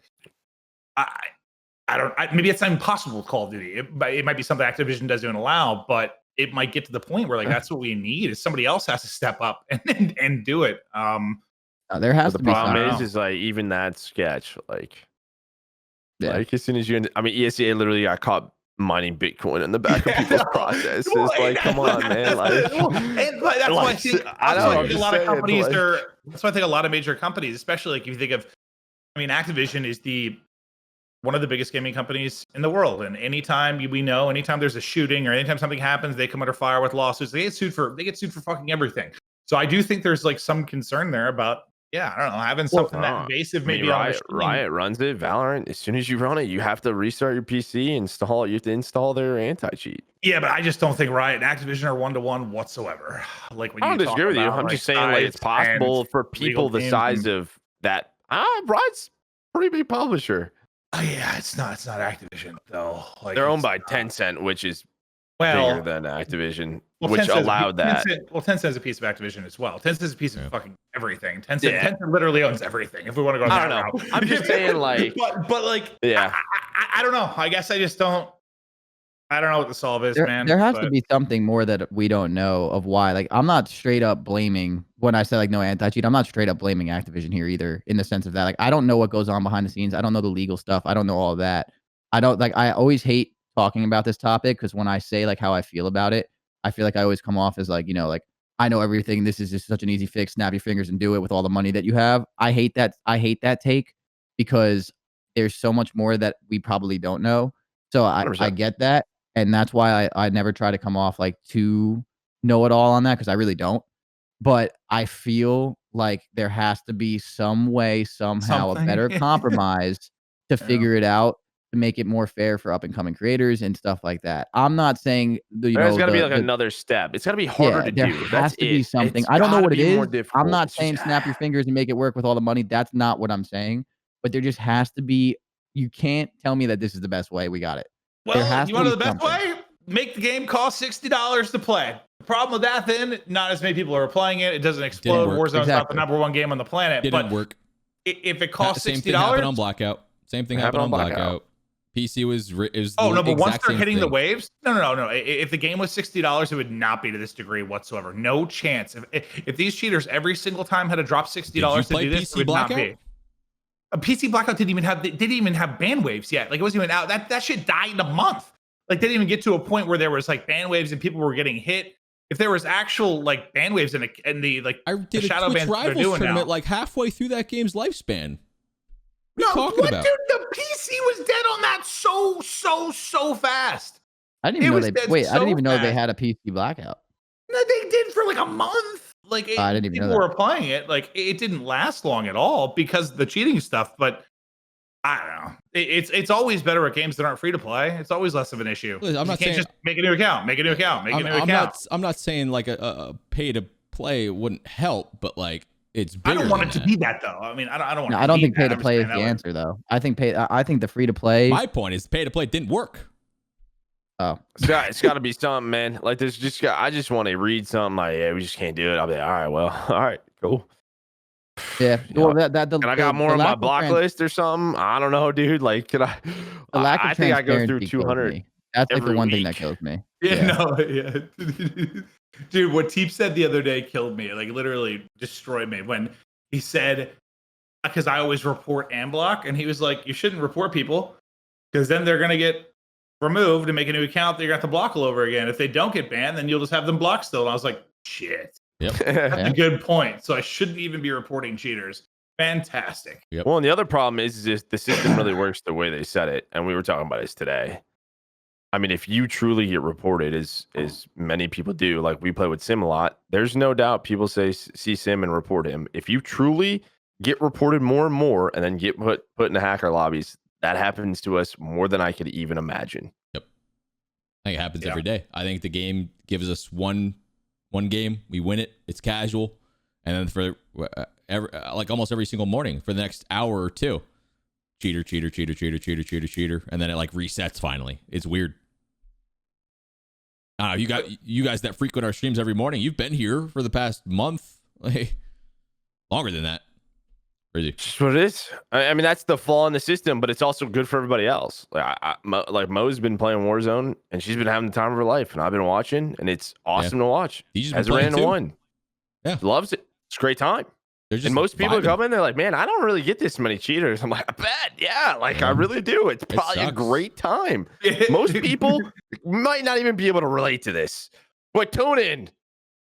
Speaker 2: maybe it's not impossible with Call of Duty. It might be something Activision doesn't allow, but it might get to the point where like that's what we need is somebody else has to step up and do it.
Speaker 3: There has to be.
Speaker 4: The problem is like even that sketch, like as soon as ESEA literally got caught mining Bitcoin in the back of people's processes. Like, come on, man. Like,
Speaker 2: that's why I think a lot of companies are. That's why I think a lot of major companies, especially like if you think of, Activision is one of the biggest gaming companies in the world, and anytime there's a shooting or anytime something happens, they come under fire with lawsuits. They get sued for fucking everything. So I do think there's like some concern there about. Yeah, I don't know, having something that invasive maybe on
Speaker 4: Riot runs it. Valorant, as soon as you run it, you have to restart your PC, you have to install their anti-cheat.
Speaker 2: Yeah, but I just don't think Riot and Activision are one-to-one whatsoever. Like when
Speaker 4: I don't disagree with you. I'm just saying like it's possible for people the size of that. Riot's a pretty big publisher.
Speaker 2: Oh yeah, it's not Activision though. Like,
Speaker 4: they're owned by Tencent, which is bigger than Activision, which allowed that.
Speaker 2: Tencent is a piece of Activision as well. Tencent is a piece of fucking everything. Tencent literally owns everything. If we want to go, I don't know.
Speaker 4: I'm just saying, like,
Speaker 2: but like,
Speaker 4: yeah,
Speaker 2: I don't know. I guess I just don't. I don't know what the solve is, man.
Speaker 3: There has to be something more that we don't know of why. Like, I'm not straight up blaming when I say like no anti-cheat. I'm not straight up blaming Activision here either, in the sense of that. Like, I don't know what goes on behind the scenes. I don't know the legal stuff. I don't know all of that. I always hate talking about this topic because when I say like how I feel about it, I feel like I always come off as like, like I know everything. This is just such an easy fix. Snap your fingers and do it with all the money that you have. I hate that take because there's so much more that we probably don't know. So I get that. And that's why I never try to come off like too know it all on that because I really don't. But I feel like there has to be some way, somehow, a better compromise to figure it out, to make it more fair for up and coming creators and stuff like that. I'm not saying
Speaker 4: there's got to be like another step. It's got to be harder to do.
Speaker 3: There has to be something. I don't know what it is. I'm not saying snap your fingers and make it work with all the money. That's not what I'm saying. But there just has to be. You can't tell me that this is the best way. We got it.
Speaker 2: Well, you want to know the best way? Make the game cost $60 to play. problem with that, then, not as many people are playing it. It doesn't explode.
Speaker 1: work.
Speaker 2: Warzone's not the #1 game on the planet.
Speaker 1: Didn't
Speaker 2: but
Speaker 1: work.
Speaker 2: If it costs
Speaker 1: Same
Speaker 2: $60,
Speaker 1: thing happened on Blackout. Same thing happened on Blackout. PC was
Speaker 2: oh no, but once
Speaker 1: exact
Speaker 2: they're
Speaker 1: same
Speaker 2: hitting the
Speaker 1: thing.
Speaker 2: waves, no. If the game was $60, it would not be to this degree whatsoever. No chance. If these cheaters every single time had to drop $60 to
Speaker 1: play
Speaker 2: do this,
Speaker 1: PC
Speaker 2: it would
Speaker 1: Blackout?
Speaker 2: not be. A PC Blackout didn't even have band waves yet. Like, it wasn't even out. That shit died in a month. Like, they didn't even get to a point where there was like band waves and people were getting hit. If there was actual like band waves in the like,
Speaker 1: I did
Speaker 2: the
Speaker 1: a
Speaker 2: shadow
Speaker 1: Twitch
Speaker 2: bands they're
Speaker 1: Rivals
Speaker 2: doing
Speaker 1: tournament
Speaker 2: now.
Speaker 1: like halfway through that game's lifespan. What are you
Speaker 2: No,
Speaker 1: talking
Speaker 2: what,
Speaker 1: about?
Speaker 2: dude? The PC was dead on that so fast.
Speaker 3: I didn't even know
Speaker 2: was
Speaker 3: they
Speaker 2: dead
Speaker 3: wait. I didn't
Speaker 2: so
Speaker 3: even know they
Speaker 2: fast.
Speaker 3: had a PC blackout.
Speaker 2: No, they did for like a month. Like,
Speaker 3: I didn't even know
Speaker 2: people
Speaker 3: that.
Speaker 2: were playing it. Like, it didn't last long at all because of the cheating stuff. But I don't know. It's always better at games that aren't free to play. It's always less of an issue.
Speaker 1: Listen, I'm
Speaker 2: You
Speaker 1: not
Speaker 2: can't
Speaker 1: saying-
Speaker 2: just make a new account, make a new account, make a new account.
Speaker 1: I'm not saying like a pay to play wouldn't help, but like it's bigger
Speaker 2: I don't want
Speaker 1: than
Speaker 2: it to
Speaker 1: that.
Speaker 2: be that though. I mean, I don't want.
Speaker 3: No,
Speaker 2: it
Speaker 3: I don't
Speaker 2: be
Speaker 3: think pay
Speaker 2: that.
Speaker 3: to
Speaker 2: I'm just
Speaker 3: play is
Speaker 2: saying
Speaker 3: the
Speaker 2: that
Speaker 3: answer though. I think the free to play.
Speaker 1: My point is pay to play didn't work.
Speaker 3: Oh,
Speaker 4: It's got to be something, man. Like there's just I just want to read something like, yeah, we just can't do it. I'll be like, all right, well, all right, cool.
Speaker 3: yeah. Well, that
Speaker 4: And I got more on my block list or something. I don't know, dude. Like, can I?
Speaker 3: The lack of
Speaker 4: I think I go through
Speaker 3: transparency kills
Speaker 4: 200.
Speaker 3: me. That's like the
Speaker 4: every
Speaker 3: one thing that
Speaker 4: week.
Speaker 3: kills me.
Speaker 2: Yeah. Dude, what TeeP said the other day killed me. Like, literally destroyed me when he said, because I always report and block, and he was like, you shouldn't report people because then they're gonna get removed and make a new account that you're gonna have to block all over again. If they don't get banned, then you'll just have them blocked still. And I was like, shit. That's
Speaker 3: Yeah.
Speaker 2: a good point. So I shouldn't even be reporting cheaters. Fantastic.
Speaker 4: Well, and the other problem is just the system really works the way they said it, and we were talking about this today. I mean, if you truly get reported, as many people do, like we play with Sim a lot, there's no doubt people see Sim and report him. If you truly get reported more and more, and then get put in the hacker lobbies, that happens to us more than I could even imagine.
Speaker 1: I think it happens every day. I think the game gives us one game, we win it, it's casual, and then for like almost every single morning for the next hour or two, cheater, and then it like resets finally. It's weird. You guys that frequent our streams every morning, you've been here for the past month, like longer than that. Crazy.
Speaker 4: Just what it is. I mean, that's the flaw in the system, but it's also good for everybody else. Like Mo's been playing Warzone, and she's been having the time of her life, and I've been watching, and it's awesome to watch.
Speaker 1: He's just
Speaker 4: Has
Speaker 1: been
Speaker 4: ran
Speaker 1: playing too.
Speaker 4: one.
Speaker 1: Yeah.
Speaker 4: Loves it. It's a great time.
Speaker 1: They're just
Speaker 4: And most people
Speaker 1: vibing.
Speaker 4: come in, they're like, man, I don't really get this many cheaters. I'm like, I bet. Yeah, like I really do. It's probably a
Speaker 1: sucks.
Speaker 4: great time. Most people might not even be able to relate to this. But tune in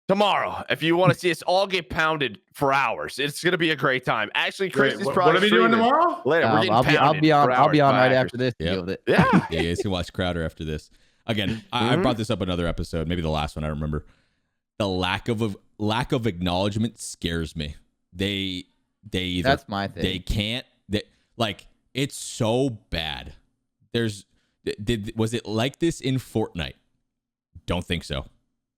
Speaker 4: tomorrow if you want to see us all get pounded for hours. It's going to be a great time. Actually, Chris is probably
Speaker 2: what are we doing
Speaker 4: streaming
Speaker 2: tomorrow?
Speaker 4: later. We're getting
Speaker 3: I'll
Speaker 4: pounded
Speaker 3: be on
Speaker 4: for
Speaker 3: I'll be
Speaker 4: hours
Speaker 3: on
Speaker 4: by
Speaker 3: right
Speaker 4: hackers.
Speaker 3: after this to
Speaker 1: Yep.
Speaker 3: deal with it.
Speaker 4: Yeah.
Speaker 1: Yeah, you guys can watch Crowder after this. Again, I brought this up another episode, maybe the last one I remember. The lack of acknowledgement scares me. They either
Speaker 3: That's my thing.
Speaker 1: they can't like it's so bad. Was it like this in Fortnite? Don't think so.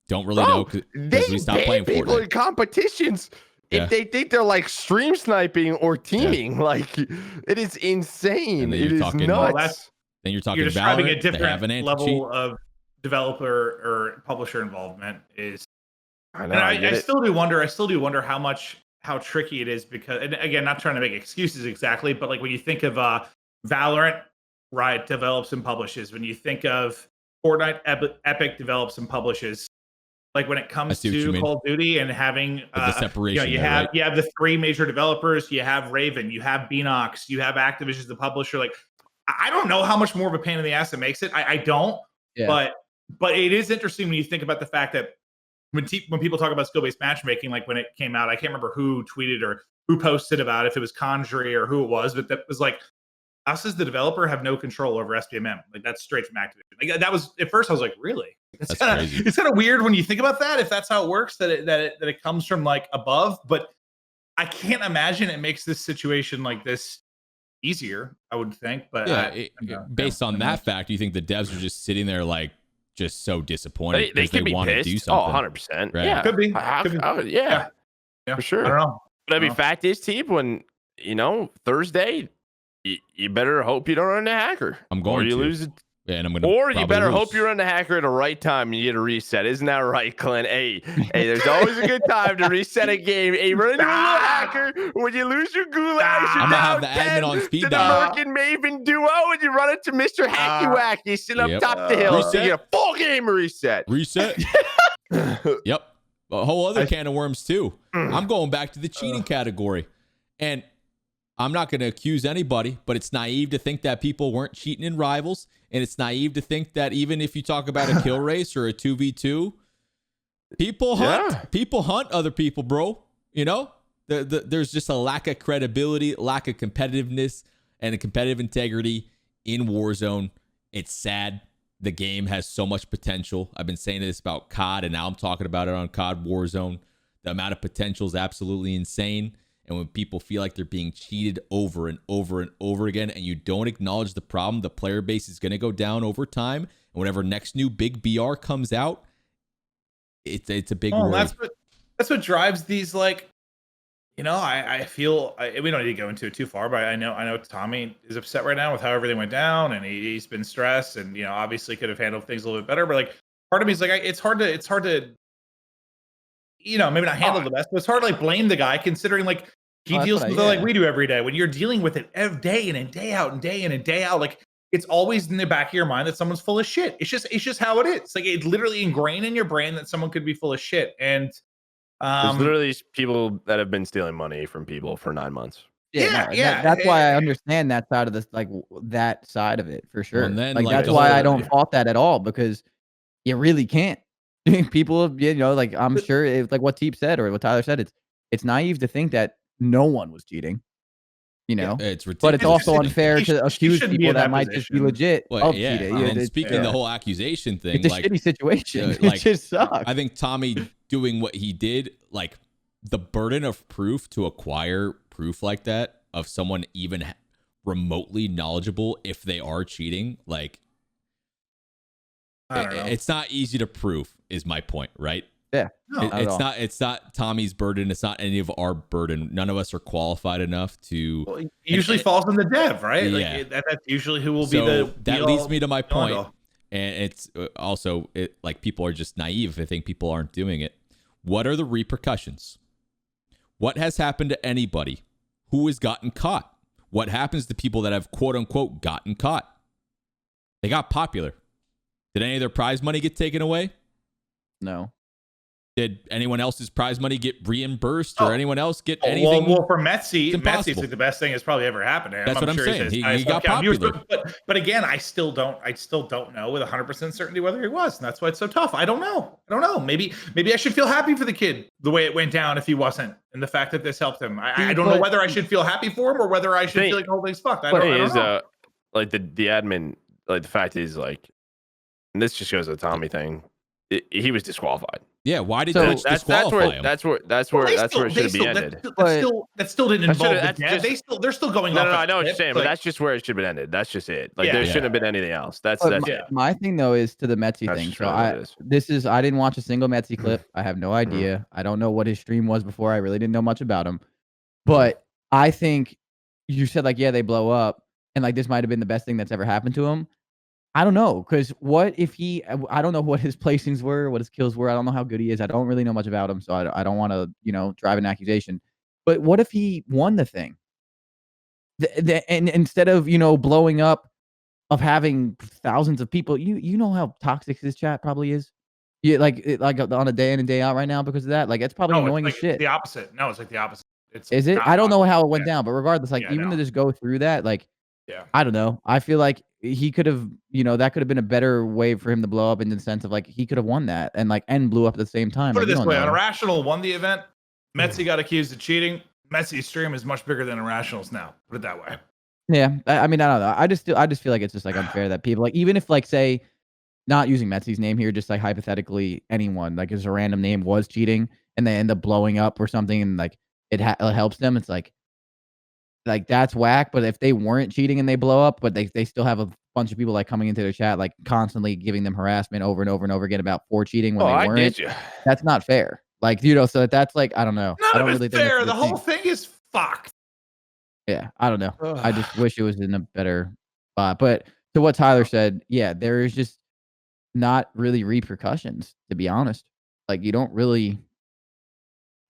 Speaker 1: Don't really know because
Speaker 4: They
Speaker 1: we stopped
Speaker 4: ban
Speaker 1: playing
Speaker 4: people
Speaker 1: Fortnite.
Speaker 4: in competitions
Speaker 1: Yeah.
Speaker 4: if they think they're like stream sniping or teaming. Like it is insane.
Speaker 1: And then
Speaker 4: It
Speaker 1: you're
Speaker 4: is
Speaker 1: talking-
Speaker 2: Well,
Speaker 4: nuts.
Speaker 2: that's
Speaker 1: Then you're talking
Speaker 2: you're describing
Speaker 1: Valorant.
Speaker 2: a
Speaker 1: They have an
Speaker 2: different
Speaker 1: anti-cheat.
Speaker 2: level of developer or publisher involvement. Is
Speaker 4: I know.
Speaker 2: and
Speaker 4: I get
Speaker 2: I
Speaker 4: it.
Speaker 2: still do wonder how tricky it is because, and again, not trying to make excuses exactly, but like when you think of Valorant, Riot develops and publishes. When you think of Fortnite, Epic develops and publishes. Like when it comes
Speaker 1: see what you
Speaker 2: to
Speaker 1: mean.
Speaker 2: Call of Duty and having
Speaker 1: The separation.
Speaker 2: you
Speaker 1: there,
Speaker 2: have
Speaker 1: right?
Speaker 2: you have the three major developers, you have Raven, you have Beanox, you have Activision, the publisher. Like I don't know how much more of a pain in the ass it makes it. I don't.
Speaker 3: Yeah.
Speaker 2: But it is interesting when you think about the fact that when people talk about skill-based matchmaking, like when it came out, I can't remember who tweeted or who posted about it, if it was Conjury or who it was, but that was like, us as the developer have no control over SBMM. Like that's straight from Activision. Like that was at first I was like, really?
Speaker 1: That's crazy.
Speaker 2: It's kind of weird when you think about that. If that's how it works, that it comes from like above. But I can't imagine it makes this situation like this easier. I would think, but
Speaker 1: Based on that fact, you think the devs are just sitting there like just so disappointed
Speaker 4: They
Speaker 1: because
Speaker 4: could be
Speaker 1: want to
Speaker 4: pissed.
Speaker 1: do something?
Speaker 4: 100%.
Speaker 1: Right.
Speaker 4: Yeah.
Speaker 2: Could be.
Speaker 4: Yeah,
Speaker 2: Yeah,
Speaker 4: for sure.
Speaker 2: I don't know.
Speaker 4: But I mean,
Speaker 2: No.
Speaker 4: fact is, TeeP, when Thursday, you better hope you don't run a hacker.
Speaker 1: I'm going
Speaker 4: or you
Speaker 1: to.
Speaker 4: lose
Speaker 1: and I'm gonna.
Speaker 4: Or you
Speaker 1: probably
Speaker 4: better
Speaker 1: lose.
Speaker 4: hope you run the hacker at the right time and you get a reset. Isn't that right, Clint? Hey, there's always a good time to reset a game. Hey, run into a little hacker. When you lose your gulags, you're
Speaker 1: I'm gonna
Speaker 4: down
Speaker 1: have the
Speaker 4: 10
Speaker 1: admin on speed
Speaker 4: to the
Speaker 1: dial.
Speaker 4: Merk and Maven duo, and you run into Mr. Hacky Wacky sitting up
Speaker 1: Yep.
Speaker 4: top the hill. So
Speaker 1: Reset.
Speaker 4: you get a full game reset.
Speaker 1: Reset. Yep. A whole other can of worms too. I'm going back to the cheating category, and I'm not going to accuse anybody, but it's naive to think that people weren't cheating in rivals, and it's naive to think that even if you talk about a kill race or a 2v2, people hunt other people, bro. You know, there's just a lack of credibility, lack of competitiveness, and a competitive integrity in Warzone. It's sad. The game has so much potential. I've been saying this about COD, and now I'm talking about it on COD Warzone. The amount of potential is absolutely insane. And when people feel like they're being cheated over and over and over again, and you don't acknowledge the problem, the player base is going to go down over time. And whenever next new big BR comes out, it's a big worry.
Speaker 2: That's what drives these, like, you know, I feel we don't need to go into it too far, but I know Tommy is upset right now with how everything went down, and he's been stressed, and you know, obviously could have handled things a little bit better. But like, part of me is like, it's hard to, you know, maybe not handle the best, but it's hard to like blame the guy considering like he deals with it like we do every day. When you're dealing with it every day in and day out and day in and day out, like it's always in the back of your mind that someone's full of shit. It's just how it is. Like it's literally ingrained in your brain that someone could be full of shit. And
Speaker 4: there's literally people that have been stealing money from people for 9 months.
Speaker 3: That's why I understand that side of this, like that side of it for sure.
Speaker 1: Well, and then,
Speaker 3: like that's
Speaker 1: the
Speaker 3: why
Speaker 1: whole-
Speaker 3: I don't fault that at all, because you really can't. People, you know, like I'm sure if like what TeeP said or what Tyler said, it's naive to think that no one was cheating. You know,
Speaker 1: it's ridiculous.
Speaker 3: but it's also unfair
Speaker 2: you
Speaker 3: to accuse
Speaker 2: shouldn't be
Speaker 3: people
Speaker 2: in
Speaker 3: that
Speaker 2: that
Speaker 3: might just be
Speaker 2: position.
Speaker 3: legit
Speaker 1: Well,
Speaker 3: of
Speaker 1: yeah.
Speaker 3: cheating.
Speaker 1: And speaking of the whole accusation thing,
Speaker 3: it's a
Speaker 1: like
Speaker 3: shitty situation.
Speaker 1: like,
Speaker 3: It just sucks.
Speaker 1: I think Tommy doing what he did, like the burden of proof to acquire proof like that of someone even remotely knowledgeable if they are cheating, like
Speaker 2: I don't know.
Speaker 1: it's not easy to prove is my point, right?
Speaker 3: Yeah.
Speaker 2: No,
Speaker 1: It's not Tommy's burden. It's not any of our burden. None of us are qualified enough to.
Speaker 2: Well, it usually falls on the dev, right?
Speaker 1: Yeah.
Speaker 2: Like that's usually who will be
Speaker 1: So
Speaker 2: the.
Speaker 1: that leads me to my point.
Speaker 2: all.
Speaker 1: And it's also like people are just naive if they think people aren't doing it. What are the repercussions? What has happened to anybody who has gotten caught? What happens to people that have quote unquote gotten caught? They got popular. Did any of their prize money get taken away?
Speaker 3: No.
Speaker 1: Did anyone else's prize money get reimbursed or anyone else get anything?
Speaker 2: Well, for Metzi,
Speaker 1: It's impossible.
Speaker 2: Metzi's like the best thing that's probably ever happened to him.
Speaker 1: That's what I'm
Speaker 2: sure
Speaker 1: saying.
Speaker 2: he's
Speaker 1: He got popular.
Speaker 2: But again, I still don't know with 100% certainty whether he was, and that's why it's so tough. I don't know. Maybe I should feel happy for the kid the way it went down if he wasn't, and the fact that this helped him. I don't know whether I should feel happy for him or whether I should feel like the whole thing's fucked. I don't know.
Speaker 4: Like the admin, like the fact is like, and this just shows the Tommy thing. He was disqualified.
Speaker 1: Yeah, why did
Speaker 3: So
Speaker 1: Twitch disqualify him?
Speaker 4: That's where it should be ended.
Speaker 2: That still didn't involve the dev. They're still going off.
Speaker 4: No, I know what you're saying, but that's just where it should have been ended. That's just it. Like there shouldn't have been anything else. That's
Speaker 3: my thing though is to the Metzi thing. So I didn't watch a single Metzi clip. I have no idea. I don't know what his stream was before. I really didn't know much about him. But I think you said like, yeah, they blow up, and like this might have been the best thing that's ever happened to him. I don't know, because what if I don't know what his placings were, what his kills were. I don't know how good he is. I don't really know much about him, so I don't want to, drive an accusation. But what if he won the thing? And instead of, blowing up, of having thousands of people, you know how toxic his chat probably is? Yeah, like on a day in and day out right now because of that. Like, it's probably annoying as shit.
Speaker 2: The opposite. No, it's like the opposite.
Speaker 3: Is it? I don't know how it went down, but regardless, like even to just go through that, like, I don't know. I feel like he could have, that could have been a better way for him to blow up in the sense of like he could have won that and blew up at the same time.
Speaker 2: Put it this way: Irrational won the event. Metzi got accused of cheating. Metzi's stream is much bigger than Irrational's now. Put it that way.
Speaker 3: Yeah, I mean, I don't know. I just feel like it's just like unfair that people like, even if like say, not using Metzi's name here, just like hypothetically anyone like as a random name was cheating and they end up blowing up or something and like it helps them. It's like that's whack. But if they weren't cheating and they blow up, but they still have a bunch of people like coming into their chat like constantly giving them harassment over and over and over again about for cheating when they weren't. That's not fair. Like, so that's like, I don't know.
Speaker 2: None
Speaker 3: I don't
Speaker 2: of
Speaker 3: really
Speaker 2: it's
Speaker 3: think
Speaker 2: fair. The whole thing is fucked.
Speaker 3: Yeah, I don't know. I just wish it was in a better spot. But to what Tyler said, yeah, there is just not really repercussions, to be honest. Like, you don't really,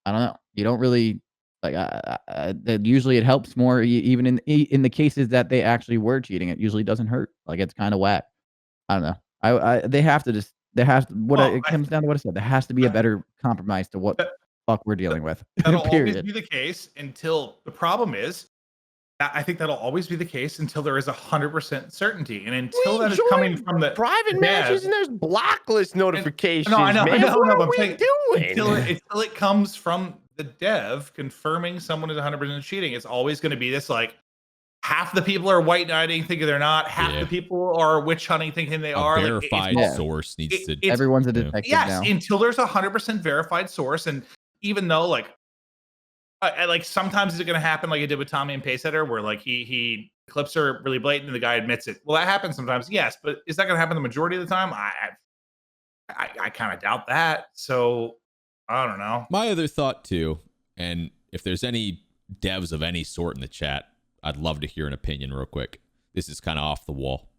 Speaker 3: I don't know, you don't really like. That usually it helps more, even in the cases that they actually were cheating. It usually doesn't hurt. Like, it's kind of whack. I don't know. They have to just there has to, it comes down to what I said. There has to be a better compromise to what fuck we're dealing with.
Speaker 2: That'll always
Speaker 3: Period.
Speaker 2: be the case until the problem is. I think that'll always be the case until there is 100% certainty, and until that is coming from the
Speaker 4: private matches and there's blacklist notifications.
Speaker 2: No, I know.
Speaker 4: What are
Speaker 2: I'm
Speaker 4: we
Speaker 2: saying
Speaker 4: doing?
Speaker 2: Until it comes from the dev confirming someone is 100% cheating, it's always going to be this like half the people are white knighting thinking they're not, half the people are witch hunting thinking they are.
Speaker 1: A verified source needs to.
Speaker 3: Everyone's a detective now.
Speaker 2: Yes, until there's 100% verified source, and even though like sometimes is it going to happen like it did with Tommy and Pacesetter, where like he clips are really blatant and the guy admits it. Well, that happens sometimes, yes, but is that going to happen the majority of the time? I kind of doubt that. So I don't know.
Speaker 1: My other thought too, and if there's any devs of any sort in the chat, I'd love to hear an opinion real quick. This is kind of off the wall.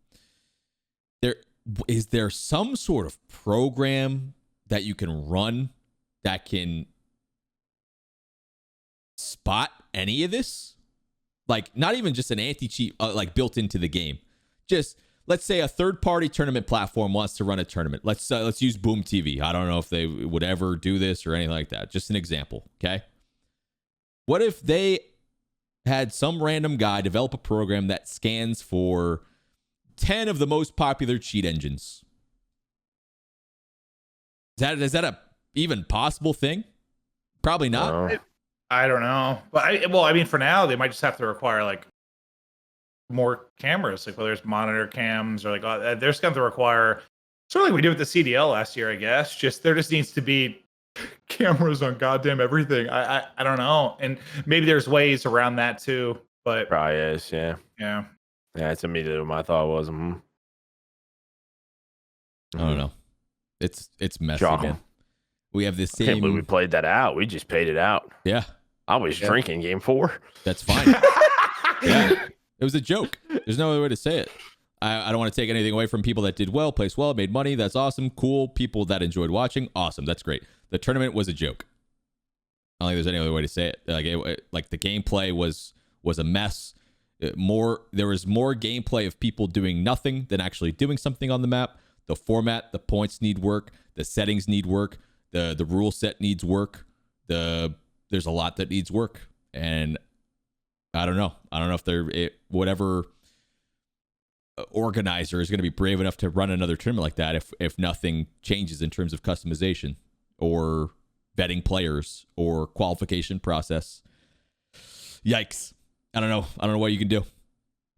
Speaker 1: Is there some sort of program that you can run that can spot any of this? Like, not even just an anti-cheat like built into the game. Just let's say a third-party tournament platform wants to run a tournament. Let's use Boom TV. I don't know if they would ever do this or anything like that. Just an example, okay? What if they had some random guy develop a program that scans for 10 of the most popular cheat engines? Is that a even possible thing? Probably not.
Speaker 2: I don't know, but I mean, for now, they might just have to require like more cameras, like whether it's monitor cams or like they're just going to require sort of like we did with the CDL last year, I guess. Just there just needs to be cameras on goddamn everything. I don't know, and maybe there's ways around that too. But
Speaker 4: probably is, yeah. That's immediately what my thought was.
Speaker 1: I don't know. It's messy,
Speaker 4: Shocking.
Speaker 1: man. We have the
Speaker 4: I
Speaker 1: same.
Speaker 4: can't believe we played that out. We just paid it out.
Speaker 1: Yeah.
Speaker 4: I was drinking game 4.
Speaker 1: That's fine. Yeah. It was a joke. There's no other way to say it. I don't want to take anything away from people that did well, placed well, made money. That's awesome. Cool. People that enjoyed watching. Awesome. That's great. The tournament was a joke. I don't think there's any other way to say it. Like the gameplay was a mess. There was more gameplay of people doing nothing than actually doing something on the map. The format, the points need work. The settings need work. The rule set needs work. There's a lot that needs work, and I don't know. I don't know if whatever organizer is going to be brave enough to run another tournament like that if nothing changes in terms of customization or vetting players or qualification process. Yikes. I don't know what you can do.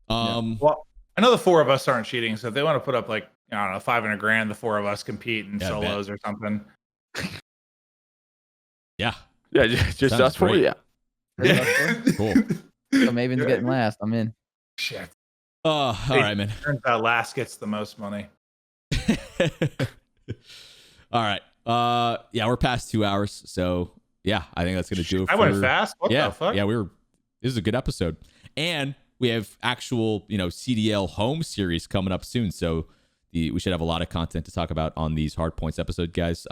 Speaker 2: Well, I know the 4 of us aren't cheating, so if they want to put up like, I don't know, $500,000, the 4 of us compete in solos or something.
Speaker 1: Yeah,
Speaker 4: just
Speaker 1: Sounds
Speaker 4: us 4.
Speaker 1: great.
Speaker 4: Yeah.
Speaker 1: Cool.
Speaker 3: So Maven's getting last. I'm in.
Speaker 2: Shit.
Speaker 1: Oh, all right, man.
Speaker 2: Turns out last gets the most money.
Speaker 1: All right. Yeah, we're past 2 hours, so yeah, I think that's gonna do it.
Speaker 2: I went fast. What
Speaker 1: the
Speaker 2: fuck?
Speaker 1: Yeah, this is a good episode, and we have actual CDL home series coming up soon, so we should have a lot of content to talk about on these Hardpoints episode, guys.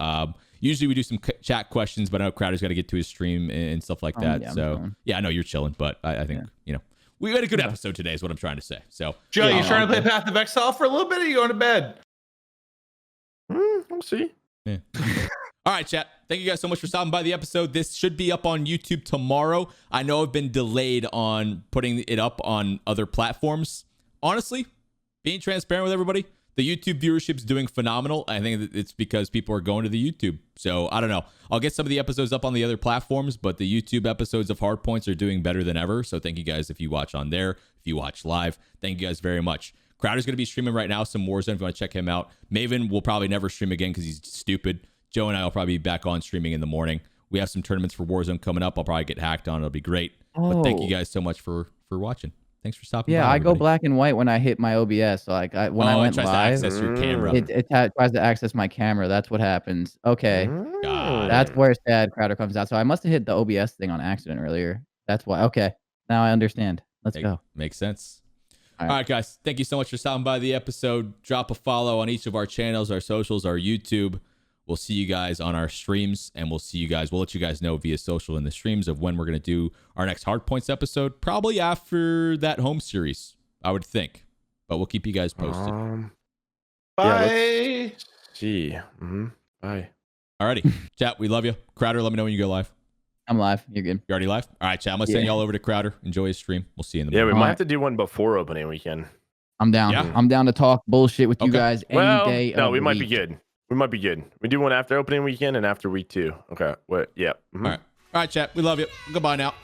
Speaker 1: Usually we do some chat questions, but I know Crowder's got to get to his stream and stuff like that.
Speaker 3: Yeah,
Speaker 1: so I know you're chilling, but I think we had a good episode today is what I'm trying to say. So
Speaker 2: Joe, you trying to play Path of Exile for a little bit, or you going to bed?
Speaker 4: We'll see.
Speaker 1: Yeah. All right, chat. Thank you guys so much for stopping by the episode. This should be up on YouTube tomorrow. I know I've been delayed on putting it up on other platforms. Honestly, being transparent with everybody, the YouTube viewership's doing phenomenal. I think that it's because people are going to the YouTube. So I don't know. I'll get some of the episodes up on the other platforms, but the YouTube episodes of Hardpoints are doing better than ever. So thank you guys if you watch on there, if you watch live. Thank you guys very much. Crowder's going to be streaming right now some Warzone if you want to check him out. Maven will probably never stream again because he's stupid. Joe and I will probably be back on streaming in the morning. We have some tournaments for Warzone coming up. I'll probably get hacked on. It'll be great. But thank you guys so much for watching. Thanks for stopping by.
Speaker 3: Yeah, I
Speaker 1: everybody.
Speaker 3: go black and white when I hit my OBS. So like when I went
Speaker 1: tries
Speaker 3: live,
Speaker 1: to access your camera.
Speaker 3: it tries to access my camera. That's what happens. Okay,
Speaker 1: Got
Speaker 3: that's
Speaker 1: it.
Speaker 3: where Sad Crowder comes out. So I must have hit the OBS thing on accident earlier. That's why. Okay, now I understand. Let's go.
Speaker 1: Makes sense. All right, guys. Thank you so much for stopping by the episode. Drop a follow on each of our channels, our socials, our YouTube. We'll see you guys on our streams, and we'll let you guys know via social in the streams of when we're going to do our next Hardpoints episode, probably after that home series, I would think. But we'll keep you guys posted.
Speaker 2: Bye.
Speaker 4: See. Bye.
Speaker 1: Alrighty. Chat, we love you. Crowder, let me know when you go live.
Speaker 3: I'm live. You're good.
Speaker 1: You already live? All right, chat. I'm going to send y'all over to Crowder. Enjoy his stream. We'll see you in the
Speaker 4: Yeah, we
Speaker 1: morning.
Speaker 4: might have to do one before opening weekend.
Speaker 3: I'm down.
Speaker 1: Yeah.
Speaker 3: I'm down to talk bullshit with you
Speaker 1: Okay.
Speaker 3: guys any day.
Speaker 4: No,
Speaker 3: of
Speaker 4: we
Speaker 3: the
Speaker 4: might be
Speaker 3: week.
Speaker 4: good. We might be good. We do one after opening weekend and after week 2. Okay. What? Yeah.
Speaker 1: All right. All right, chat. We love you. Goodbye now.